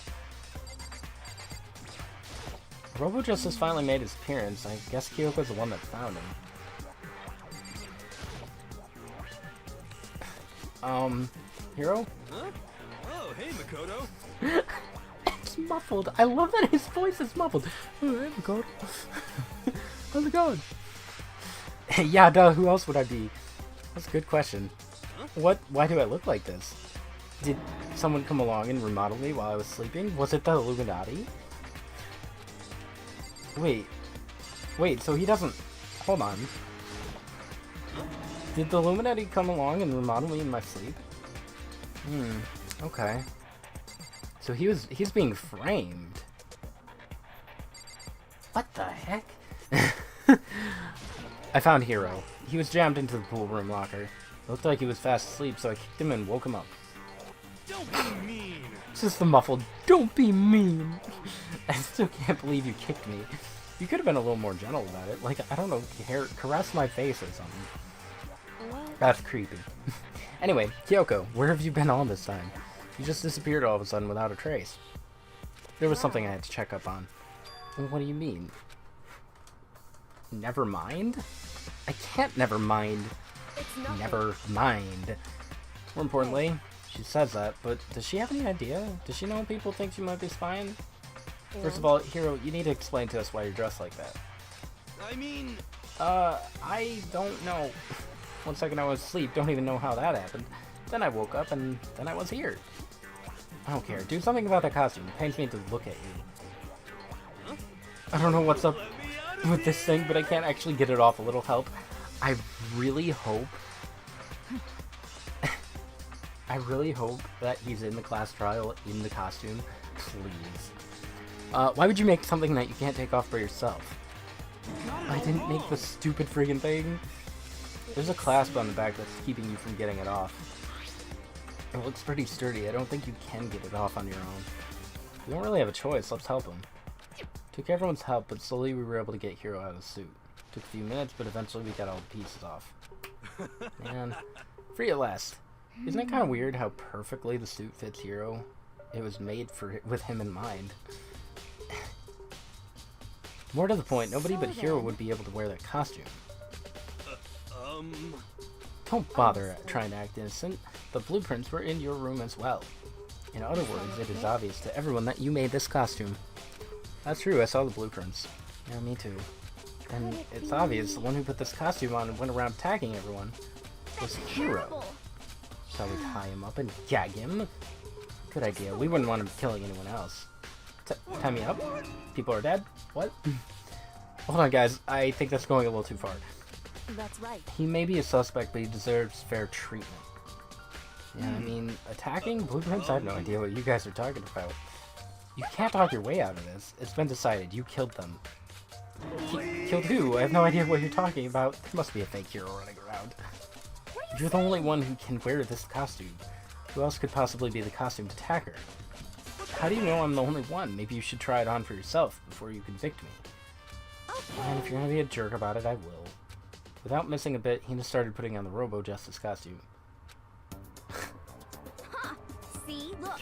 Robo Justice finally made his appearance. I guess Kyoko's the one that found him. Hero? Huh? Oh, hey, Makoto. It's muffled. I love that his voice is muffled. Oh, hey, Makoto. How's it going? Yeah, duh, who else would I be? That's a good question. Huh? What? Why do I look like this? someone come along and remodel me while I was sleeping? Was it the Illuminati? Wait, so he doesn't... Hold on. Did the Illuminati come along and remodel me in my sleep? Okay. So he's being framed. What the heck? I found Hero. He was jammed into the pool room locker. It looked like he was fast asleep, so I kicked him and woke him up. Don't be mean. It's just the muffled, "Don't be mean." I still can't believe you kicked me. You could have been a little more gentle about it. Like, I don't know, caress my face or something. What? That's creepy. Anyway, Kyoko, where have you been all this time? You just disappeared all of a sudden without a trace. There was something I had to check up on. What do you mean? Never mind? I can't never mind. It's nothing. Never mind. More importantly, she says that, but does she have any idea? Does she know people think she might be spying? First of all, Hero, you need to explain to us why you're dressed like that. I mean, I don't know. One second I was asleep, don't even know how that happened. Then I woke up, and then I was here. I don't care. Do something about that costume. It pains me to look at you. I don't know what's up with this thing, but I can't actually get it off. A little help. I really hope that he's in the class trial in the costume. Please. Why would you make something that you can't take off for yourself? I didn't make the stupid friggin' thing. There's a clasp on the back that's keeping you from getting it off. It looks pretty sturdy. I don't think you can get it off on your own. We don't really have a choice. Let's help him. Took everyone's help, but slowly we were able to get Hero out of the suit. Took a few minutes, but eventually we got all the pieces off. Man, free at last. Isn't it kind of weird how perfectly the suit fits Hero? It was made with him in mind. More to the point, nobody but Hero would be able to wear that costume. Don't bother trying to act innocent. The blueprints were in your room as well. In other words, it is obvious to everyone that you made this costume. That's true, I saw the blueprints. Yeah, me too. And it's obvious the one who put this costume on and went around attacking everyone was Hero. Shall we tie him up and gag him? Good idea. We wouldn't want him killing anyone else. Tie me up? People are dead? What? Hold on, guys. I think that's going a little too far. That's right. He may be a suspect, but he deserves fair treatment. Yeah, I mean, attacking blueprints? I have no idea what you guys are talking about. You can't talk your way out of this. It's been decided. You killed them. Killed who? I have no idea what you're talking about. There must be a fake Hero running around. You're the only one who can wear this costume. Who else could possibly be the costumed attacker? How do you know I'm the only one? Maybe you should try it on for yourself before you convict me. And if you're gonna be a jerk about it, I will. Without missing a bit, Hina started putting on the Robo-Justice costume. Huh. See? Look.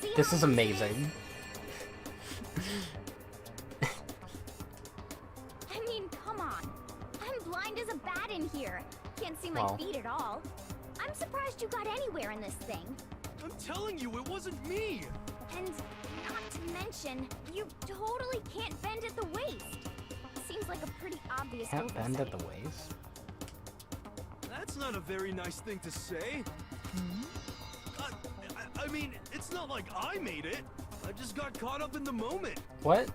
See This how is easy it amazing. I mean, come on. I'm blind as a bat in here. Can't see my Well. feet at all. I'm surprised you got anywhere in this thing. I'm telling you, it wasn't me. And not to mention, you totally can't bend at the waist. Seems like a pretty obvious Can't bend at oversight. the waist? That's not a very nice thing to say. I mean, it's not like I made it. I just got caught up in the moment. What?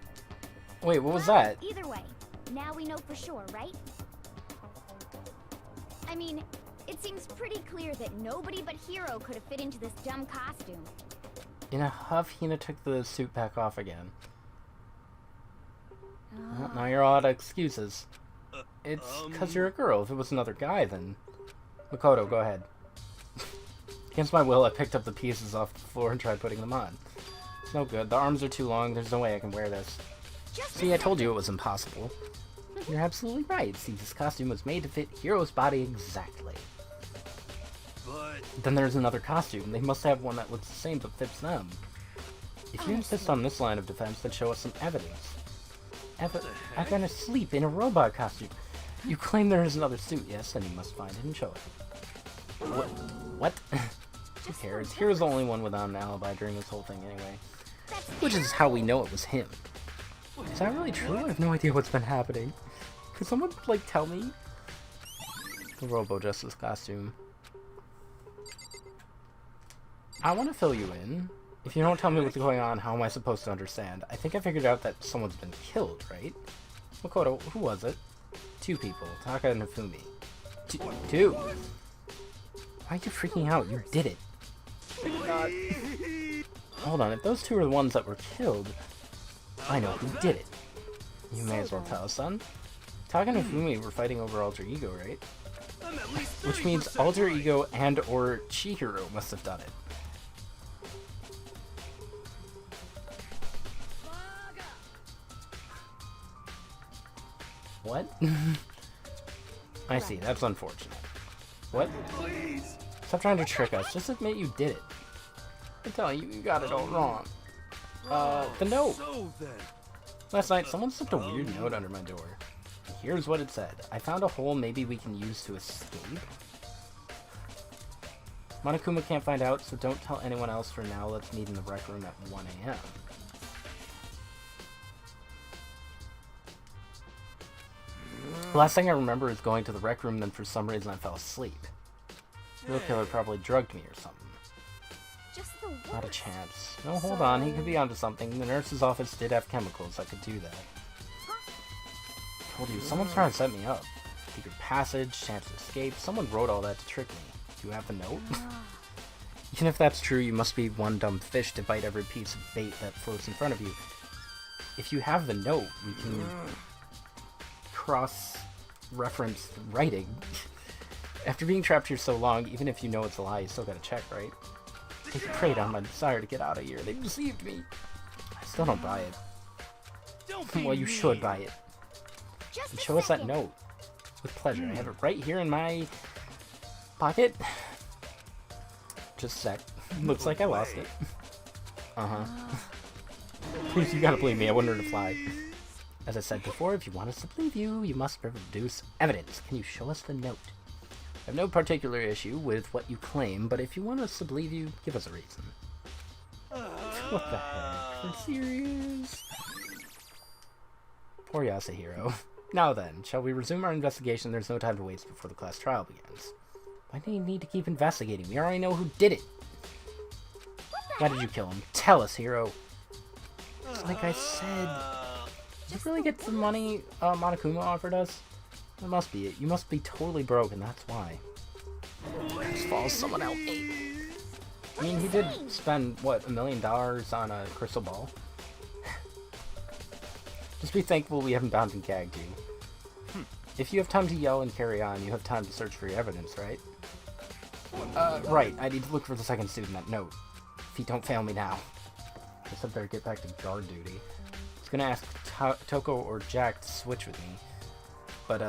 Wait, what was Well, that? Either way, now we know for sure, right? I mean, it seems pretty clear that nobody but Hero could have fit into this dumb costume. In a huff, Hina took the suit back off again. Well, now you're all out of excuses. It's because you're a girl. If it was another guy, then... Makoto, go ahead. Against my will, I picked up the pieces off the floor and tried putting them on. It's no good. The arms are too long. There's no way I can wear this. See, I told you it was impossible. You're absolutely right. See, this costume was made to fit Hero's body exactly. But Then there's another costume. They must have one that looks the same but fits them. If you insist on this line of defense, then show us some evidence. I've been asleep in a robot costume. You claim there is another suit, yes, then you must find it and show it. What? Who cares? Hero's the only one without an alibi during this whole thing anyway. Which is how we know it was him. Is that really true? I have no idea what's been happening. Could someone, like, tell me? The Robo-Justice costume. I want to fill you in. If you don't tell me what's going on, how am I supposed to understand? I think I figured out that someone's been killed, right? Makoto, who was it? 2 people, Taka and Hifumi. Two? Why are you freaking out? You did it. Hold on, if those 2 are the ones that were killed, I know who did it. You may as well tell us, son. Taka and Hifumi were fighting over Alter Ego, right? Which means Alter Ego and or Chihiro must have done it. What? I see, that's unfortunate. What? Stop trying to trick us, just admit you did it. I'm telling you, you got it all wrong. The note! Last night, someone slipped a weird note under my door. Here's what it said. I found a hole maybe we can use to escape. Monokuma can't find out, so don't tell anyone else for now. Let's meet in the rec room at 1 a.m. The last thing I remember is going to the rec room, then for some reason I fell asleep. The real killer probably drugged me or something. Just the worst. Not a chance. No, hold on, he could be onto something. The nurse's office did have chemicals that could do that. I told you, someone's trying to set me up. Secret passage, chance to escape. Someone wrote all that to trick me. Do you have the note? Even if that's true, you must be one dumb fish to bite every piece of bait that floats in front of you. If you have the note, we can cross-reference writing. After being trapped here so long, even if you know it's a lie, you still gotta check, right? They preyed on my desire to get out of here. They deceived me. I still don't buy it. Well, you should buy it. And show us that note. With pleasure. I have it right here in my pocket. Just a sec. Looks like I lost it. Please, you gotta believe me. I want her to fly. As I said before, if you want us to believe you, you must produce evidence. Can you show us the note? I have no particular issue with what you claim, but if you want us to believe you, give us a reason. What the heck? Are you serious? Poor Yasuhiro. Now then, shall we resume our investigation? There's no time to waste before the class trial begins. Why do you need to keep investigating? We already know who did it. Why did you kill him? Tell us, hero. Like I said, did you really get the money Monokuma offered us? That must be it. You must be totally broken, that's why. This falls someone out. I mean, he did spend, what, $1 million on a crystal ball? Just be thankful we haven't bound and gagged you. If you have time to yell and carry on, you have time to search for your evidence, right? Right. I need to look for the second student that note. If you don't fail me now. Guess I better get back to guard duty. I was gonna ask Toko or Jack to switch with me. But,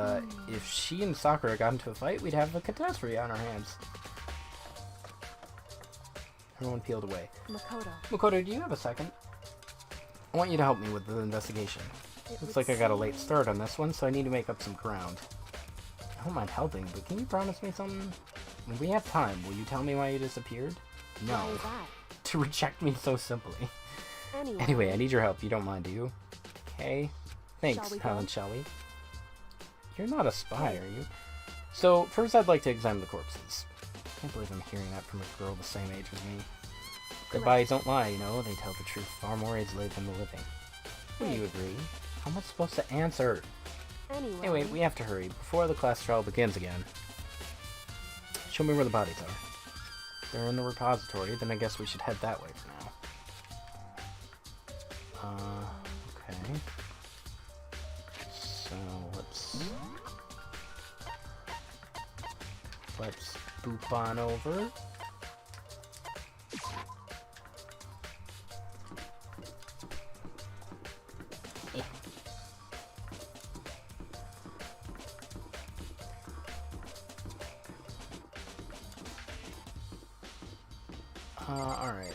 if she and Sakura got into a fight, we'd have a catastrophe on our hands. Everyone peeled away. Makoto, do you have a second? I want you to help me with the investigation. Looks like I got a late start on this one, so I need to make up some ground. I don't mind helping, but can you promise me something? When we have time, will you tell me why you disappeared? No. To reject me so simply. Anyway, I need your help. You don't mind, do you? Okay. Thanks, Helen, shall we? You're not a spy, are you? So, first I'd like to examine the corpses. I can't believe I'm hearing that from a girl the same age as me. Their bodies don't lie, you know, they tell the truth. Far more aids live than the living. Do you agree? How am I supposed to answer? Anyway, we have to hurry, before the class trial begins again. Show me where the bodies are. If they're in the repository, then I guess we should head that way for now. Okay. So, let's boop on over. Alright.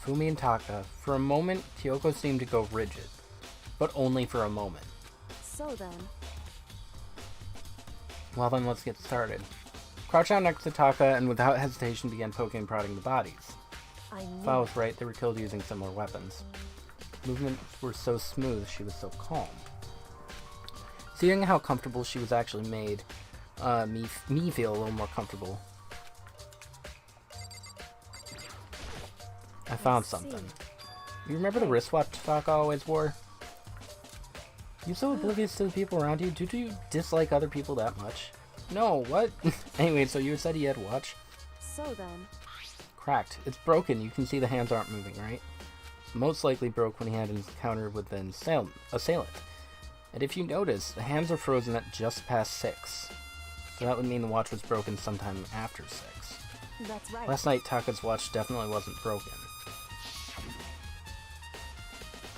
Fumi and Taka. For a moment, Kyoko seemed to go rigid. But only for a moment. So then... Well then, let's get started. Crouch down next to Taka and without hesitation began poking and prodding the bodies. I knew If I was right, they were killed using similar weapons. Movements were so smooth, she was so calm. Seeing how comfortable she was actually made me feel a little more comfortable. I found something. You remember the wristwatch Taka always wore? You so oblivious to the people around you? Do you dislike other people that much? No, what? Anyway, so you said he had a watch? So then, Cracked. It's broken. You can see the hands aren't moving, right? Most likely broke when he had an encounter with an assailant. And if you notice, the hands are frozen at just past 6. So that would mean the watch was broken sometime after 6. that's right. Last night, Taka's watch definitely wasn't broken.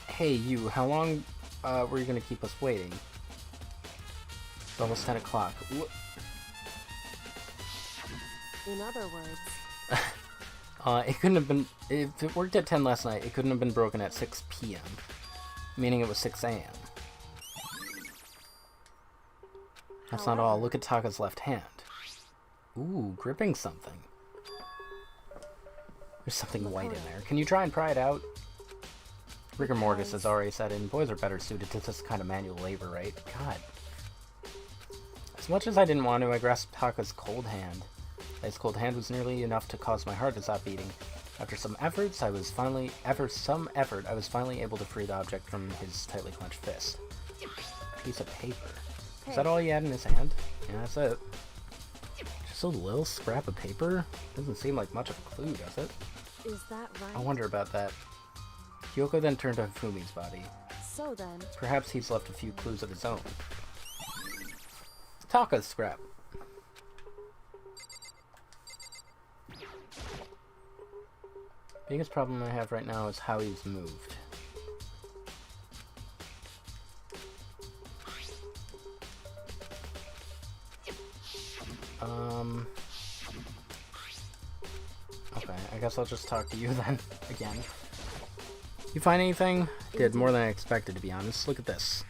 Hey, you, how long were you going to keep us waiting? It's almost 10 o'clock. In other words, It couldn't have been... If it worked at 10 last night, it couldn't have been broken at 6 p.m. Meaning it was 6 a.m. That's not all. Look at Taka's left hand. Ooh, gripping something. There's something white in there. Can you try and pry it out? Rigor mortis has already set in. Boys are better suited to this kind of manual labor, right? God. As much as I didn't want to, I grasped Taka's cold hand. His cold hand was nearly enough to cause my heart to stop beating. After some effort, I was finally able to free the object from his tightly clenched fist. A piece of paper. Is that all he had in his hand? Yeah, that's it. Just a little scrap of paper? Doesn't seem like much of a clue, does it? is that right? I wonder about that. Kyoko then turned to Hifumi's body. So then, Perhaps he's left a few clues of his own. Taka's scrap. Biggest problem I have right now is how he's moved. Okay, I guess I'll just talk to you then, again. You find anything? Did more than I expected, to be honest. Look at this.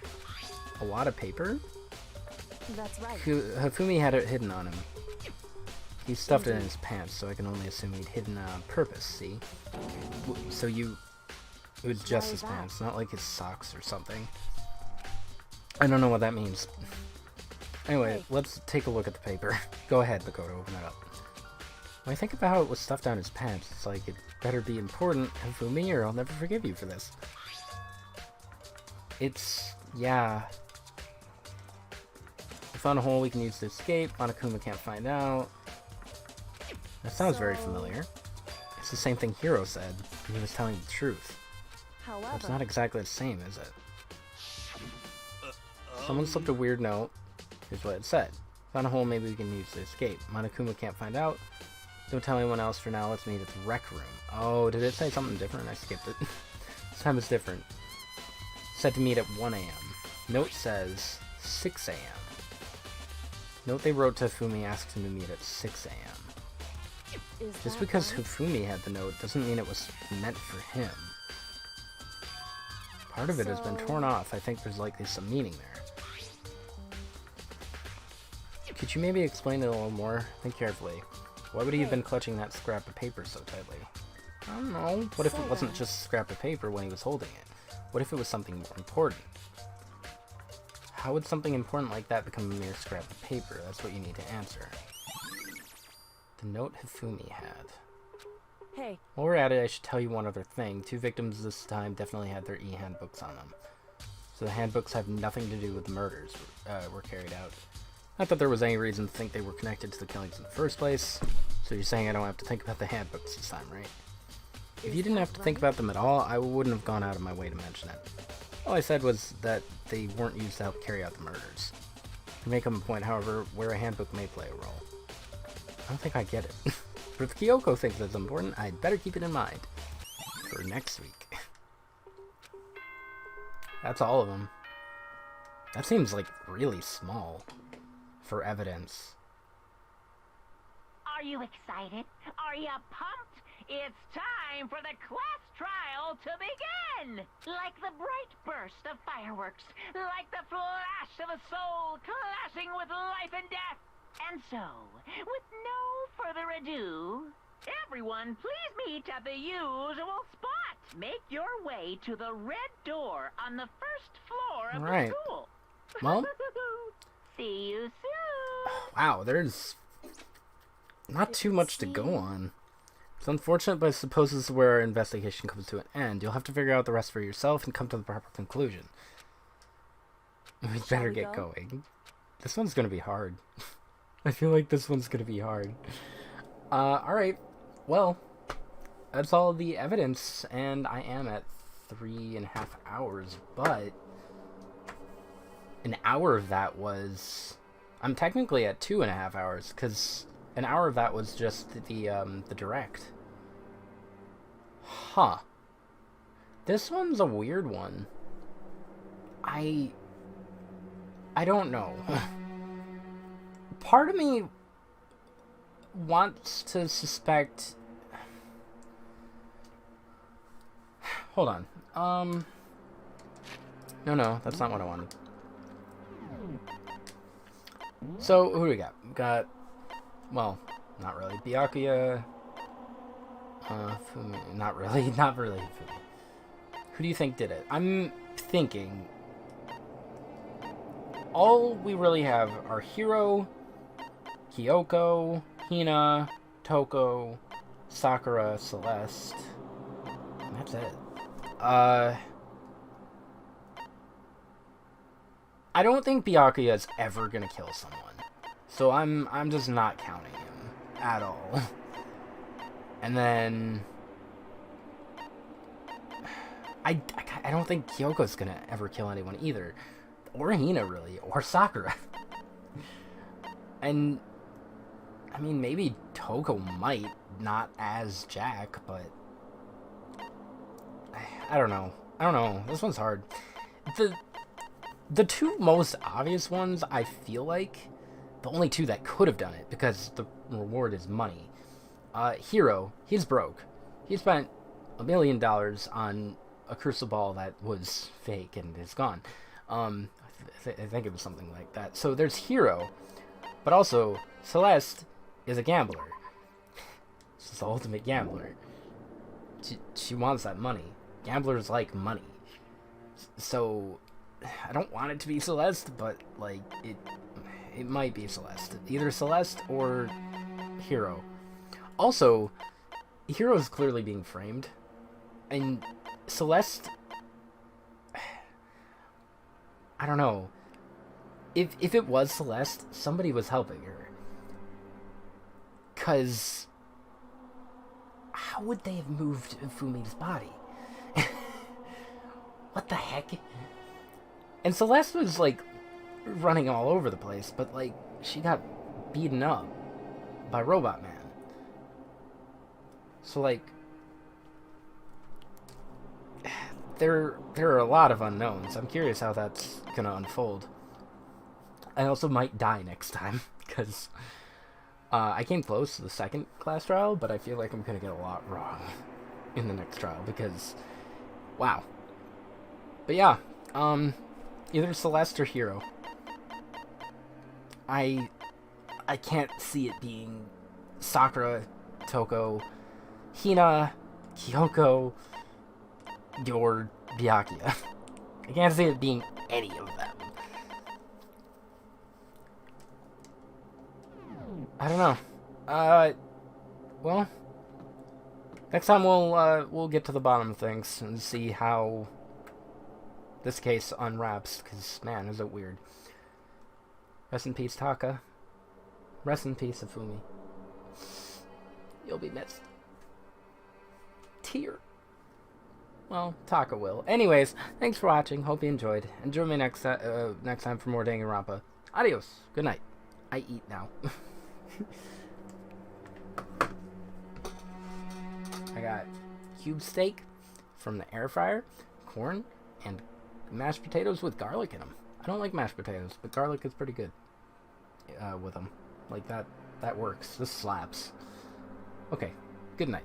A lot of paper? that's right. Hifumi had it hidden on him. He stuffed it in his pants, so I can only assume he'd hidden it on purpose, see? So it was just his pants, not like his socks or something. I don't know what that means. Anyway, let's take a look at the paper. Go ahead, Makoto, open it up. When I think about how it was stuffed down his pants, it's like it better be important, Hifumi, or I'll never forgive you for this. Yeah. We found a hole we can use to escape. Monokuma can't find out. That sounds very familiar. It's the same thing Hiro said, and he was telling the truth. However, It's not exactly the same, is it? Someone slipped a weird note. Here's what it said. Found a hole maybe we can use to escape. Monokuma can't find out. Don't tell anyone else for now. Let's meet at the rec room. Oh, did it say something different? I skipped it. This time it's different. Said to meet at 1 a.m. Note says 6 a.m. Note they wrote to Hifumi asked him to meet at 6 a.m. is Just that because right? Hifumi had the note doesn't mean it was meant for him. Part of it has been torn off. I think there's likely some meaning there. Could you maybe explain it a little more? Think carefully. Why would he have been clutching that scrap of paper so tightly? I don't know. What if it wasn't just a scrap of paper when he was holding it? What if it was something more important? How would something important like that become a mere scrap of paper? That's what you need to answer. The note Hifumi had. Hey, While we're at it, I should tell you one other thing. 2 victims this time definitely had their e-handbooks on them. So the handbooks have nothing to do with the murders were carried out. Not that there was any reason to think they were connected to the killings in the first place. So you're saying I don't have to think about the handbooks this time, right? If you didn't have to think about them at all, I wouldn't have gone out of my way to mention it. All I said was that they weren't used to help carry out the murders. To make them a point, however, where a handbook may play a role. I don't think I get it. But if Kyoko thinks it's important, I'd better keep it in mind. For next week. That's all of them. That seems like really small. For evidence. Are you excited? Are you pumped? It's time for the class trial to begin! Like the bright burst of fireworks, like the flash of a soul clashing with life and death, And so, with no further ado, everyone please meet at the usual spot. Make your way to the red door on the first floor of Right. the school. Well, See you soon. wow, there's not too much to go on. It's unfortunate, but I suppose this is where our investigation comes to an end. You'll have to figure out the rest for yourself and come to the proper conclusion. We better get going. This one's gonna be hard. I feel like this one's gonna be hard. Alright. Well, that's all the evidence, and I am at 3.5 hours, but an hour of that was... I'm technically at 2.5 hours, because an hour of that was just the direct. Huh. This one's a weird one. I don't know. Part of me wants to suspect... Hold on. No, that's not what I wanted. So, who do we got? We got... Well, not really. Byakuya... Fumi... Not really Fumi. Who do you think did it? I'm thinking... All we really have are Hiro, Kyoko, Hina, Toko, Sakura, Celeste. And that's it. I don't think Byakuya is ever gonna kill someone. So I'm just not counting him at all. And then I don't think Kyoko's gonna ever kill anyone either. Or Hina, really. Or Sakura. And I mean, maybe Toko might, not as Jack, but I don't know. This one's hard. The two most obvious ones, I feel like, the only two that could have done it, because the reward is money. Hiro, he's broke. He spent $1 million on a crystal ball that was fake and is gone. I think it was something like that. So there's Hiro, but also Celeste is a gambler. She's the ultimate gambler. She wants that money. Gamblers like money. So I don't want it to be Celeste, but like it might be Celeste. Either Celeste or Hiro. Also, Hiro is clearly being framed, and Celeste, I don't know. If it was Celeste, somebody was helping her. 'Cause how would they have moved Fumi's body? What the heck? And Celeste was like running all over the place, but like she got beaten up by Robot Man. So like there are a lot of unknowns. I'm curious how that's gonna unfold. I also might die next time because I came close to the second class trial, but I feel like I'm gonna get a lot wrong in the next trial because wow. But yeah, either Celeste or Hiro. I can't see it being Sakura, Toko, Hina, Kyoko, or Byakuya. I can't see it being any of them. I don't know. Well, next time we'll get to the bottom of things and see how this case unwraps, because, man, is it weird. Rest in peace, Taka. Rest in peace, Ifumi. You'll be missed. Tear. Well, Taka will. Anyways, thanks for watching. Hope you enjoyed. And join me next time for more Danganronpa. Adios. Good night. I eat now. I got cube steak from the air fryer, corn, and mashed potatoes with garlic in them. I don't like mashed potatoes, but garlic is pretty good with them. Like that works. This slaps. Okay, good night.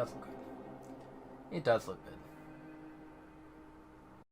does look good. It does look good.